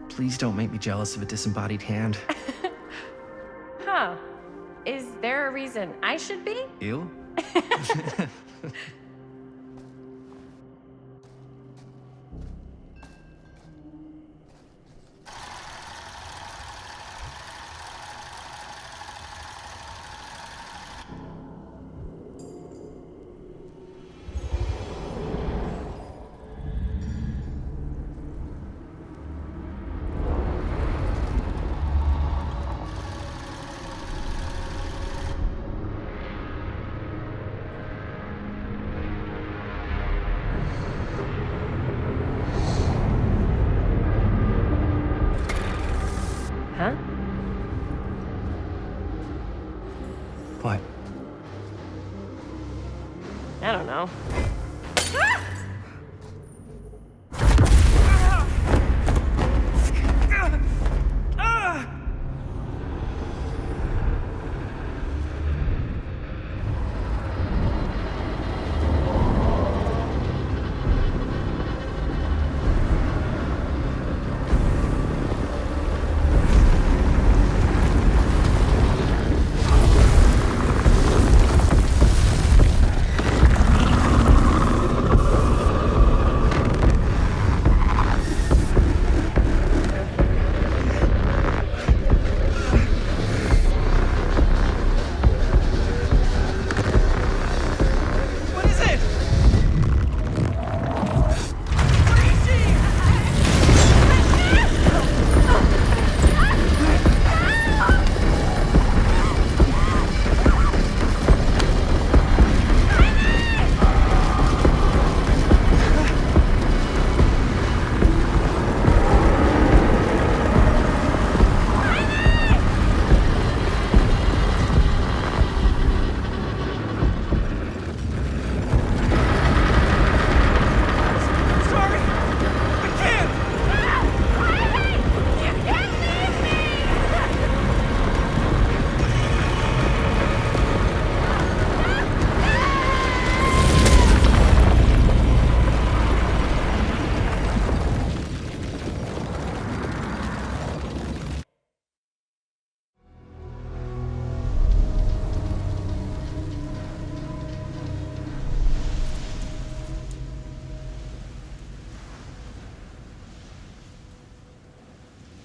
Please don't make me jealous of a disembodied hand. Huh. Is there a reason I should be? You? Huh? What? I don't know.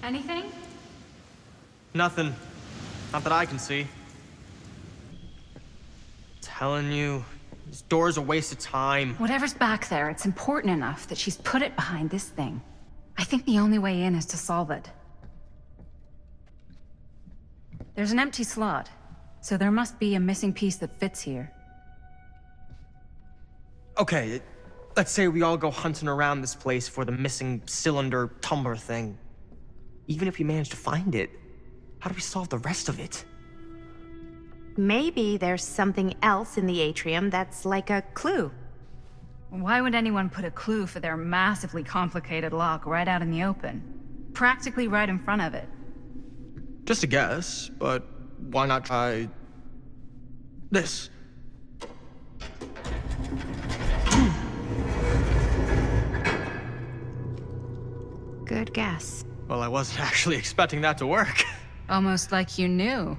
Anything? Nothing. Not that I can see. Telling you, this door's a waste of time. Whatever's back there, it's important enough that she's put it behind this thing. I think the only way in is to solve it. There's an empty slot, so there must be a missing piece that fits here. Okay, let's say we all go hunting around this place for the missing cylinder tumbler thing. Even if we manage to find it, how do we solve the rest of it? Maybe there's something else in the atrium that's like a clue. Why would anyone put a clue for their massively complicated lock right out in the open? Practically right in front of it. Just a guess, but why not try this? Good guess. Well, I wasn't actually expecting that to work. Almost like you knew.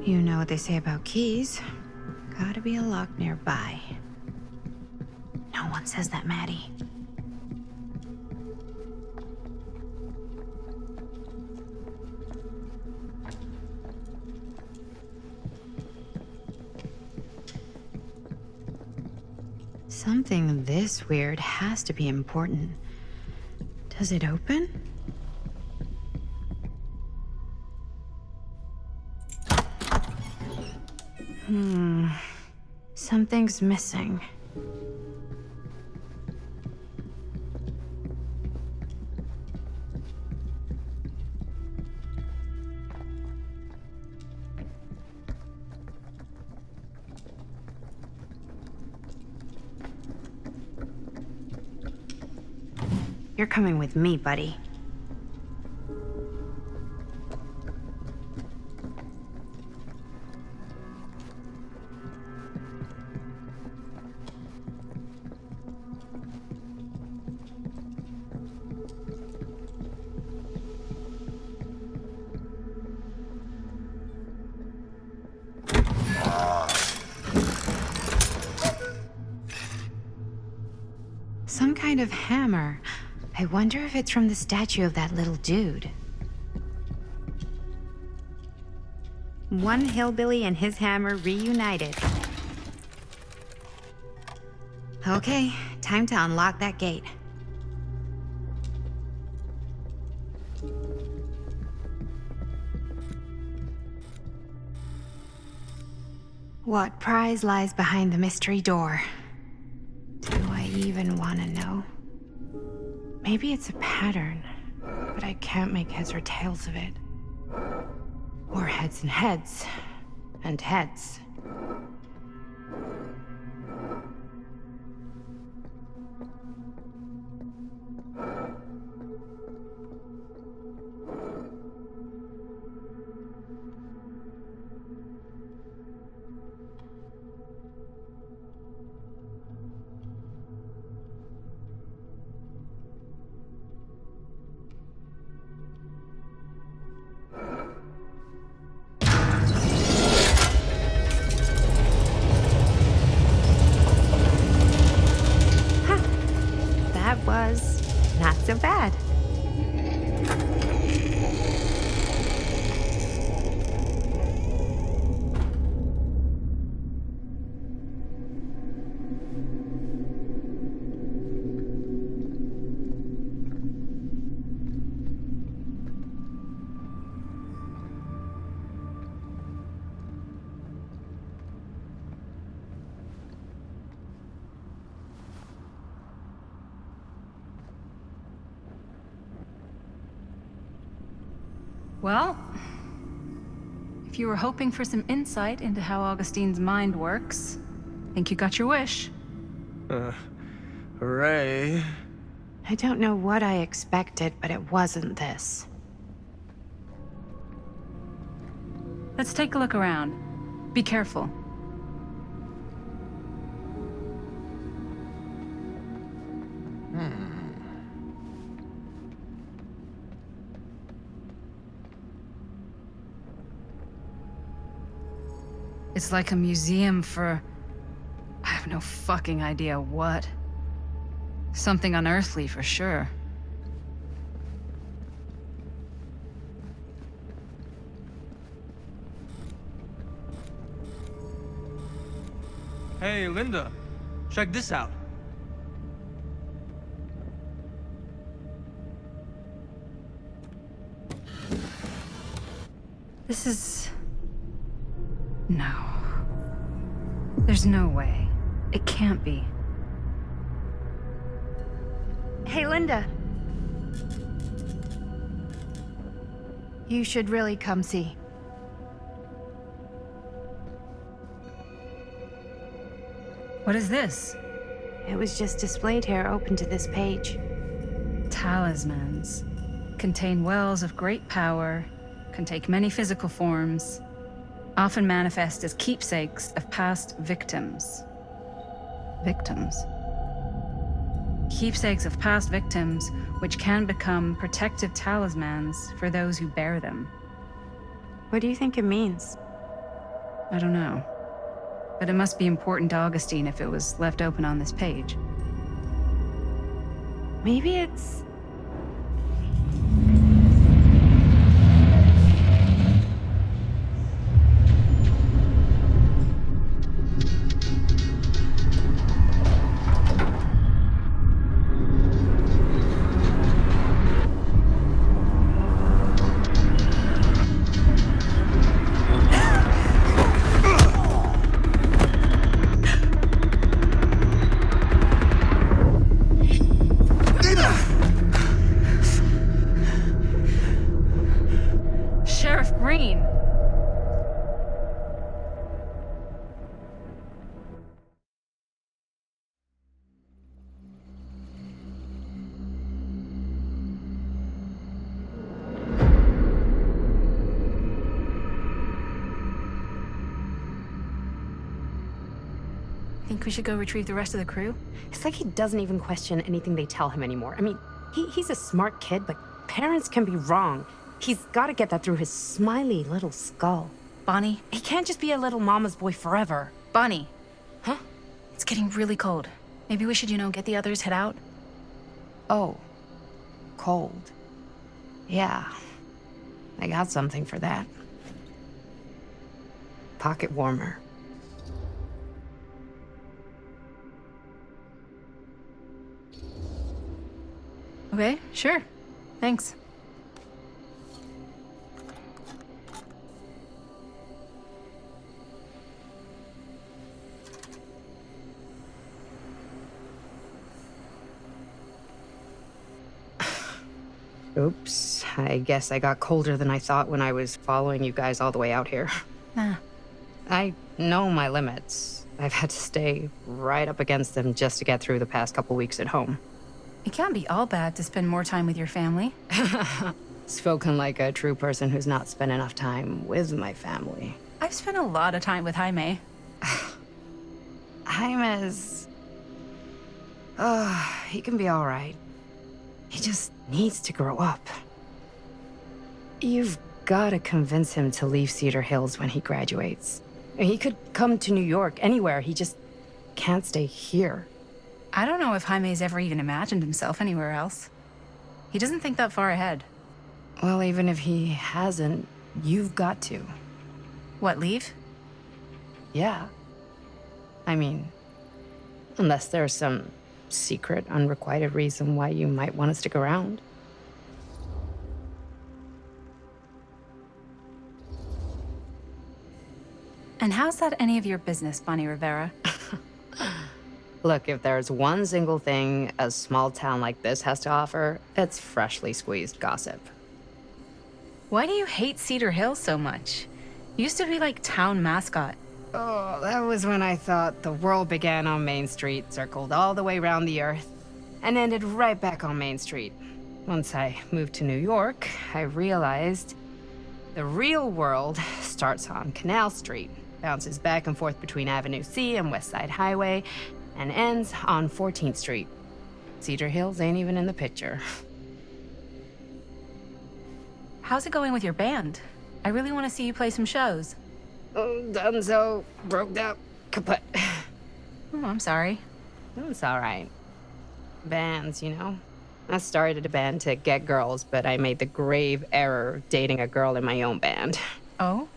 You know what they say about keys. Gotta be a lock nearby. No one says that, Maddie. Something this weird has to be important. Does it open? Something's missing. You're coming with me, buddy. Some kind of hammer. I wonder if it's from the statue of that little dude. One hillbilly and his hammer reunited. Okay, time to unlock that gate. What prize lies behind the mystery door? Do I even want to know? Maybe it's a pattern, but I can't make heads or tails of it. Or heads and heads, and heads. Was not so bad. Well, if you were hoping for some insight into how Augustine's mind works, I think you got your wish. Hooray. I don't know what I expected, but it wasn't this. Let's take a look around. Be careful. It's like a museum for... I have no fucking idea what. Something unearthly for sure. Hey, Linda, check this out. This is... No. There's no way. It can't be. Hey, Linda. You should really come see. What is this? It was just displayed here, open to this page. Talismans. Contain wells of great power, can take many physical forms, often manifest as keepsakes of past victims. Victims. Keepsakes of past victims, which can become protective talismans for those who bear them. What do you think it means? I don't know. But it must be important to Augustine if it was left open on this page. Maybe it's... Sheriff Green! Think we should go retrieve the rest of the crew? It's like he doesn't even question anything they tell him anymore. I mean, he's a smart kid, but parents can be wrong. He's got to get that through his smiley little skull. Bonnie? He can't just be a little mama's boy forever. Bonnie! Huh? It's getting really cold. Maybe we should, get the others, head out? Oh. Cold. Yeah. I got something for that. Pocket warmer. Okay, sure. Thanks. Oops. I guess I got colder than I thought when I was following you guys all the way out here. Nah. I know my limits. I've had to stay right up against them just to get through the past couple weeks at home. It can't be all bad to spend more time with your family. Spoken like a true person who's not spent enough time with my family. I've spent a lot of time with Jaime. Jaime's... he can be all right. He just needs to grow up. You've got to convince him to leave Cedar Hills when he graduates. He could come to New York, anywhere. He just can't stay here. I don't know if Jaime's ever even imagined himself anywhere else. He doesn't think that far ahead. Well, even if he hasn't, you've got to. What, leave? Yeah. I mean, unless there's some secret, unrequited reason why you might want to stick around. And how's that any of your business, Bonnie Rivera? Look, if there's one single thing a small town like this has to offer, it's freshly squeezed gossip. Why do you hate Cedar Hills so much? Used to be like town mascot. Oh, that was when I thought the world began on Main Street, circled all the way around the earth, and ended right back on Main Street. Once I moved to New York, I realized the real world starts on Canal Street, bounces back and forth between Avenue C and West Side Highway, and ends on 14th Street. Cedar Hills ain't even in the picture. How's it going with your band? I really want to see you play some shows. Oh, done so. Broke up. Kaput. Oh, I'm sorry. It's all right. Bands, you know? I started a band to get girls, but I made the grave error of dating a girl in my own band. Oh?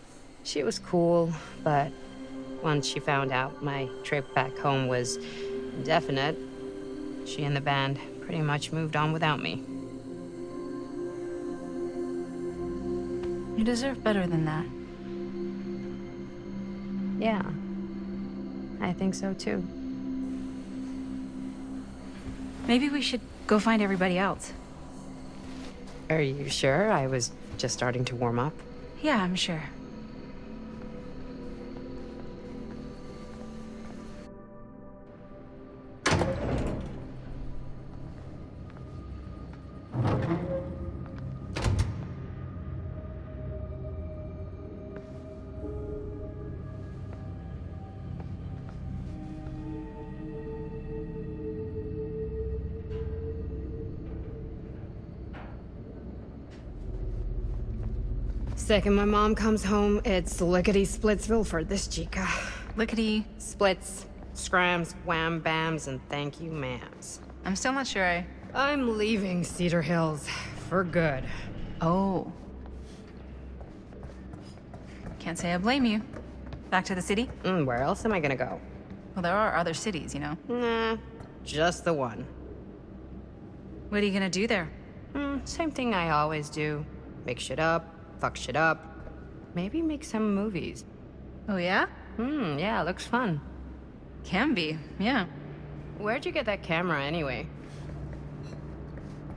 She was cool, but once she found out my trip back home was indefinite, she and the band pretty much moved on without me. You deserve better than that. Yeah. I think so too. Maybe we should go find everybody else. Are you sure? I was just starting to warm up. Yeah, I'm sure. Second my mom comes home, it's lickety-splitsville for this chica. Lickety. Splits, scrams, wham bams, and thank you ma'ams. I'm still not sure I'm leaving Cedar Hills for good. Oh. Can't say I blame you. Back to the city? Where else am I gonna go? Well, there are other cities, you know. Nah, just the one. What are you gonna do there? Same thing I always do. Make shit up, fuck shit up. Maybe make some movies. Oh, yeah? Yeah, looks fun. Can be, yeah. Where'd you get that camera anyway?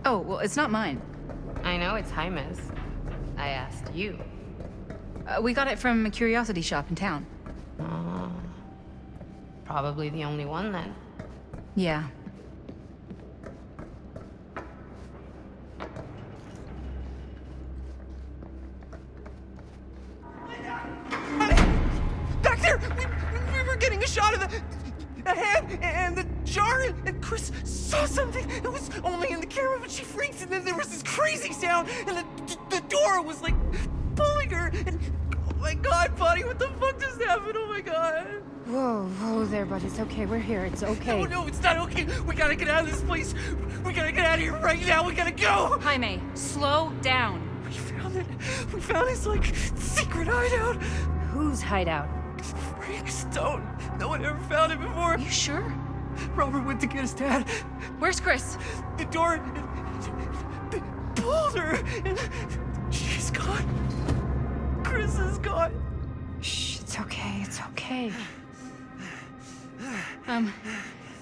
Oh, well, it's not mine. I know it's Jaime's. I asked you. We got it from a curiosity shop in town. Probably the only one then. Yeah. Back there! We were getting a shot of the hand and the jar, and Chris saw something. It was only in the camera, but she freaked, and then there was this crazy sound, and the door was like pulling her, and oh my god, buddy, what the fuck just happened? Oh my god. Whoa there, buddy. It's okay. We're here. It's okay. No, it's not okay. We gotta get out of this place. We gotta get out of here right now. We gotta go. Jaime, slow down. We found it. We found his, like, secret hideout. Whose hideout? Frankstone. No one ever found it before. You sure? Robert went to get his dad. Where's Chris? The door pulled her, and she's gone. Chris is gone. Shh, it's okay. It's okay. I'm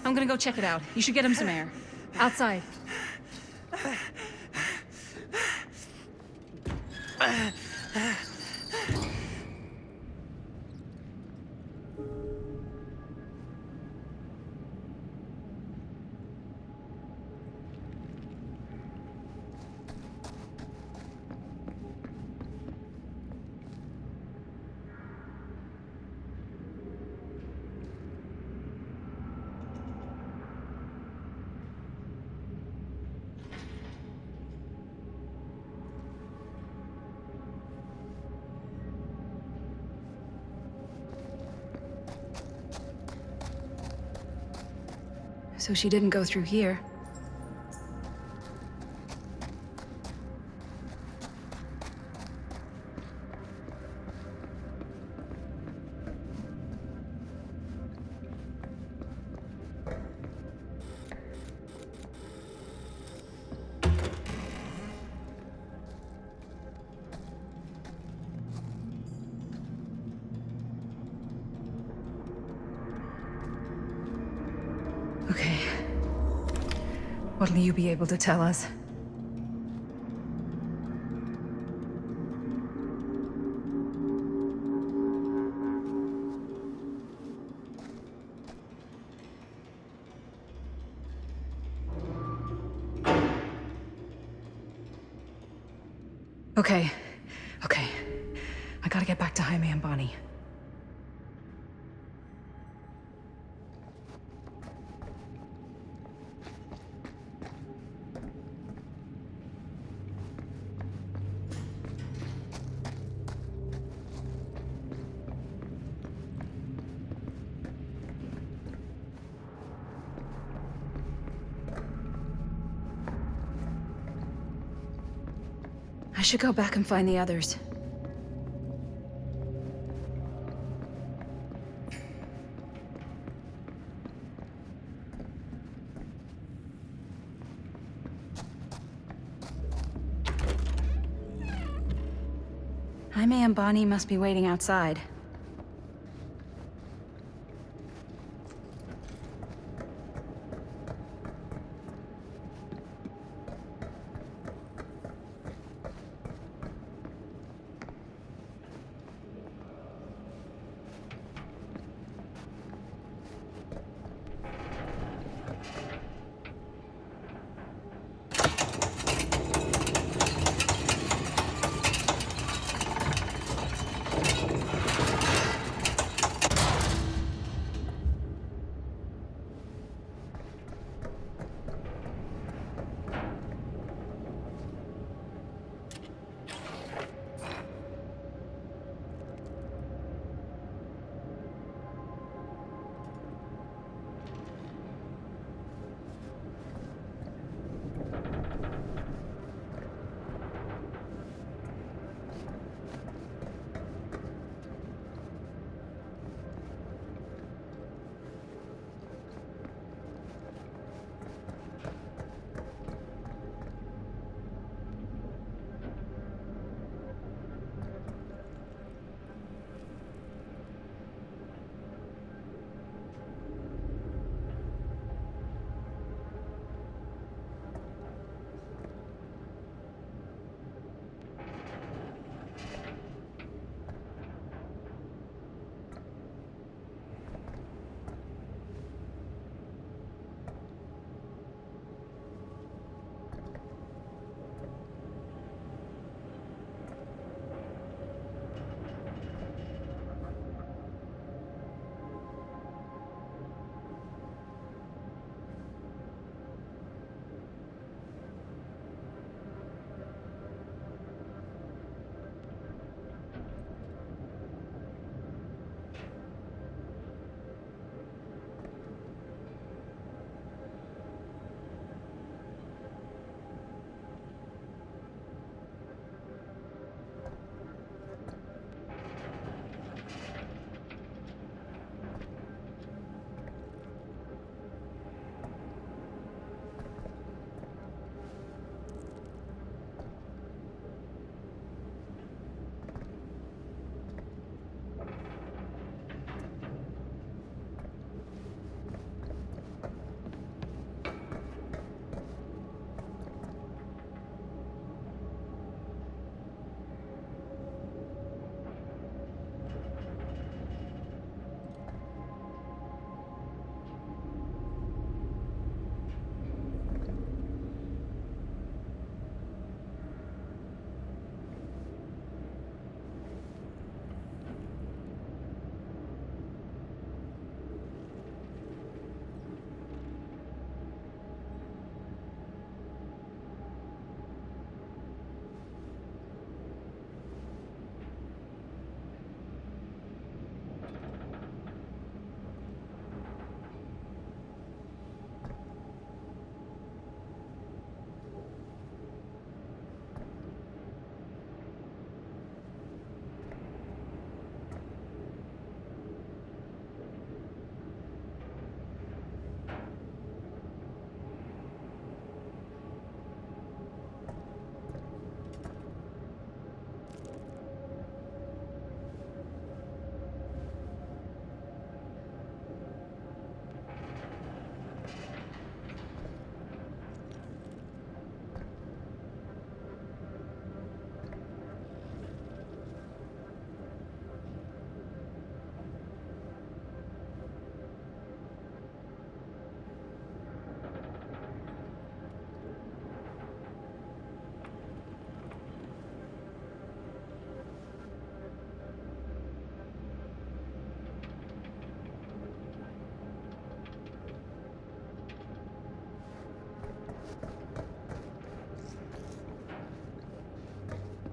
gonna go check it out. You should get him some air. Outside. So she didn't go through here. Okay. What'll you be able to tell us? Okay. I gotta get back to Jaime and Bonnie. I should go back and find the others. Jaime and Bonnie must be waiting outside.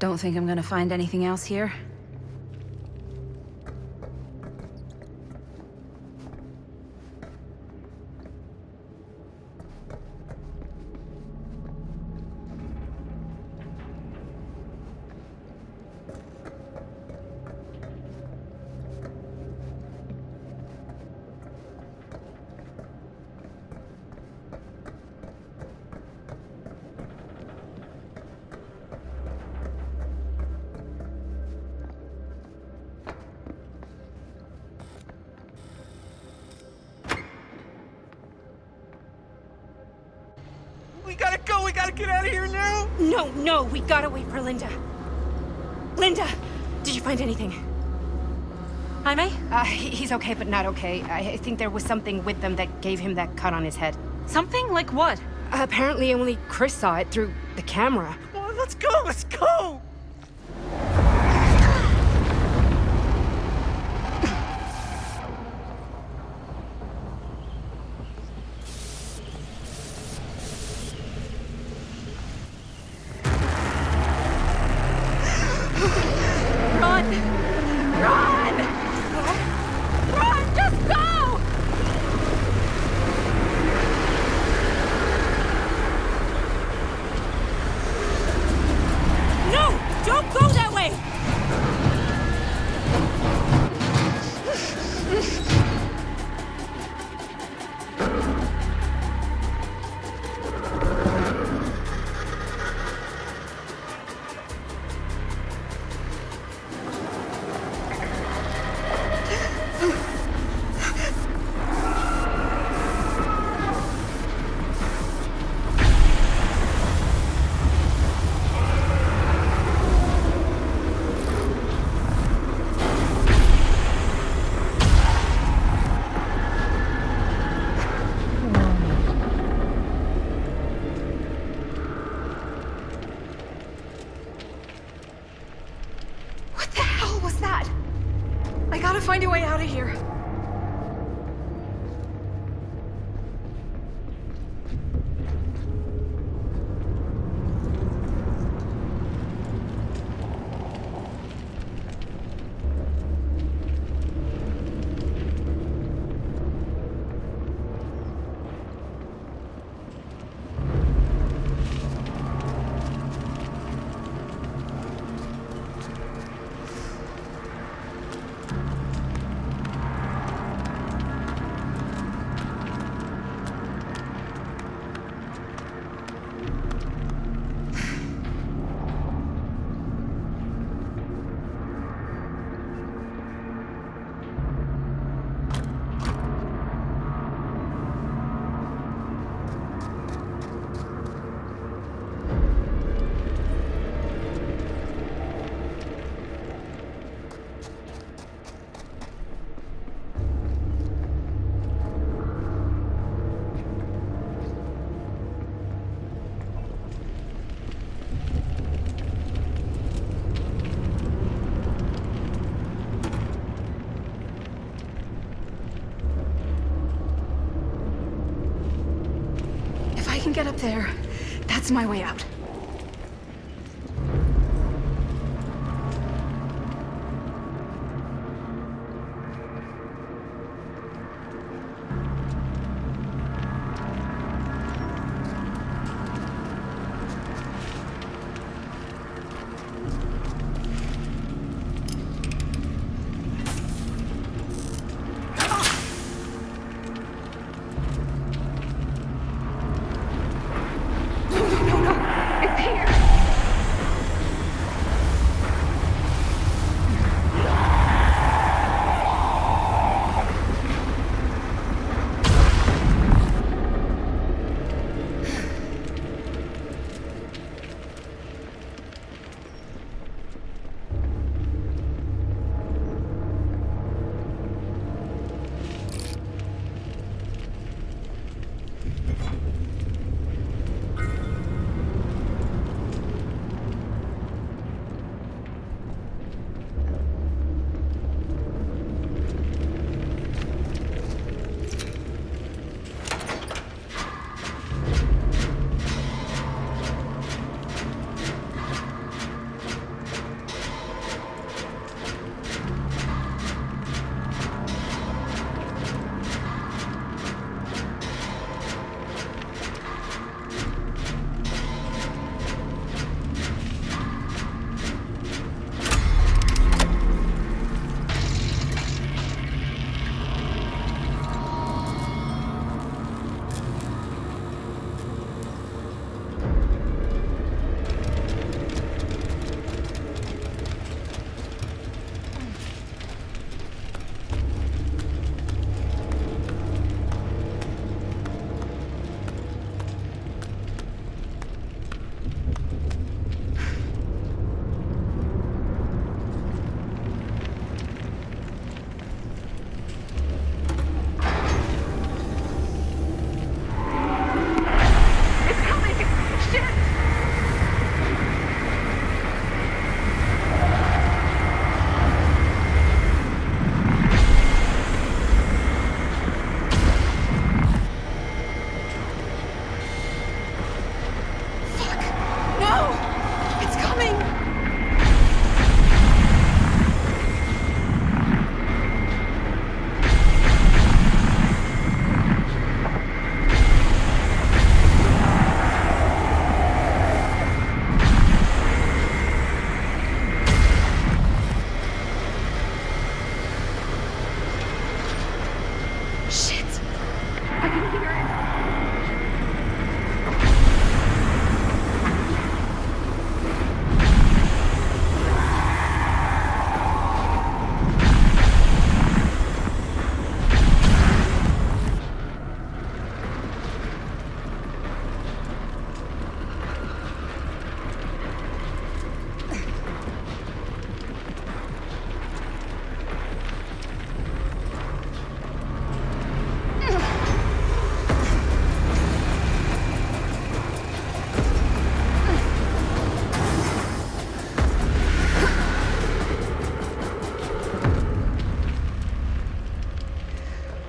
Don't think I'm gonna find anything else here. We gotta go! We gotta get out of here now! No, we gotta wait for Linda. Linda, did you find anything? Jaime? He's okay, but not okay. I think there was something with them that gave him that cut on his head. Something? Like what? Apparently only Chris saw it through the camera. Come on, let's go! Let's go! Find a way out of here. If I can get up there, that's my way out. No.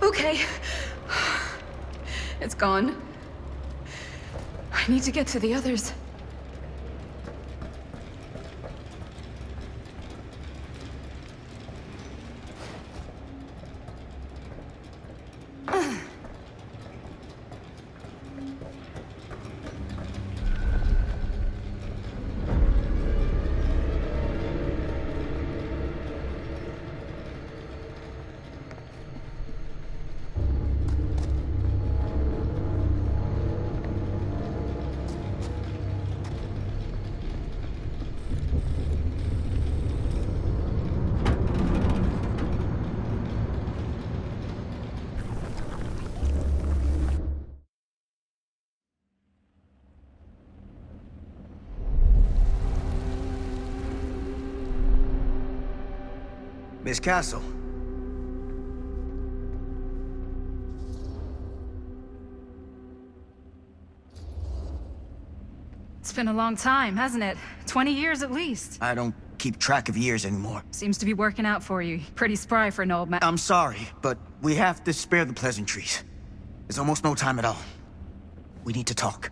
Okay. It's gone. I need to get to the others. Miss Castle. It's been a long time, hasn't it? 20 years at least. I don't keep track of years anymore. Seems to be working out for you. Pretty spry for an old man. I'm sorry, but we have to spare the pleasantries. There's almost no time at all. We need to talk.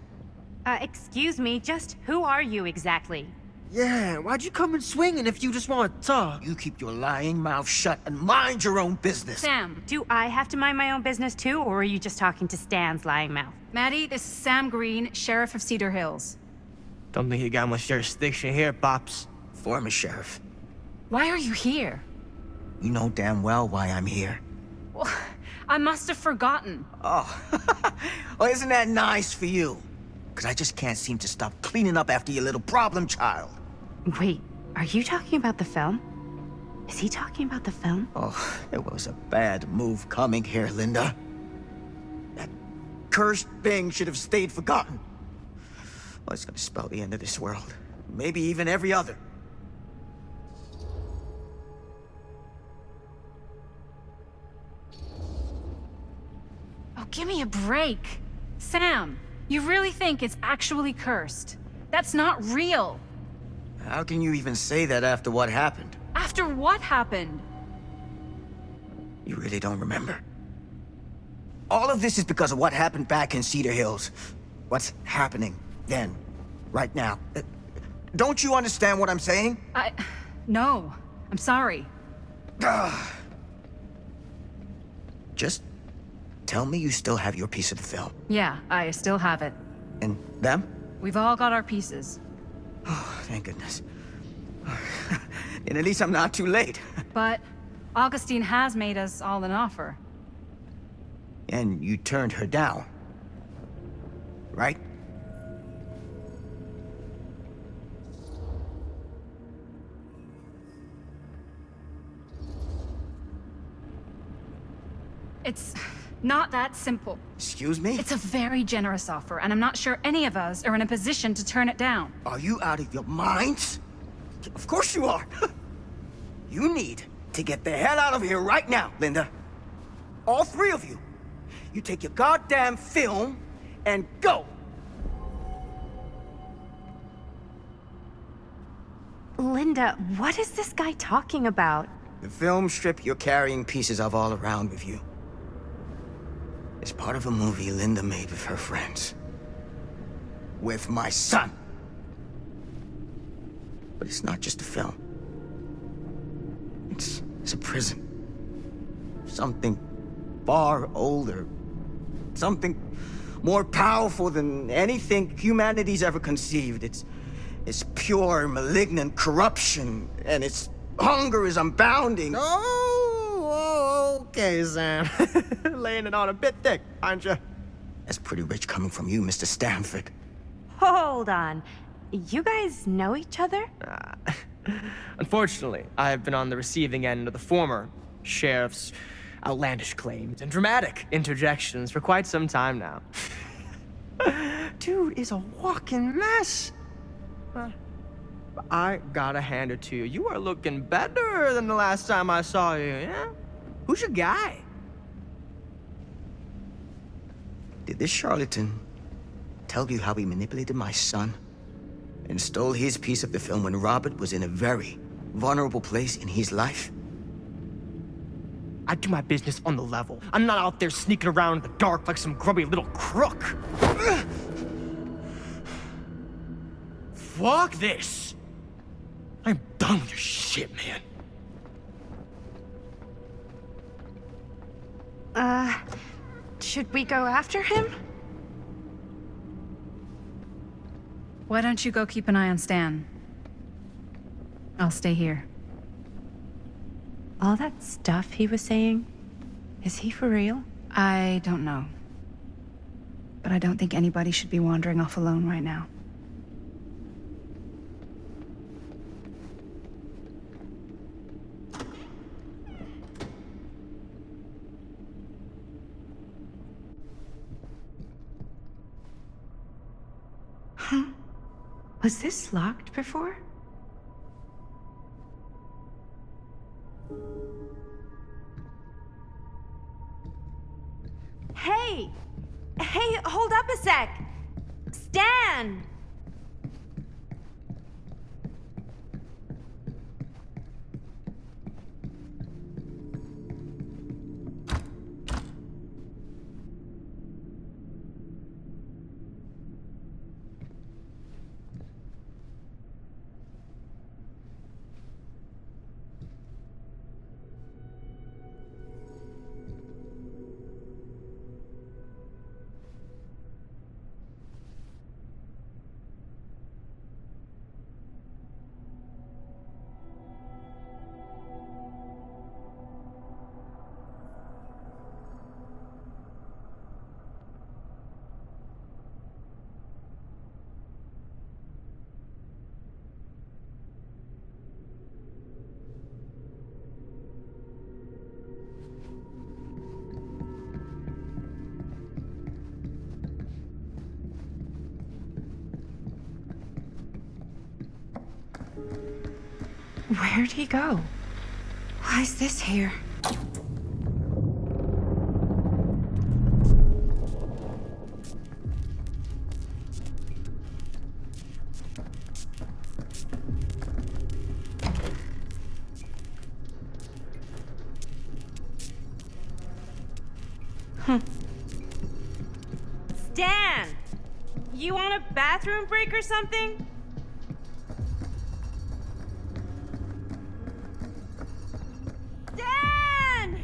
Excuse me, just who are you exactly? Yeah, why'd you come in swinging if you just want to talk? You keep your lying mouth shut and mind your own business. Sam. Do I have to mind my own business too, or are you just talking to Stan's lying mouth? Maddie, this is Sam Green, Sheriff of Cedar Hills. Don't think you got much jurisdiction here, Pops. Former sheriff. Why are you here? You know damn well why I'm here. Well, I must have forgotten. Oh, well, isn't that nice for you? Because I just can't seem to stop cleaning up after your little problem child. Wait, are you talking about the film? Is he talking about the film? Oh, it was a bad move coming here, Linda. That cursed thing should have stayed forgotten. Well, it's gonna spell the end of this world. Maybe even every other. Oh, give me a break. Sam, you really think it's actually cursed? That's not real. How can you even say that after what happened? After what happened? You really don't remember. All of this is because of what happened back in Cedar Hills. What's happening then, right now. Don't you understand what I'm saying? No. I'm sorry. Just tell me you still have your piece of the film. Yeah, I still have it. And them? We've all got our pieces. Oh, thank goodness. And at least I'm not too late. But Augustine has made us all an offer. And you turned her down, right? It's not that simple. Excuse me? It's a very generous offer, and I'm not sure any of us are in a position to turn it down. Are you out of your minds? Of course you are. You need to get the hell out of here right now, Linda. All three of you. You take your goddamn film and go. Linda, what is this guy talking about? The film strip you're carrying pieces of all around with you. It's part of a movie Linda made with her friends. With my son. But it's not just a film. It's a prison. Something far older. Something more powerful than anything humanity's ever conceived. It's pure, malignant corruption, and its hunger is unbounding. Oh, okay, Sam. Laying it on a bit thick, aren't you? That's pretty rich coming from you, Mr. Stanford. Hold on. You guys know each other? Unfortunately, I've been on the receiving end of the former sheriff's outlandish claims and dramatic interjections for quite some time now. Dude is a walking mess. I gotta hand it to you. You are looking better than the last time I saw you, yeah? Who's your guy? Did this charlatan tell you how he manipulated my son and stole his piece of the film when Robert was in a very vulnerable place in his life? I do my business on the level. I'm not out there sneaking around in the dark like some grubby little crook. Fuck this. I'm done with your shit, man. Should we go after him? Why don't you go keep an eye on Stan? I'll stay here. All that stuff he was saying, is he for real? I don't know. But I don't think anybody should be wandering off alone right now. Huh? Was this locked before? Hey! Hey, hold up a sec! Stan! Where'd he go? Why is this here? Stan! You want a bathroom break or something? Stan!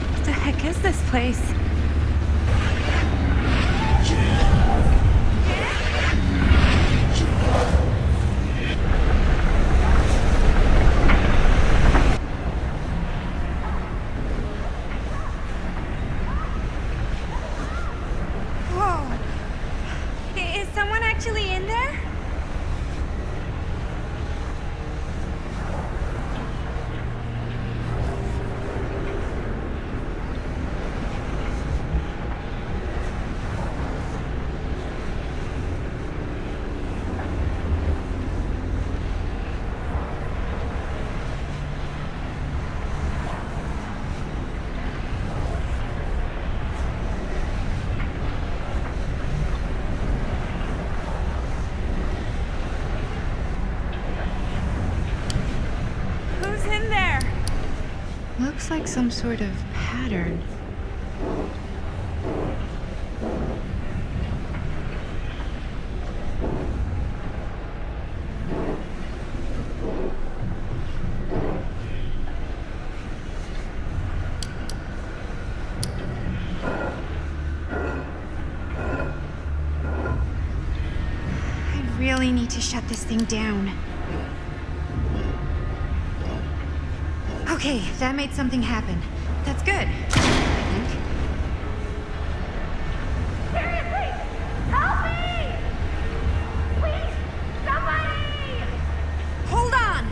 What the heck is this place? Whoa! Is someone actually in there? looks like some sort of pattern. I really need to shut this thing down. Okay, that made something happen. That's good, I think. Seriously! Help me! Please! Somebody! Hold on!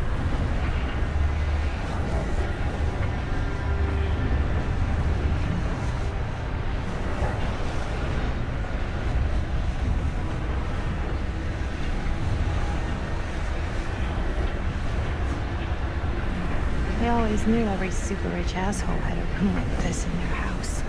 I always knew every super rich asshole had a room like this in their house.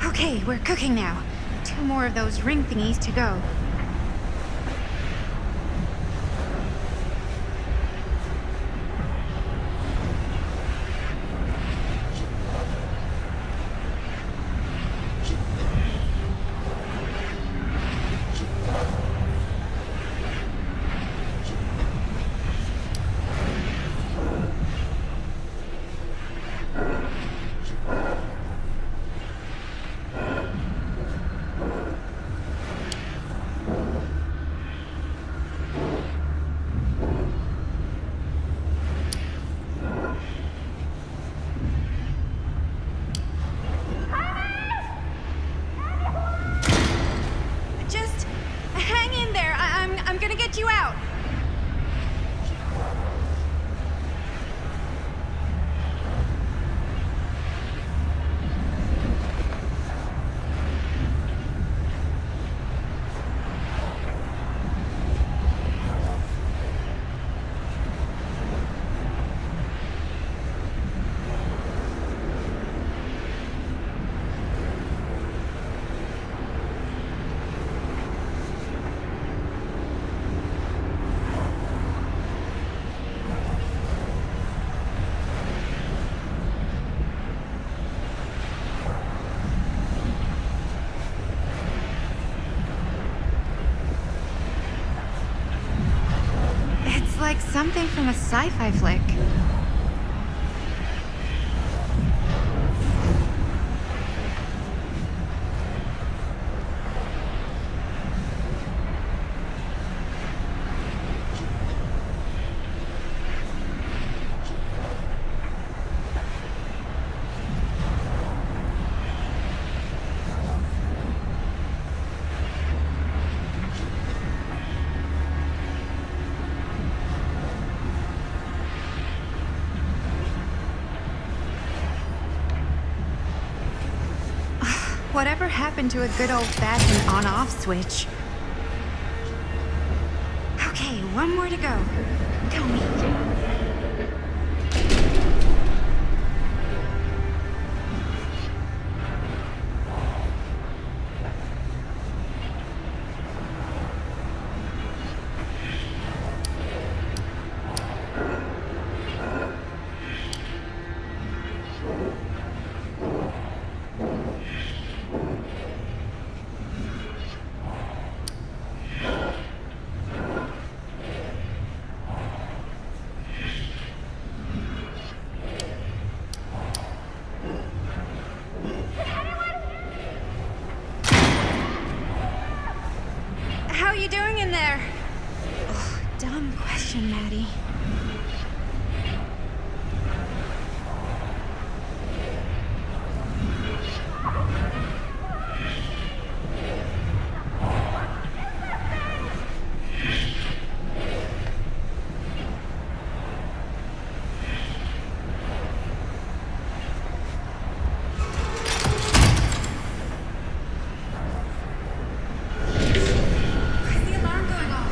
Okay, we're cooking now. 2 more of those ring thingies to go. Just hang in there. I'm gonna get you out. It's like something from a sci-fi flick. Whatever happened to a good old-fashioned on-off switch? Okay, 1 more to go. Go me. How you doing in there? Oh, dumb question, Maddie. Where's the alarm going off?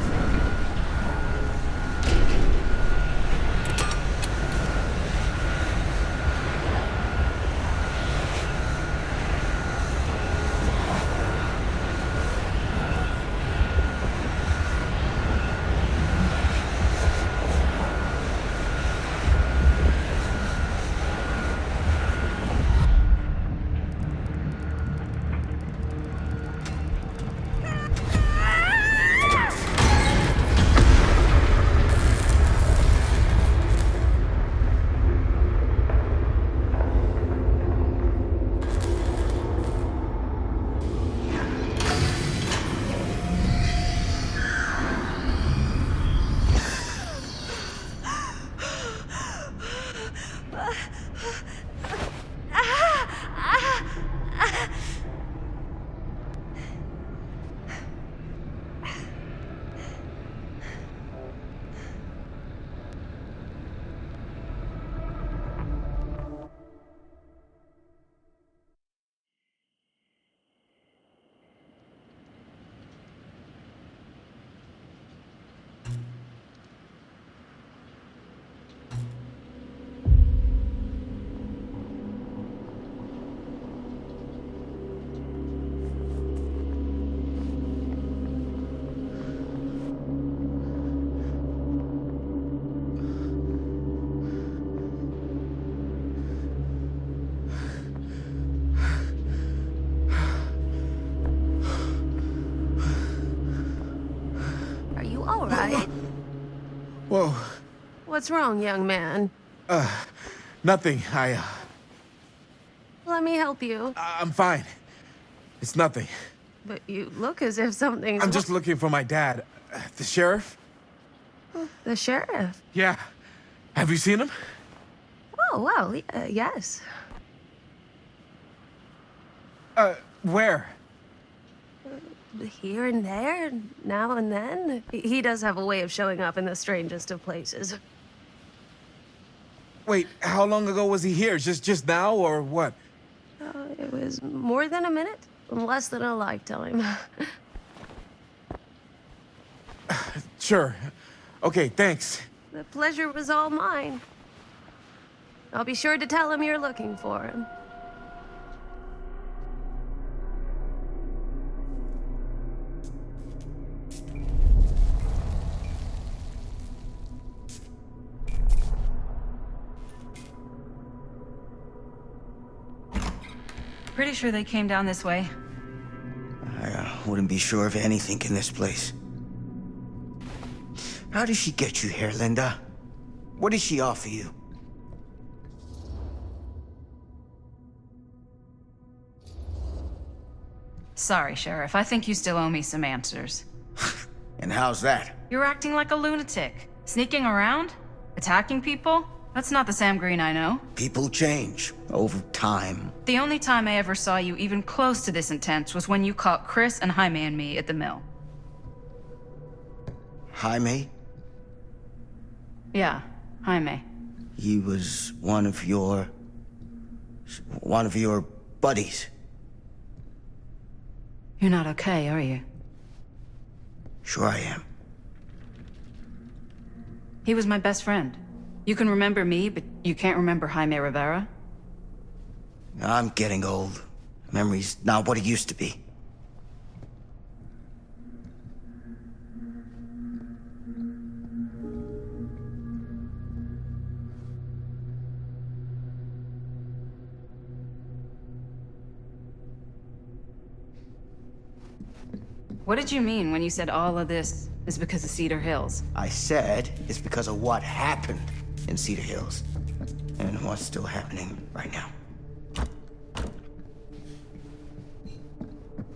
Whoa. What's wrong, young man? Nothing. Let me help you. I'm fine. It's nothing. But you look as if something's I'm just looking for my dad. The sheriff? The sheriff? Yeah. Have you seen him? Oh, well, yes. Where? Here and there, now and then. He does have a way of showing up in the strangest of places. Wait, how long ago was he here? Just now, or what? It was more than a minute, less than a lifetime. Sure. Okay, thanks. The pleasure was all mine. I'll be sure to tell him you're looking for him. Pretty sure they came down this way. I wouldn't be sure of anything in this place. How did she get you here, Linda? What did she offer you? Sorry, Sheriff. I think you still owe me some answers. And how's that? You're acting like a lunatic. Sneaking around? Attacking people? That's not the Sam Green I know. People change over time. The only time I ever saw you even close to this intense was when you caught Chris and Jaime and me at the mill. Jaime? Yeah, Jaime. He was one of your buddies. You're not okay, are you? Sure I am. He was my best friend. You can remember me, but you can't remember Jaime Rivera? I'm getting old. Memory's not what it used to be. What did you mean when you said all of this is because of Cedar Hills? I said it's because of what happened in Cedar Hills. And what's still happening right now.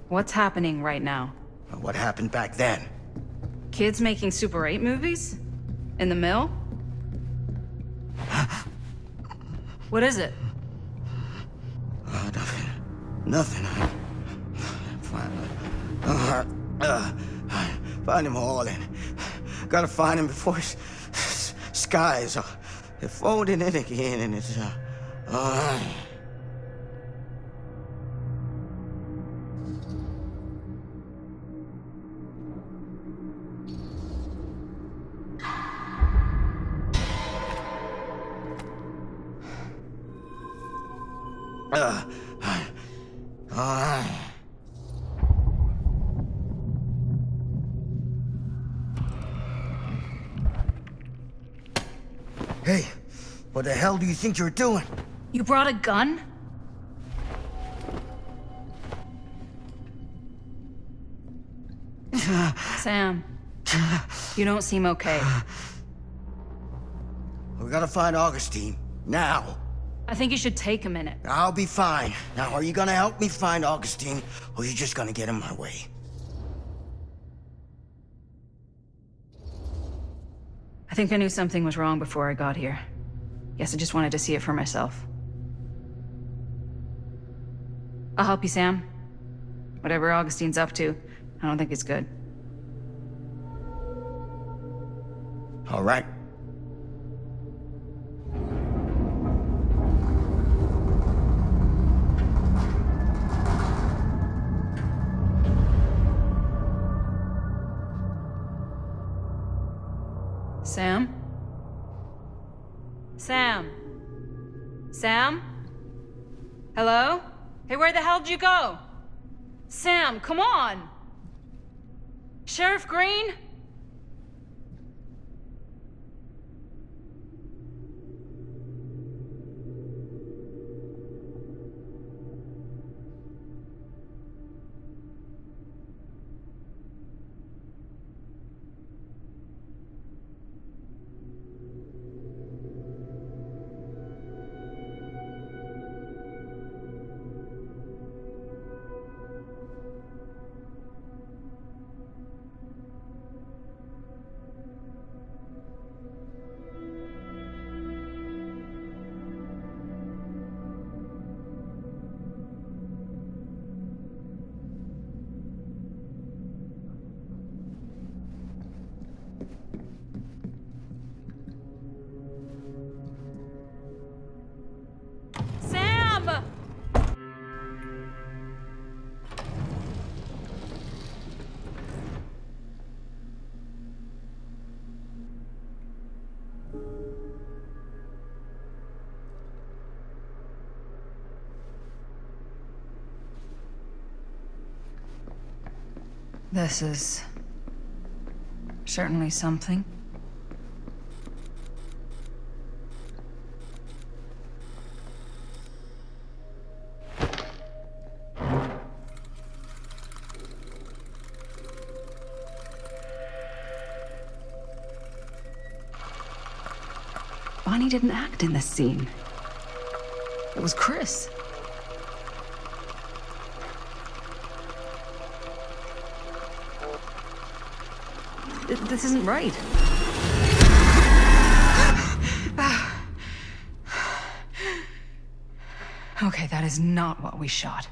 What's happening right now? What happened back then? Kids making Super 8 movies? In the mill? What is it? Nothing. Find him all and gotta find him before his skies are folding in again and it's Hey, what the hell do you think you're doing? You brought a gun? Sam, you don't seem okay. We gotta find Augustine, now. I think you should take a minute. I'll be fine. Now, are you gonna help me find Augustine, or are you just gonna get in my way? I think I knew something was wrong before I got here. Guess I just wanted to see it for myself. I'll help you, Sam. Whatever Augustine's up to, I don't think it's good. All right. Sam? Sam? Sam? Hello? Hey, where the hell did you go? Sam, come on! Sheriff Green? This is certainly something. Bonnie didn't act in this scene. It was Chris. This isn't right. Okay, that is not what we shot.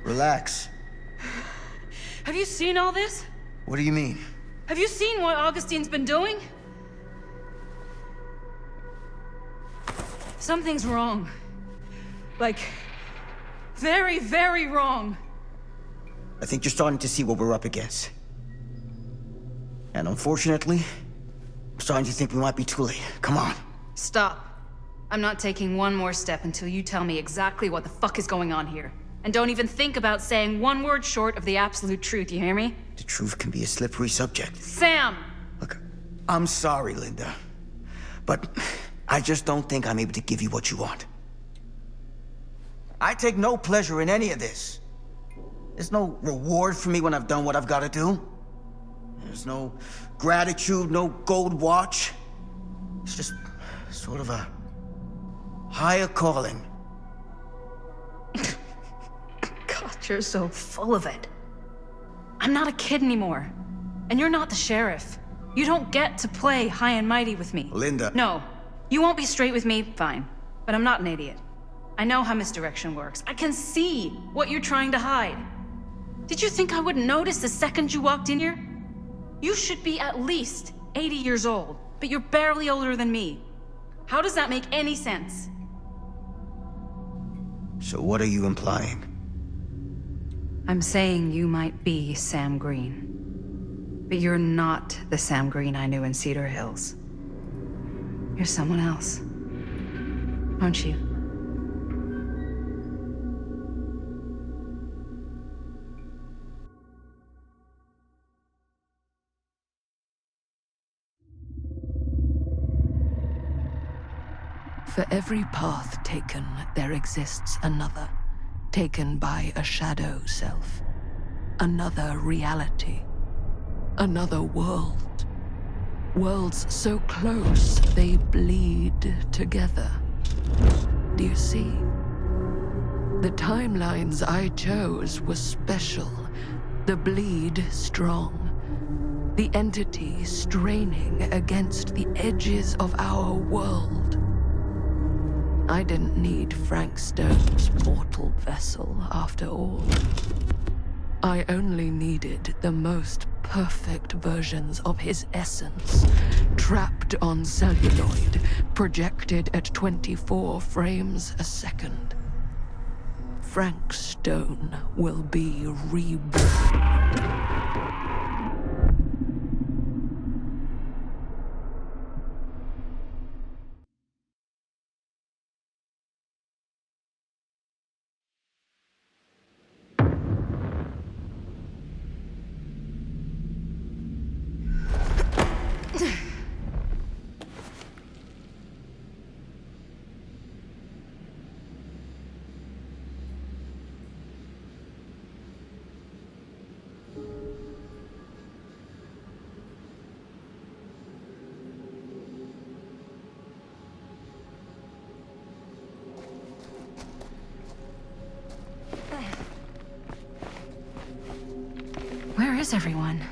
Relax. Have you seen all this? What do you mean? Have you seen what Augustine's been doing? Something's wrong. Like, very, very wrong. I think you're starting to see what we're up against. And unfortunately, I'm starting to think we might be too late. Come on. Stop. I'm not taking one more step until you tell me exactly what the fuck is going on here. And don't even think about saying one word short of the absolute truth, you hear me? The truth can be a slippery subject. Sam! Look, I'm sorry, Linda. But I just don't think I'm able to give you what you want. I take no pleasure in any of this. There's no reward for me when I've done what I've got to do. There's no gratitude, no gold watch. It's just sort of a higher calling. God, you're so full of it. I'm not a kid anymore. And you're not the sheriff. You don't get to play high and mighty with me. Linda. No. You won't be straight with me, fine. But I'm not an idiot. I know how misdirection works. I can see what you're trying to hide. Did you think I wouldn't notice the second you walked in here? You should be at least 80 years old, but you're barely older than me. How does that make any sense? So what are you implying? I'm saying you might be Sam Green. But you're not the Sam Green I knew in Cedar Hills. You're someone else. Aren't you? For every path taken, there exists another, taken by a shadow self. Another reality. Another world. Worlds so close, they bleed together. Do you see? The timelines I chose were special. The bleed strong. The entity straining against the edges of our world. I didn't need Frank Stone's mortal vessel, after all. I only needed the most perfect versions of his essence, trapped on celluloid, projected at 24 frames a second. Frank Stone will be reborn. Where is everyone?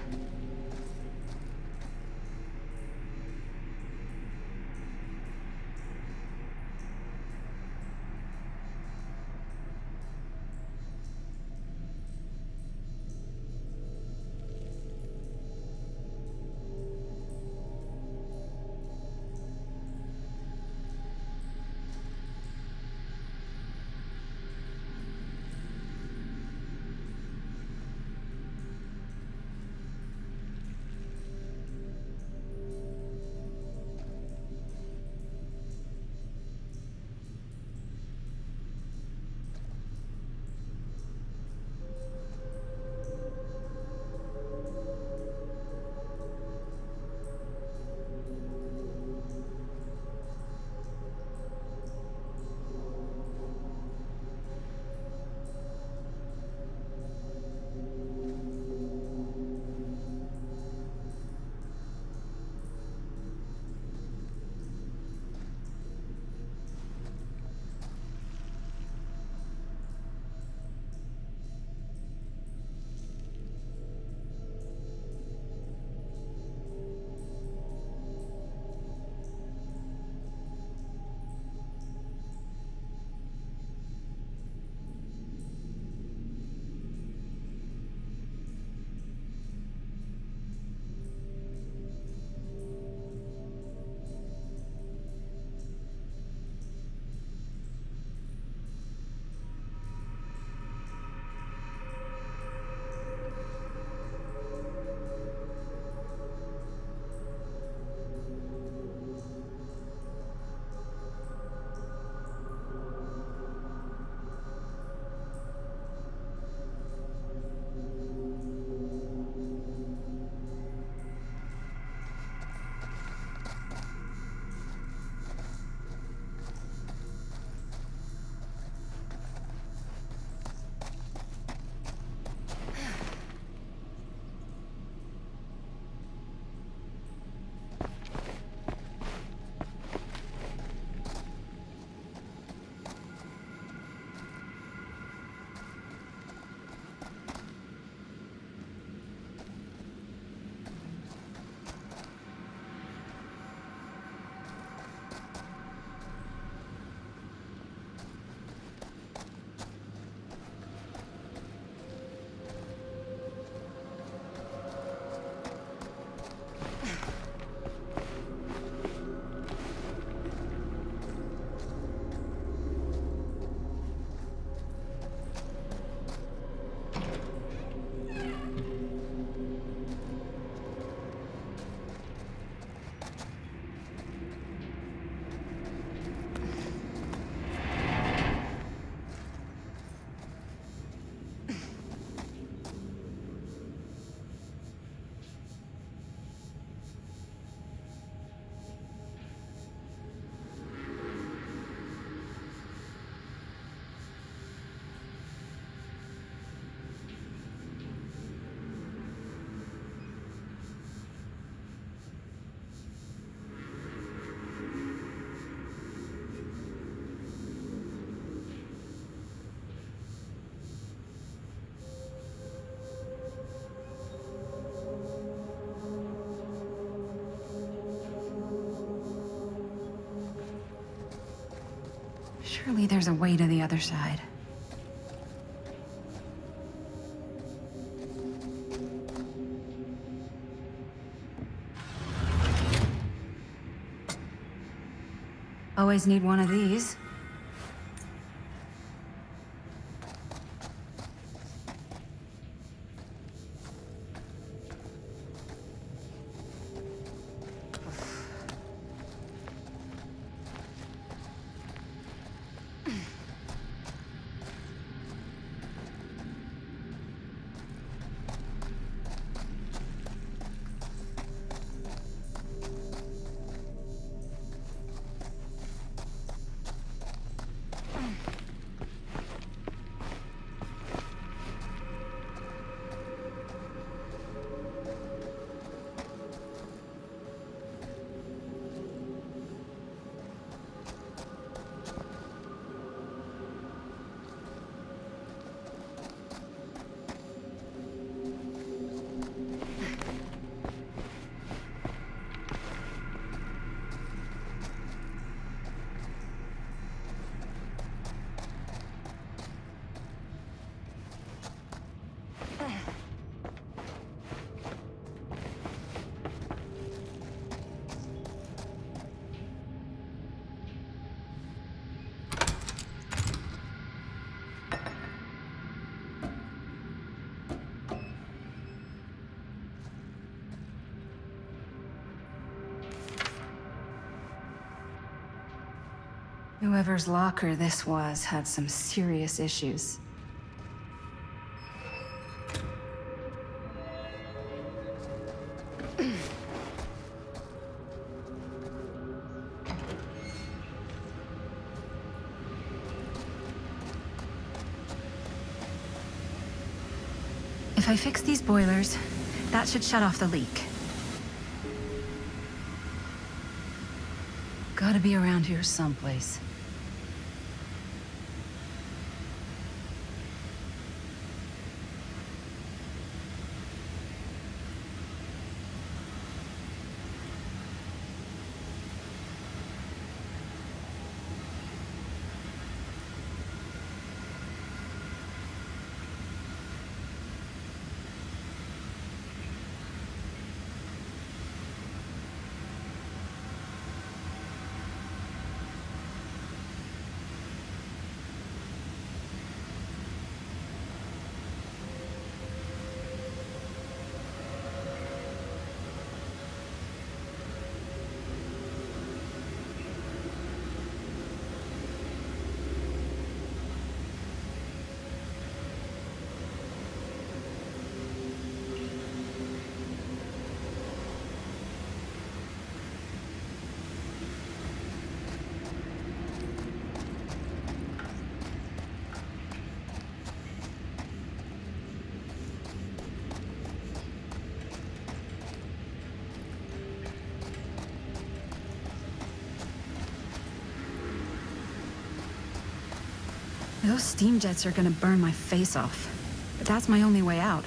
Surely there's a way to the other side. Always need one of these. Whoever's locker this was had some serious issues. If I fix these boilers, that should shut off the leak. Gotta be around here someplace. Those steam jets are gonna burn my face off. But that's my only way out.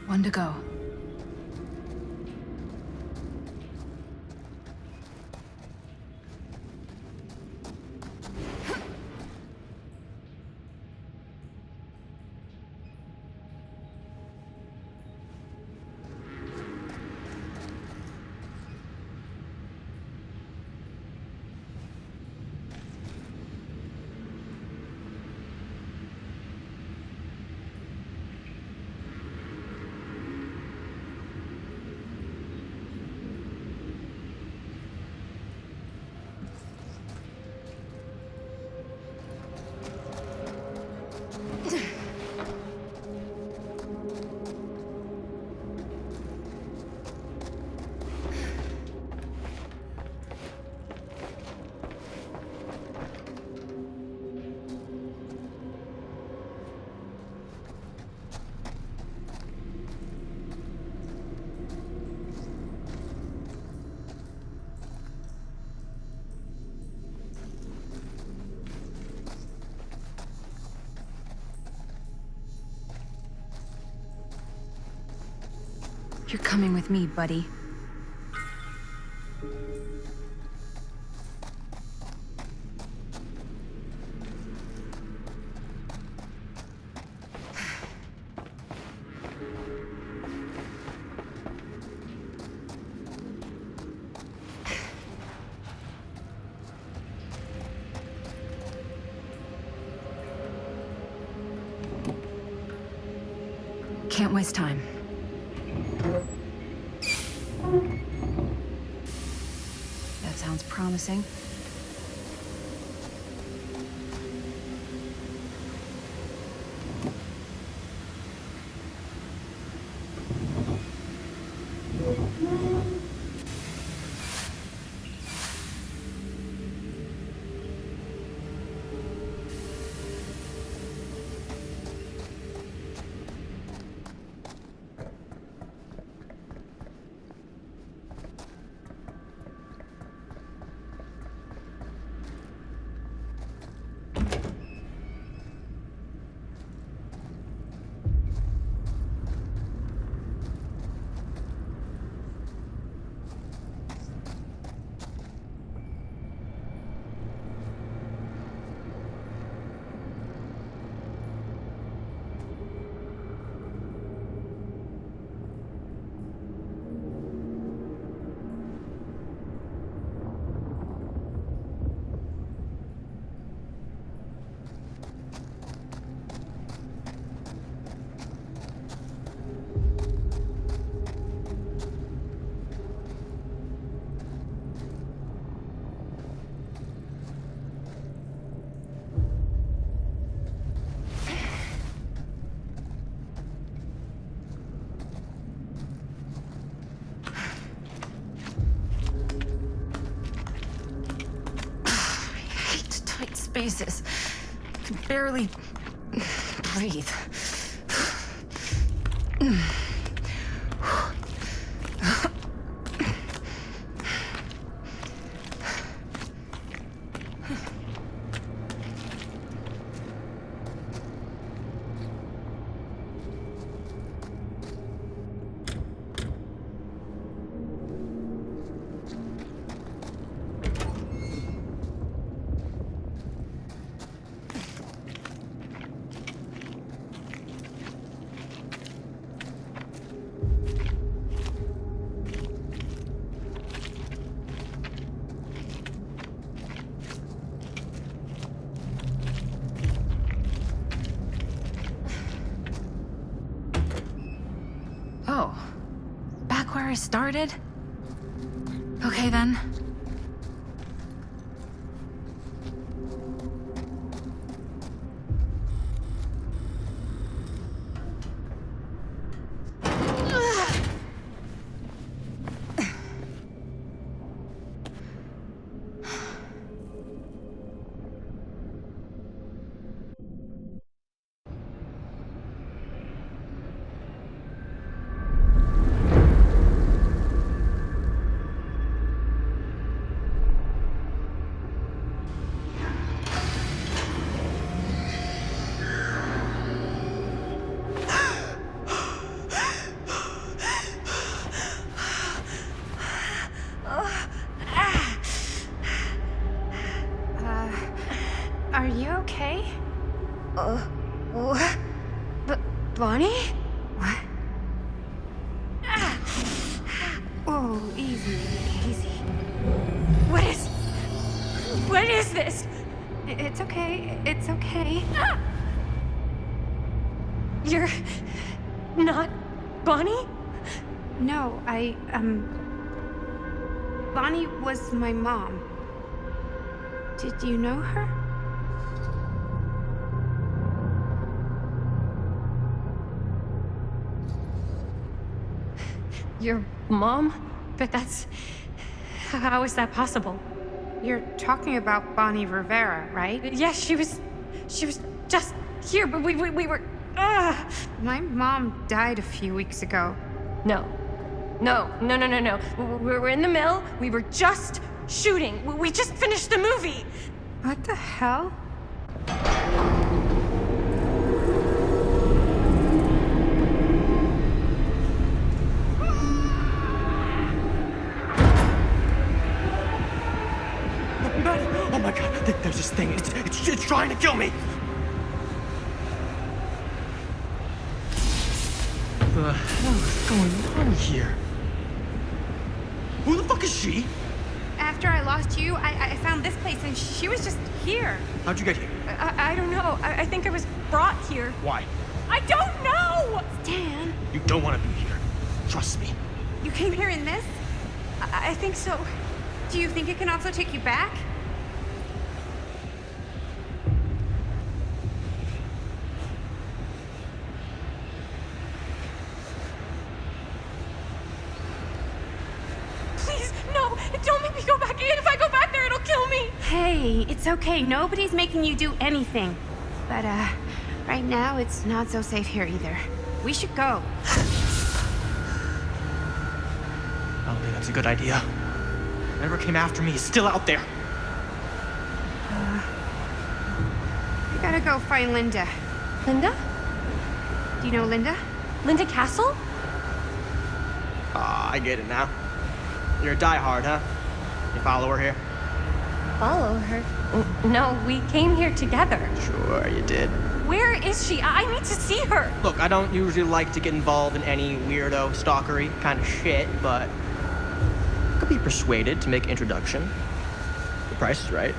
One to go. You're coming with me, buddy. Can't waste time. That sounds promising. Spaces. I can barely breathe. Oh, back where I started? Okay then. Are you okay? What? Bonnie? What? Oh, easy, easy. What is this? It's okay, it's okay. You're not Bonnie? No, Bonnie was my mom. Did you know her? Your mom? But that's... How is that possible? You're talking about Bonnie Rivera, right? Yes, she was just here, but we were... My mom died a few weeks ago. No. We were in the mill. We were just shooting. We just finished the movie. What the hell? There's this thing. It's trying to kill me. What the hell is going on here? Who the fuck is she? After I lost you, I found this place and she was just here. How'd you get here? I don't know. I think I was brought here. Why? I don't know! Stan, You don't want to be here. Trust me. you came here in this? I think so. Do you think it can also take you back? Please, no! Don't make me go back. If I go back there, it'll kill me! Hey, it's okay. Nobody's making you do anything. But, right now, it's not so safe here either. We should go. I don't think that's a good idea. Whoever came after me is still out there. I gotta go find Linda. Linda? Do you know Linda? Linda Castle? Ah, I get it now. You're a diehard, huh? You follow her here? Follow her? No, we came here together. Sure, you did. Where is she? I need to see her. Look, I don't usually like to get involved in any weirdo, stalkery kind of shit, but I could be persuaded to make introduction. The price is right.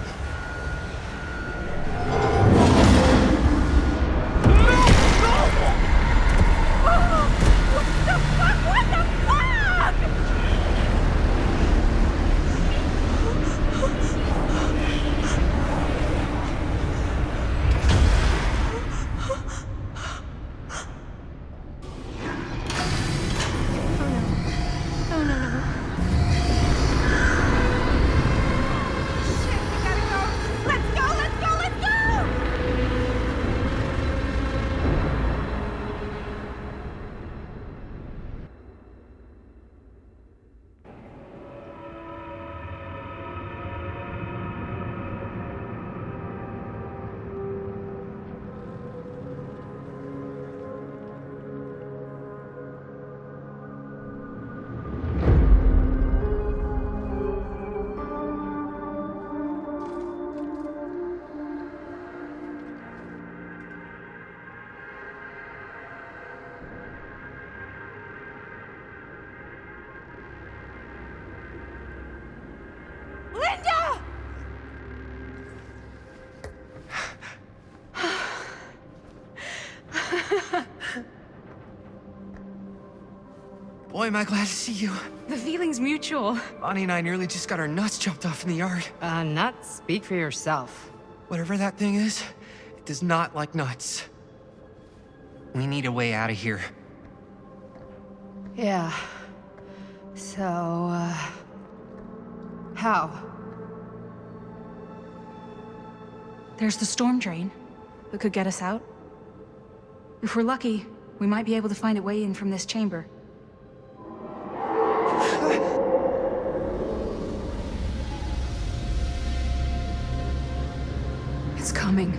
Linda! Boy, am I glad to see you. The feeling's mutual. Bonnie and I nearly just got our nuts chopped off in the yard. Nuts, speak for yourself. Whatever that thing is, it does not like nuts. We need a way out of here. Yeah. So, how? There's the storm drain that could get us out. If we're lucky, we might be able to find a way in from this chamber. It's coming.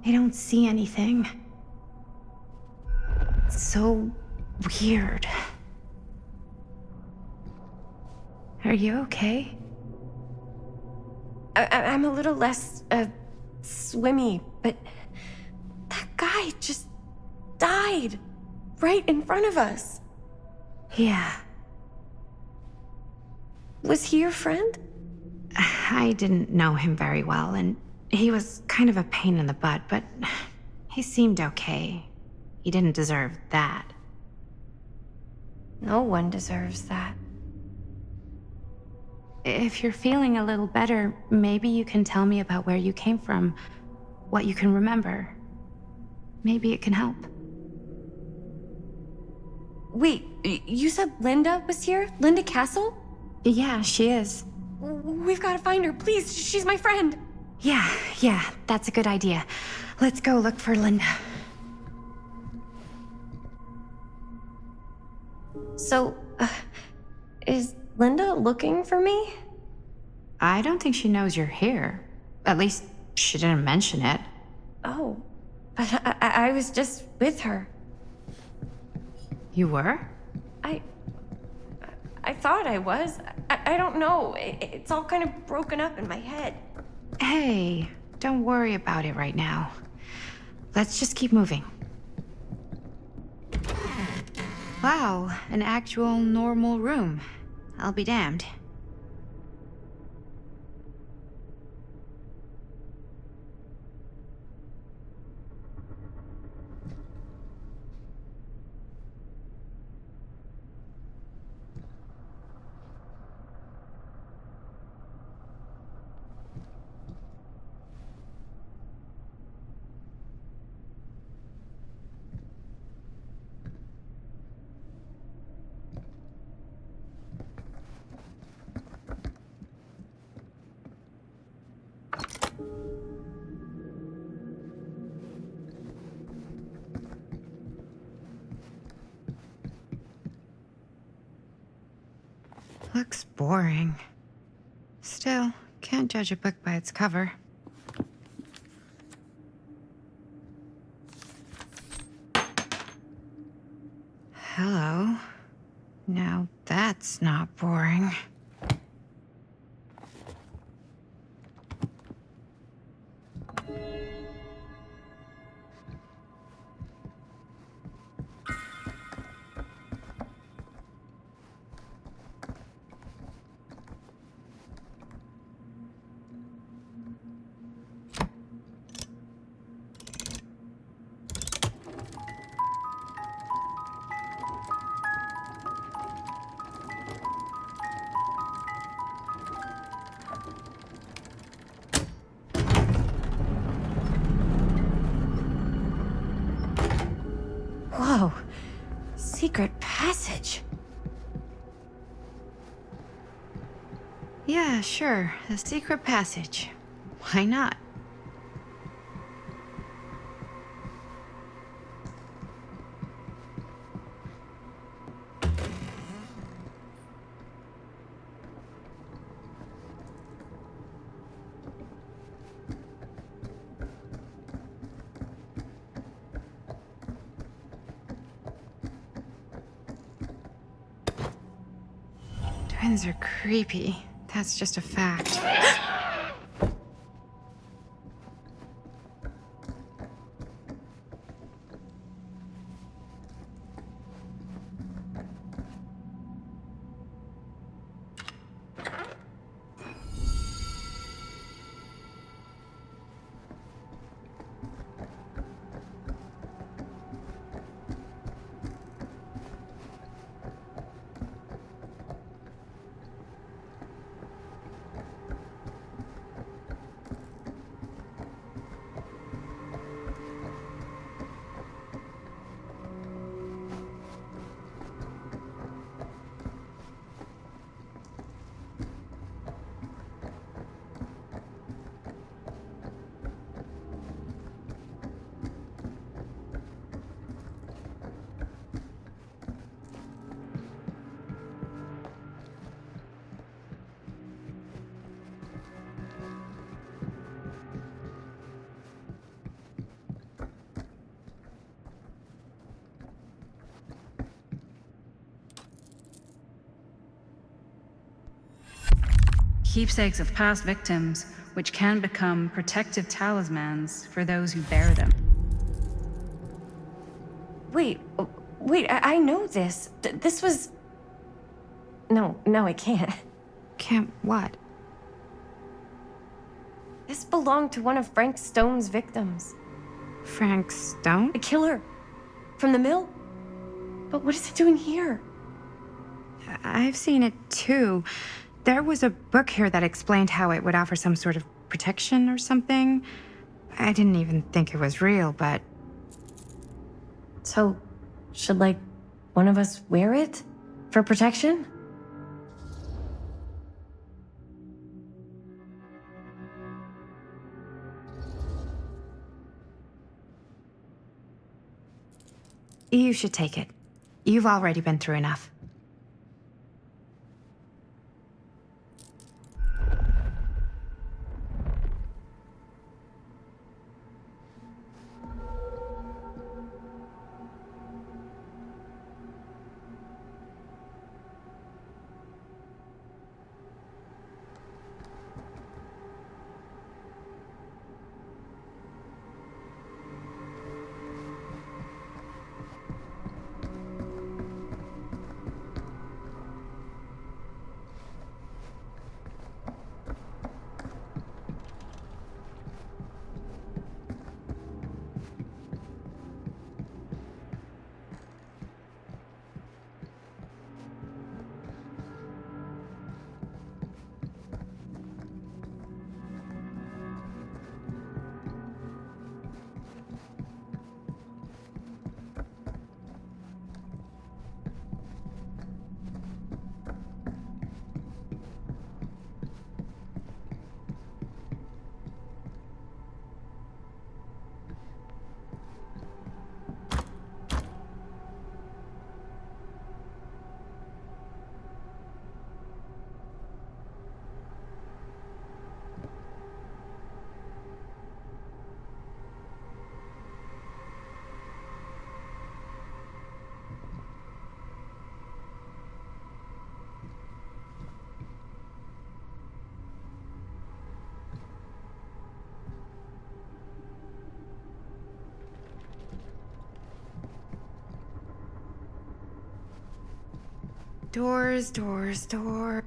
I don't see anything. It's so weird. Are you okay? I'm a little less, swimmy, but that guy just died right in front of us. Yeah. Was he your friend? I didn't know him very well, and he was kind of a pain in the butt, but he seemed okay. He didn't deserve that. No one deserves that. If you're feeling a little better, maybe you can tell me about where you came from, what you can remember. Maybe it can help. Wait, you said Linda was here? Linda Castle? Yeah, she is. We've got to find her, please. She's my friend. Yeah, that's a good idea. Let's go look for Linda. So, is Linda looking for me? I don't think she knows you're here. At least, She didn't mention it. Oh, but I was just with her. You were? I thought I was. I don't know. It's all kind of broken up in my head. Hey, don't worry about it right now. Let's just keep moving. Wow, an actual normal room. I'll be damned. Looks boring. Still, can't judge a book by its cover. Hello. Now that's not boring. Whoa. Secret passage. Yeah, sure. A secret passage. Why not? Twins are creepy. That's just a fact. Keepsakes of past victims, which can become protective talismans for those who bear them. Wait, I know this. This was... No, I can't. Can't what? This belonged to one of Frank Stone's victims. Frank Stone? The killer. From the mill. But what is it doing here? I've seen it too. There was a book here that explained how it would offer some sort of protection or something. I didn't even think it was real, but... So, should, like, one of us wear it? For protection? You should take it. You've already been through enough. Doors, doors, doors.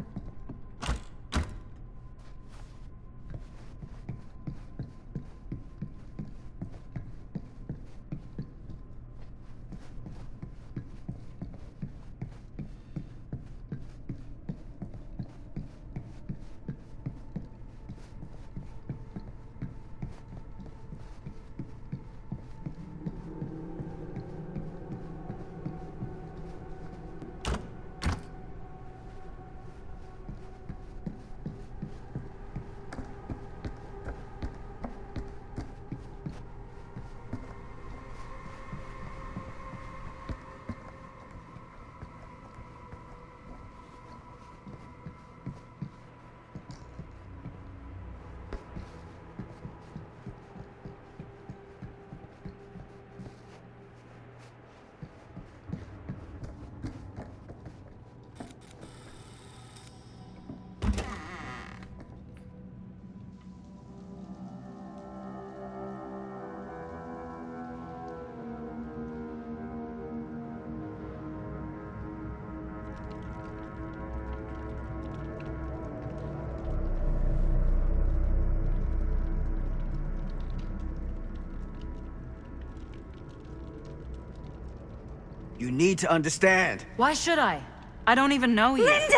You need to understand. Why should I? I don't even know you. Linda!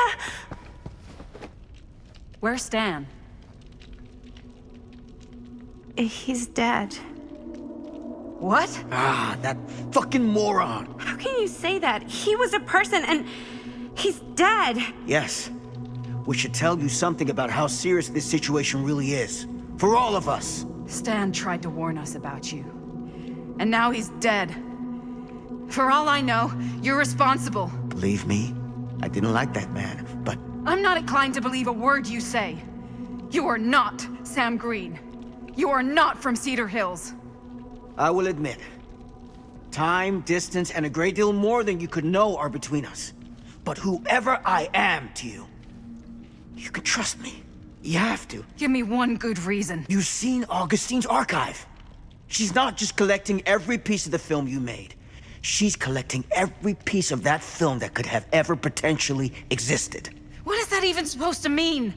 Where's Stan? He's dead. What? Ah, that fucking moron. How can you say that? He was a person and he's dead. Yes. We should tell you something about how serious this situation really is. For all of us. Stan tried to warn us about you. And now he's dead. For all I know, you're responsible. Believe me, I didn't like that man, but I'm not inclined to believe a word you say. You are not Sam Green. You are not from Cedar Hills. I will admit, time, distance, and a great deal more than you could know are between us. But whoever I am to you, you can trust me. You have to. Give me one good reason. You've seen Augustine's archive. She's not just collecting every piece of the film you made. She's collecting every piece of that film that could have ever potentially existed. What is that even supposed to mean?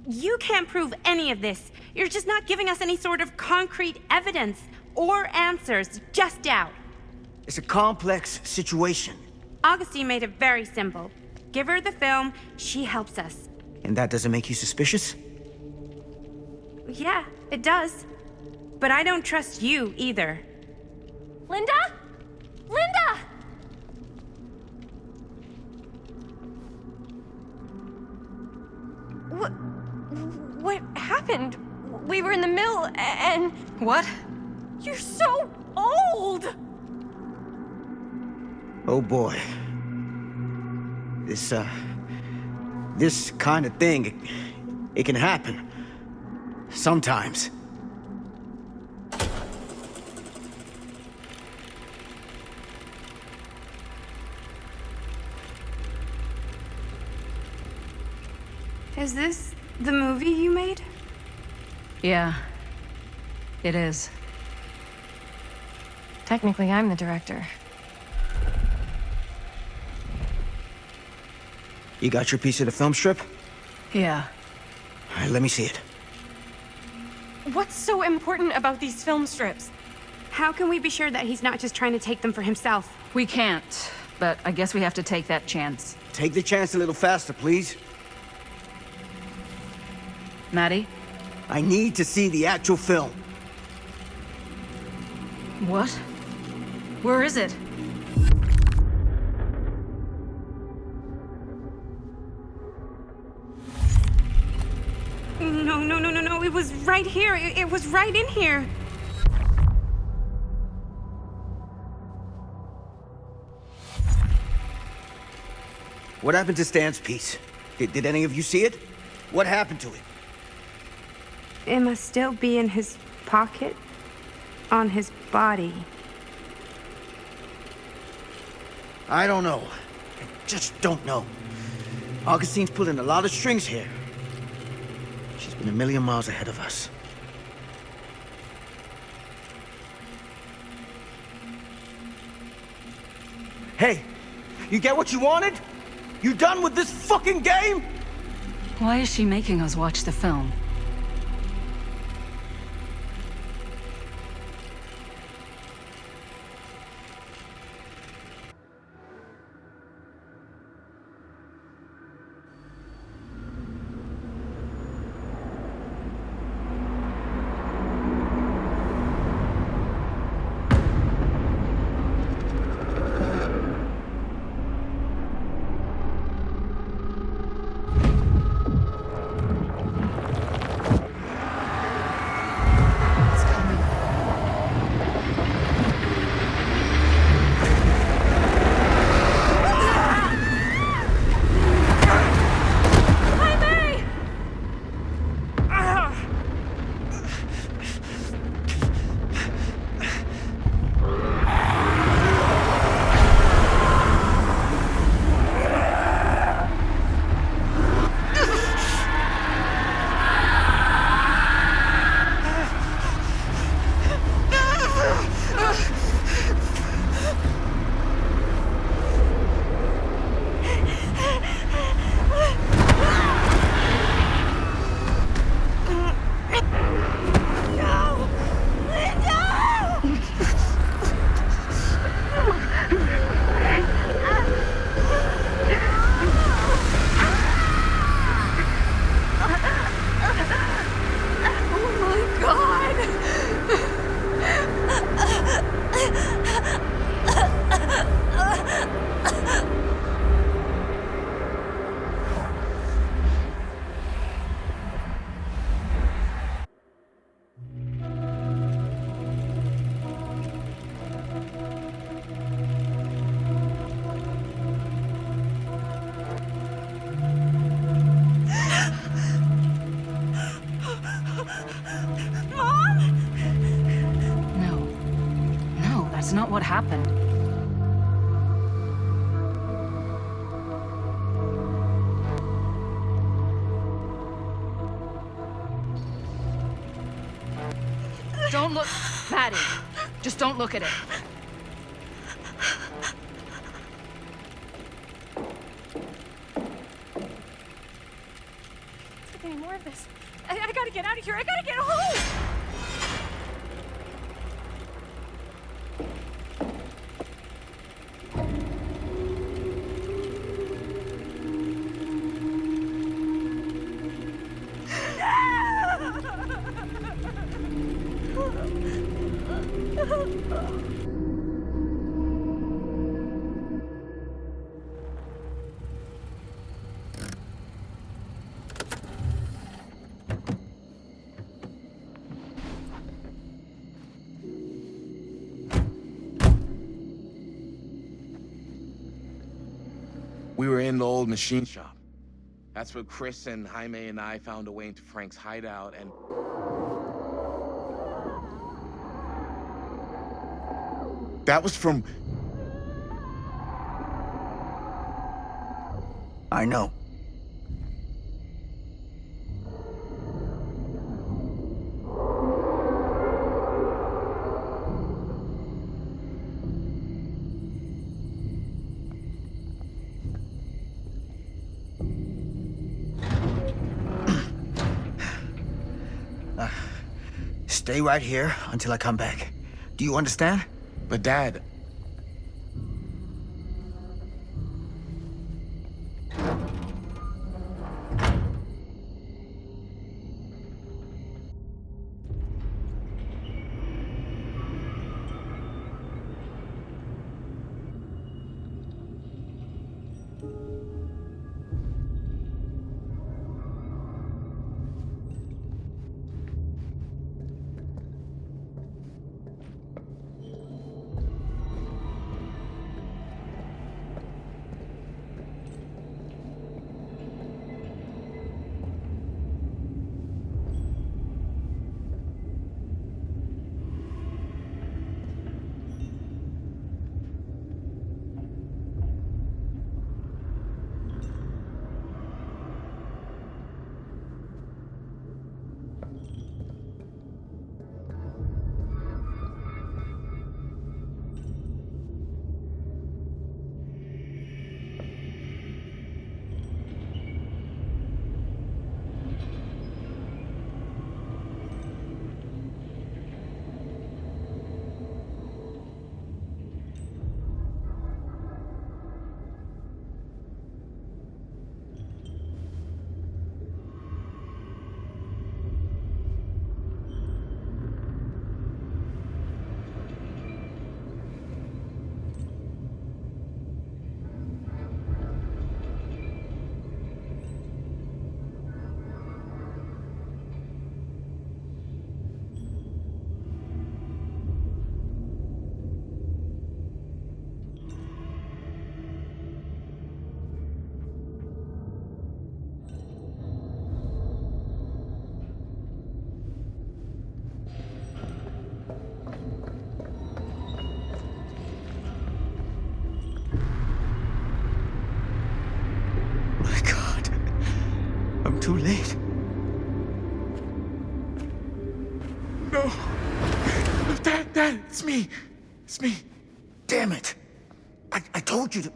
You can't prove any of this. You're just not giving us any sort of concrete evidence or answers, just doubt. It's a complex situation. Augustine made it very simple. Give her the film, she helps us. And that doesn't make you suspicious? Yeah, it does. But I don't trust you either. Linda? Linda! What happened? We were in the mill and... What? You're so old! Oh boy. This kind of thing, it can happen. Sometimes. Is this the movie you made? Yeah, it is. Technically, I'm the director. You got your piece of the film strip? Yeah. All right, let me see it. What's so important about these film strips? How can we be sure that he's not just trying to take them for himself? We can't, but I guess we have to take that chance. Take the chance a little faster, please. Maddie? I need to see the actual film. What? Where is it? No. It was right here. It was right in here. What happened to Stan's piece? Did any of you see it? What happened to it? It must still be in his pocket. On his body. I don't know. I just don't know. Augustine's pulling a lot of strings here. She's been a million miles ahead of us. Hey, you get what you wanted? You done with this fucking game? Why is she making us watch the film? That's not what happened. Don't look, Maddie. Just don't look at it. Can't any more of this. I gotta get out of here. I gotta get home. We were in the old machine shop. That's where Chris and Jaime and I found a way into Frank's hideout and... That was from... I know. Stay right here until I come back. Do you understand? But Dad... too late. No. Dad, it's me. It's me. Damn it. I told you to...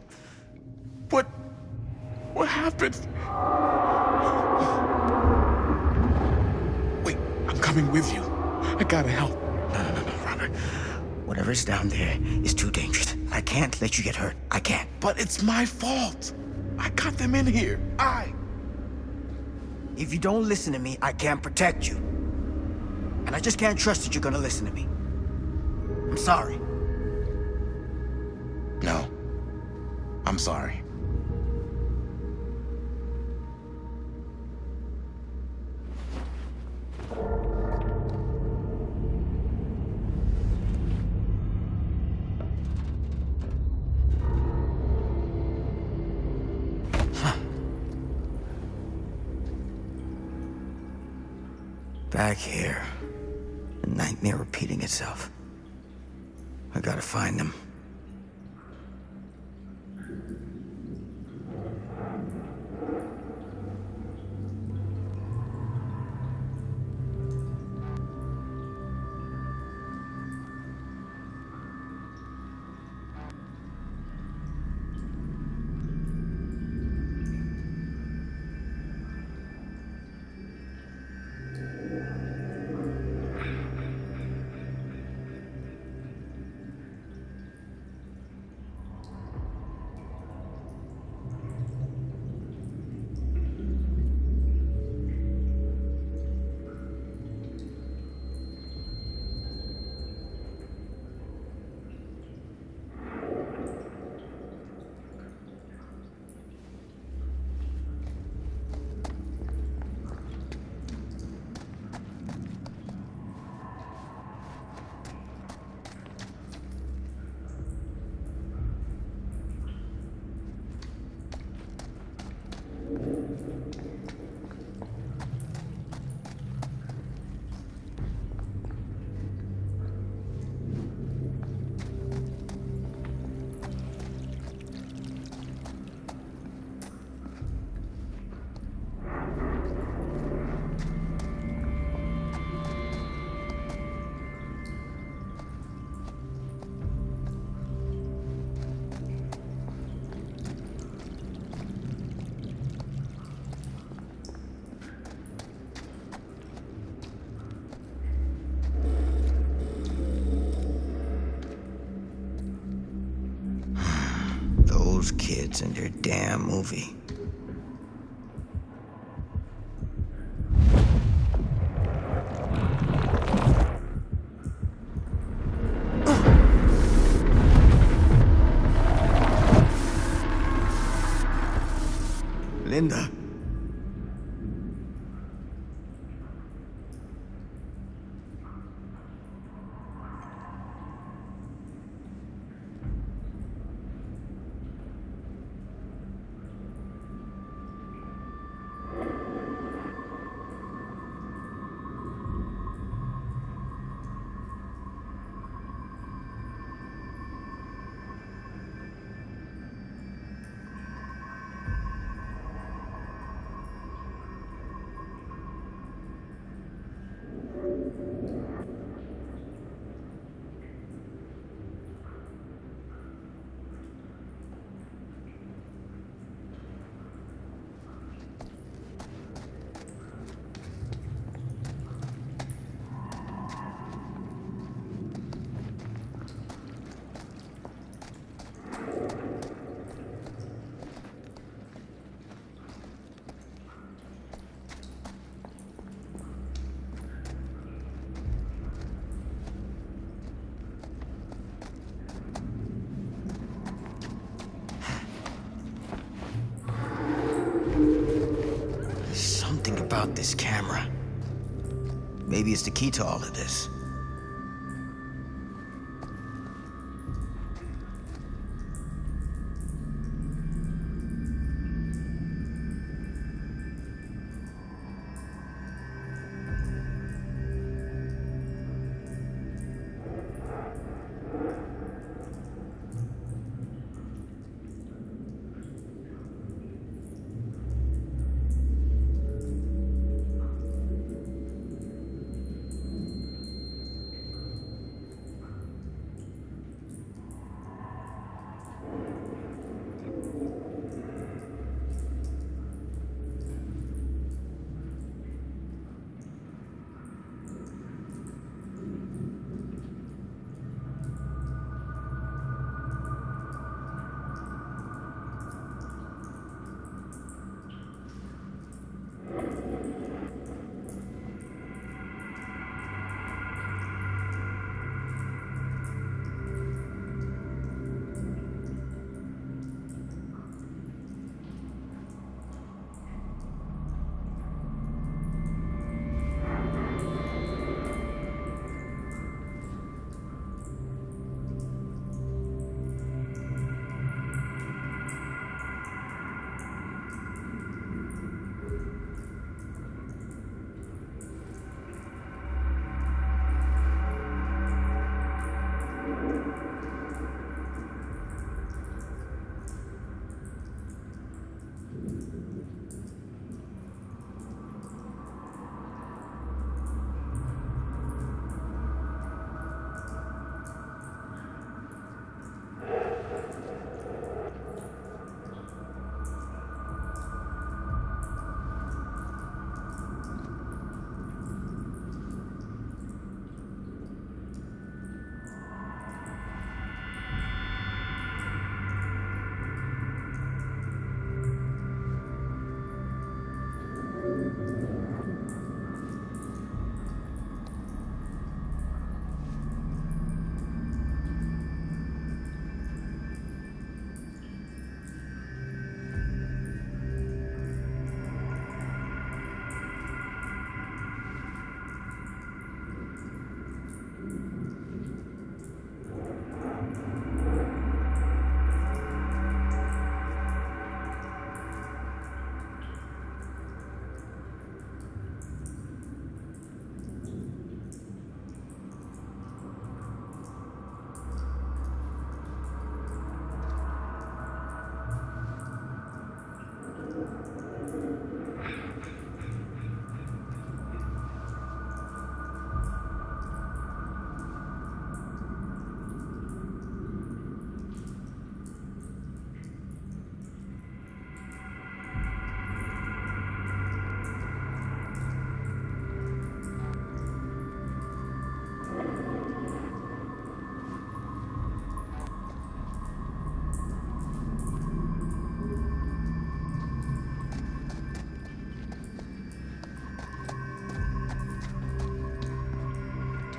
What happened? Wait, I'm coming with you. I gotta help. No, Robert. Whatever's down there is too dangerous. I can't let you get hurt. I can't. But it's my fault. I got them in here. If you don't listen to me, I can't protect you. And I just can't trust that you're gonna listen to me. I'm sorry. No. I'm sorry. Back here. The nightmare repeating itself. I gotta find them. Those kids and their damn movie. Linda. About this camera. Maybe it's the key to all of this.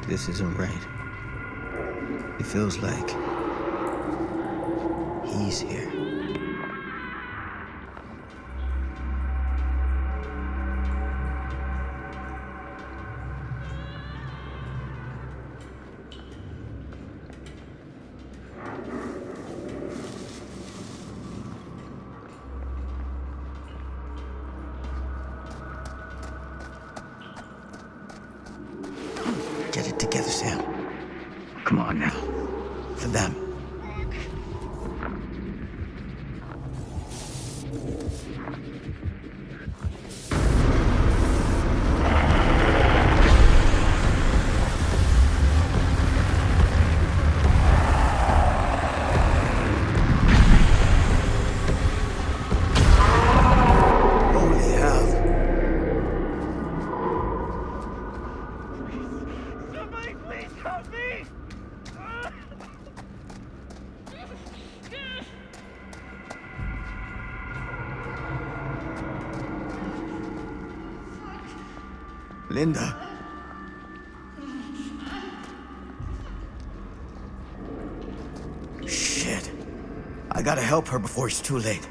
This isn't right. It feels like he's here. Get it together, Sam. Come on now. For them. Holy hell. Somebody please help me! Linda. Shit. I gotta help her before it's too late.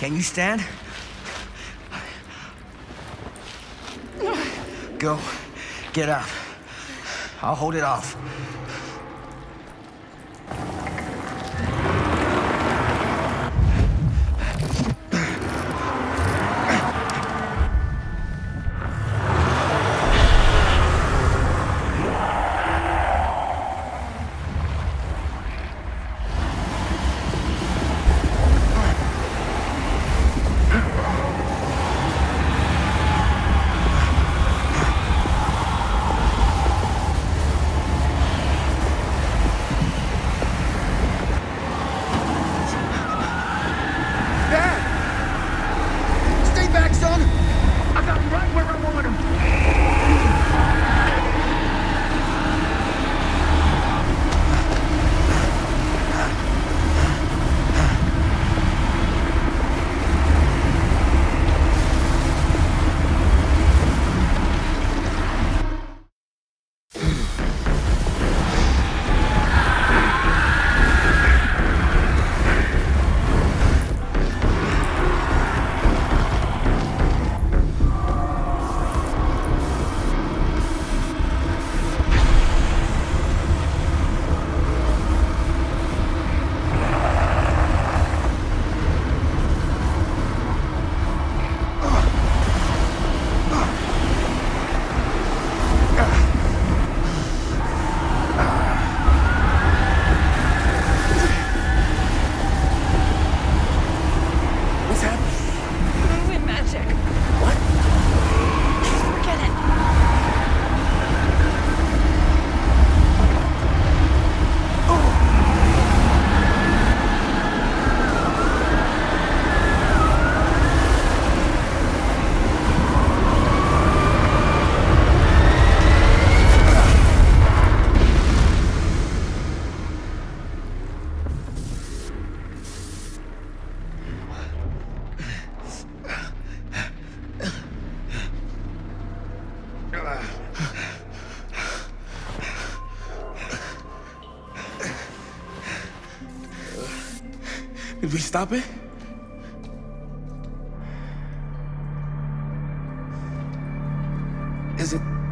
Can you stand? Go. Get out. I'll hold it off. Did we stop it?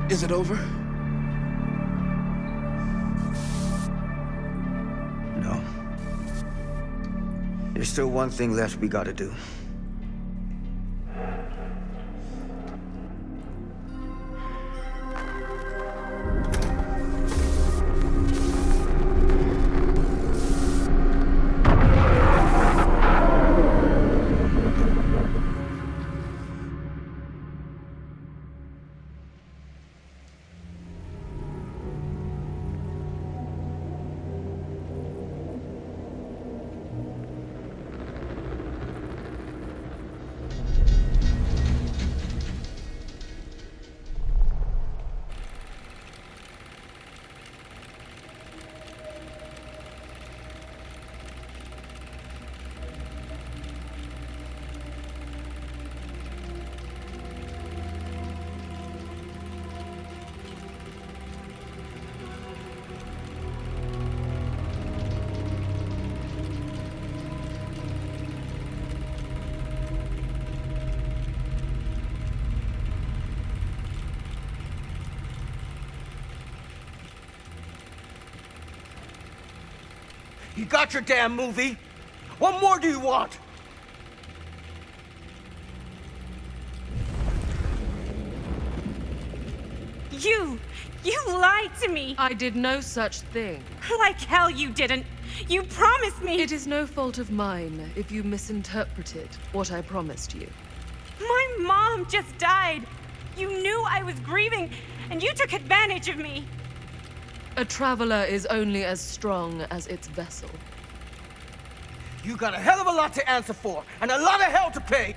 Is it over? No. There's still one thing left we gotta do. You got your damn movie. What more do you want? You lied to me. I did no such thing. Like hell you didn't. You promised me. It is no fault of mine if you misinterpreted what I promised you. My mom just died. You knew I was grieving, and you took advantage of me. A traveler is only as strong as its vessel. You got a hell of a lot to answer for, and a lot of hell to pay.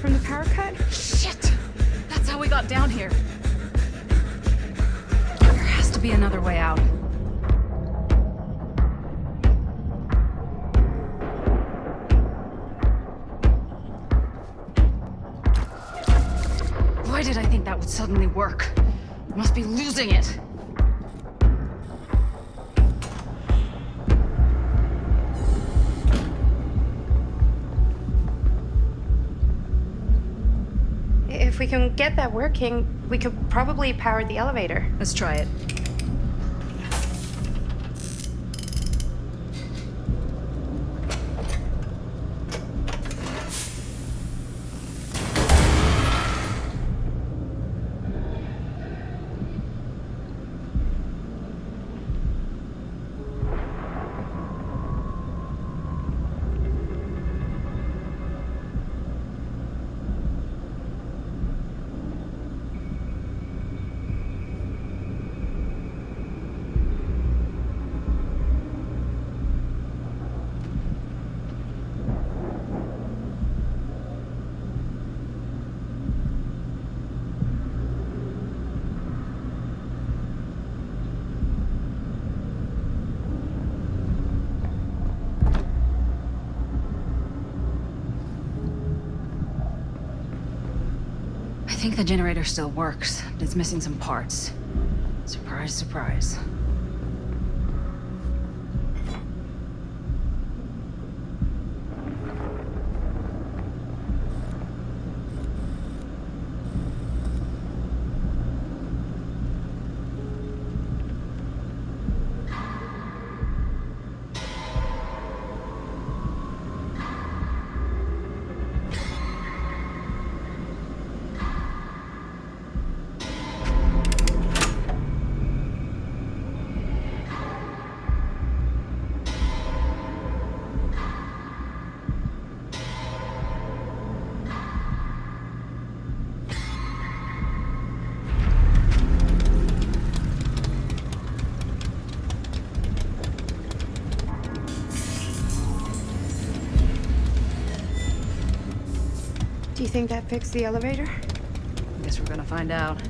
from the power cut? Shit! That's how we got down here. There has to be another way out. Why did I think that would suddenly work? I must be losing it. If we can get that working, we could probably power the elevator. Let's try it. I think the generator still works, but it's missing some parts. Surprise, surprise. Do you think that fixed the elevator? Guess we're gonna find out.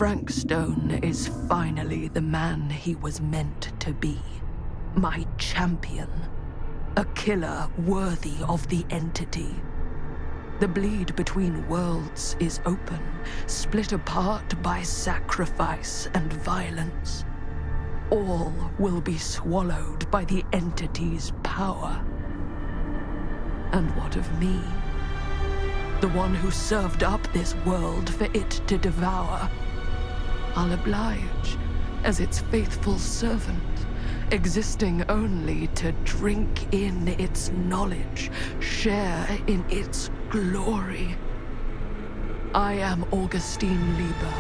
Frank Stone is finally the man he was meant to be. My champion. A killer worthy of the entity. The bleed between worlds is open, split apart by sacrifice and violence. All will be swallowed by the entity's power. And what of me? The one who served up this world for it to devour. I'll oblige as its faithful servant, existing only to drink in its knowledge, share in its glory. I am Augustine Lieber,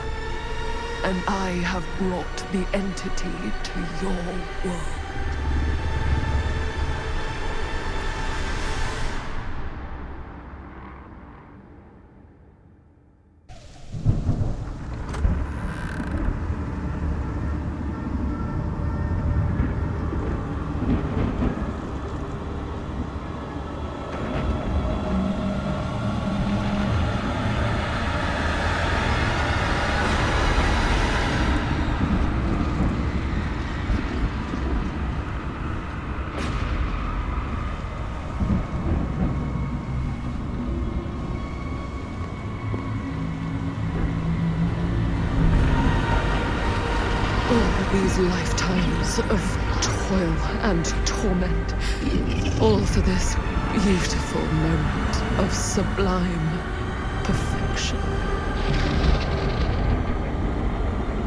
and I have brought the entity to your world. These lifetimes of toil and torment, all for this beautiful moment of sublime perfection.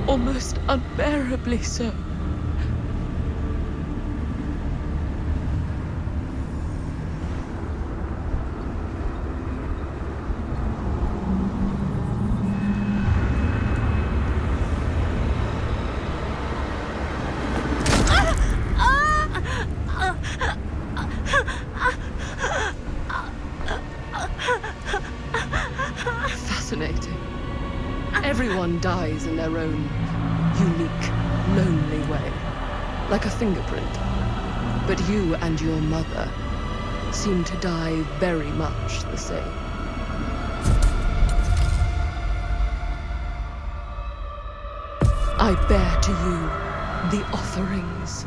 Almost unbearably so. Fascinating. Everyone dies in their own unique, lonely way, like a fingerprint. But you and your mother seem to die very much the same. I bear to you the offerings.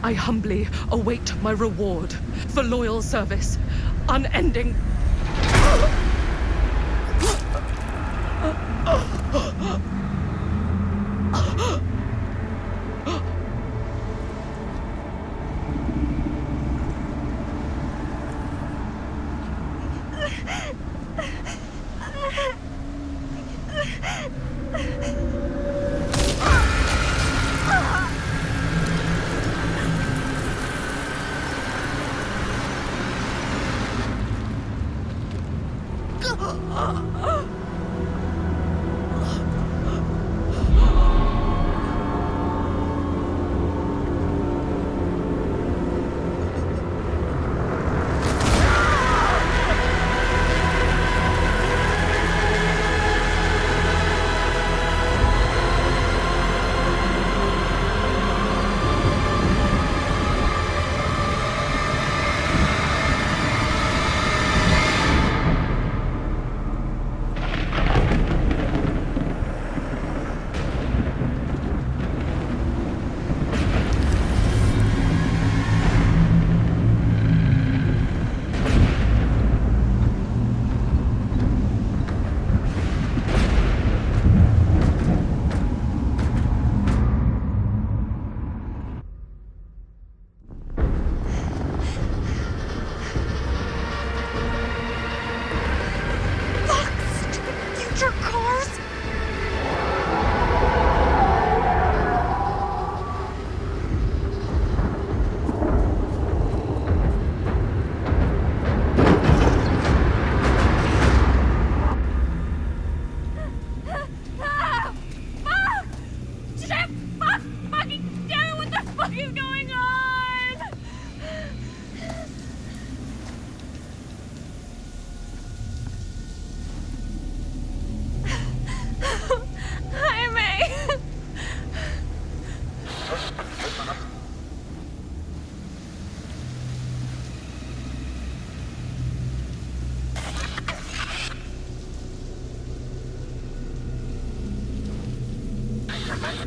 I humbly await my reward for loyal service, unending. Fucking,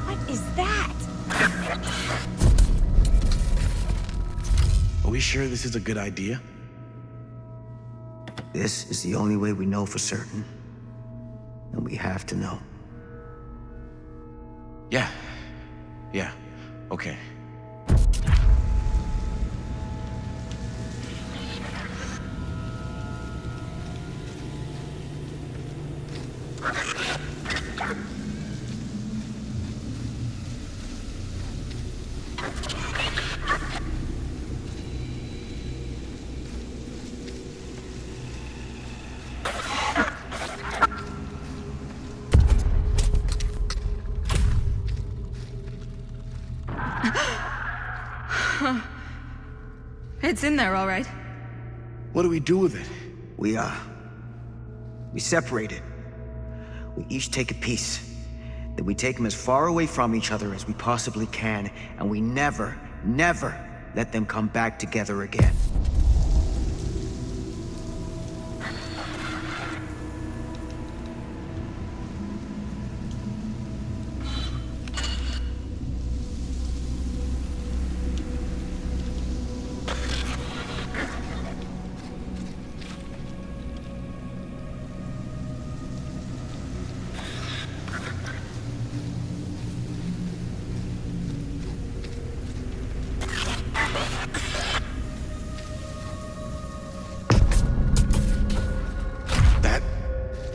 what is that? Are we sure this is a good idea? This is the only way we know for certain. And we have to know. Yeah, okay. It's in there, all right. What do we do with it? We separate it. We each take a piece. Then we take them as far away from each other as we possibly can, and we never, never let them come back together again.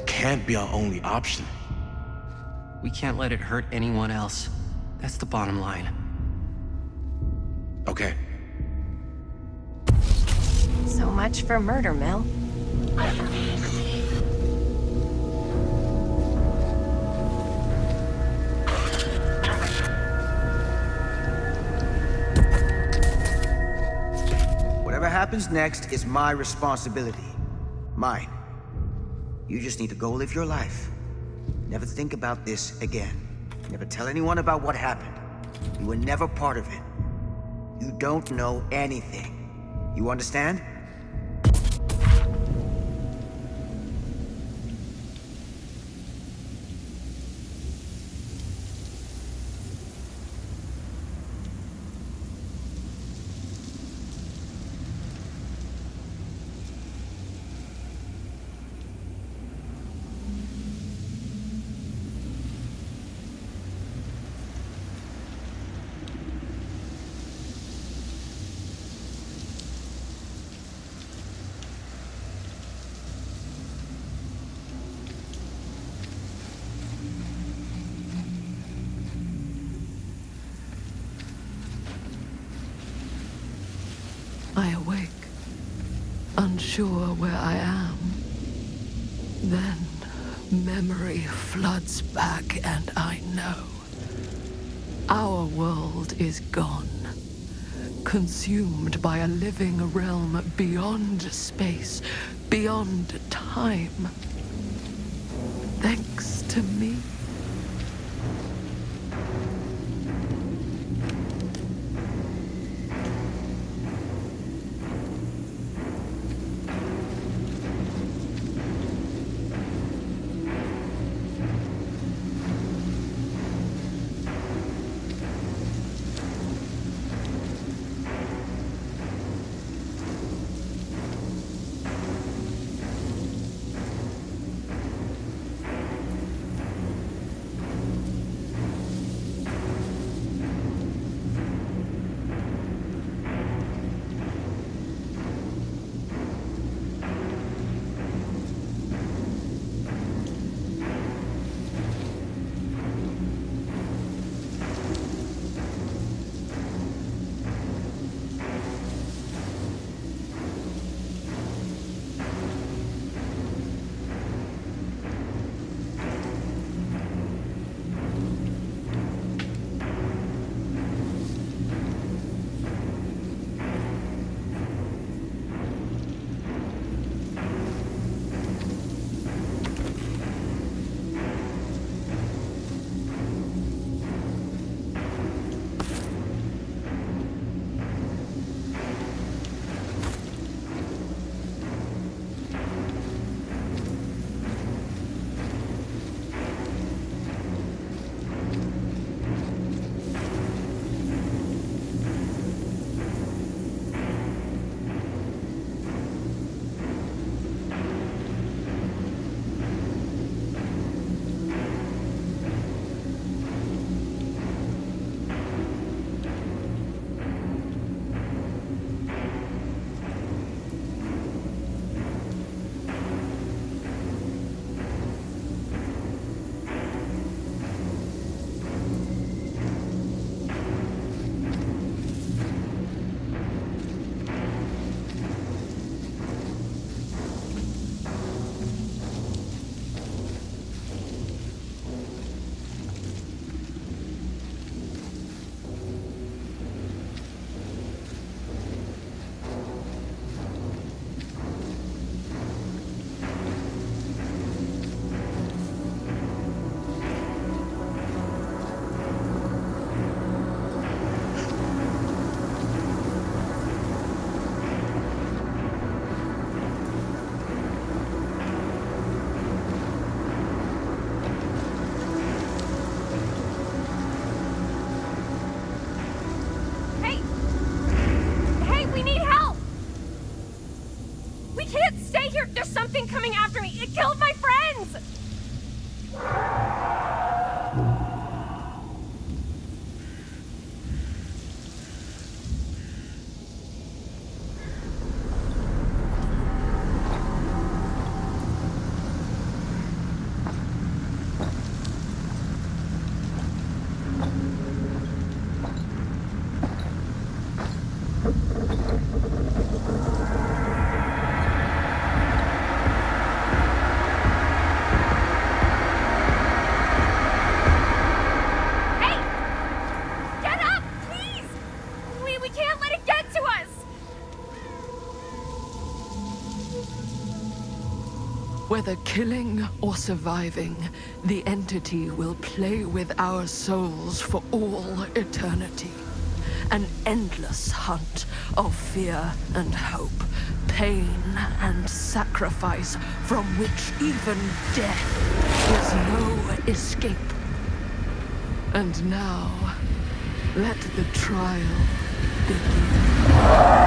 Can't be our only option. We can't let it hurt anyone else. That's the bottom line. Okay. So much for Murder Mill. Whatever happens next is my responsibility. Mine. You just need to go live your life. Never think about this again. Never tell anyone about what happened. You were never part of it. You don't know anything. You understand? I awake, unsure where I am. Then memory floods back, and I know. Our world is gone, consumed by a living realm beyond space, beyond time. Thanks to me. Whether killing or surviving, the entity will play with our souls for all eternity. An endless hunt of fear and hope, pain and sacrifice, from which even death is no escape. And now, let the trial begin.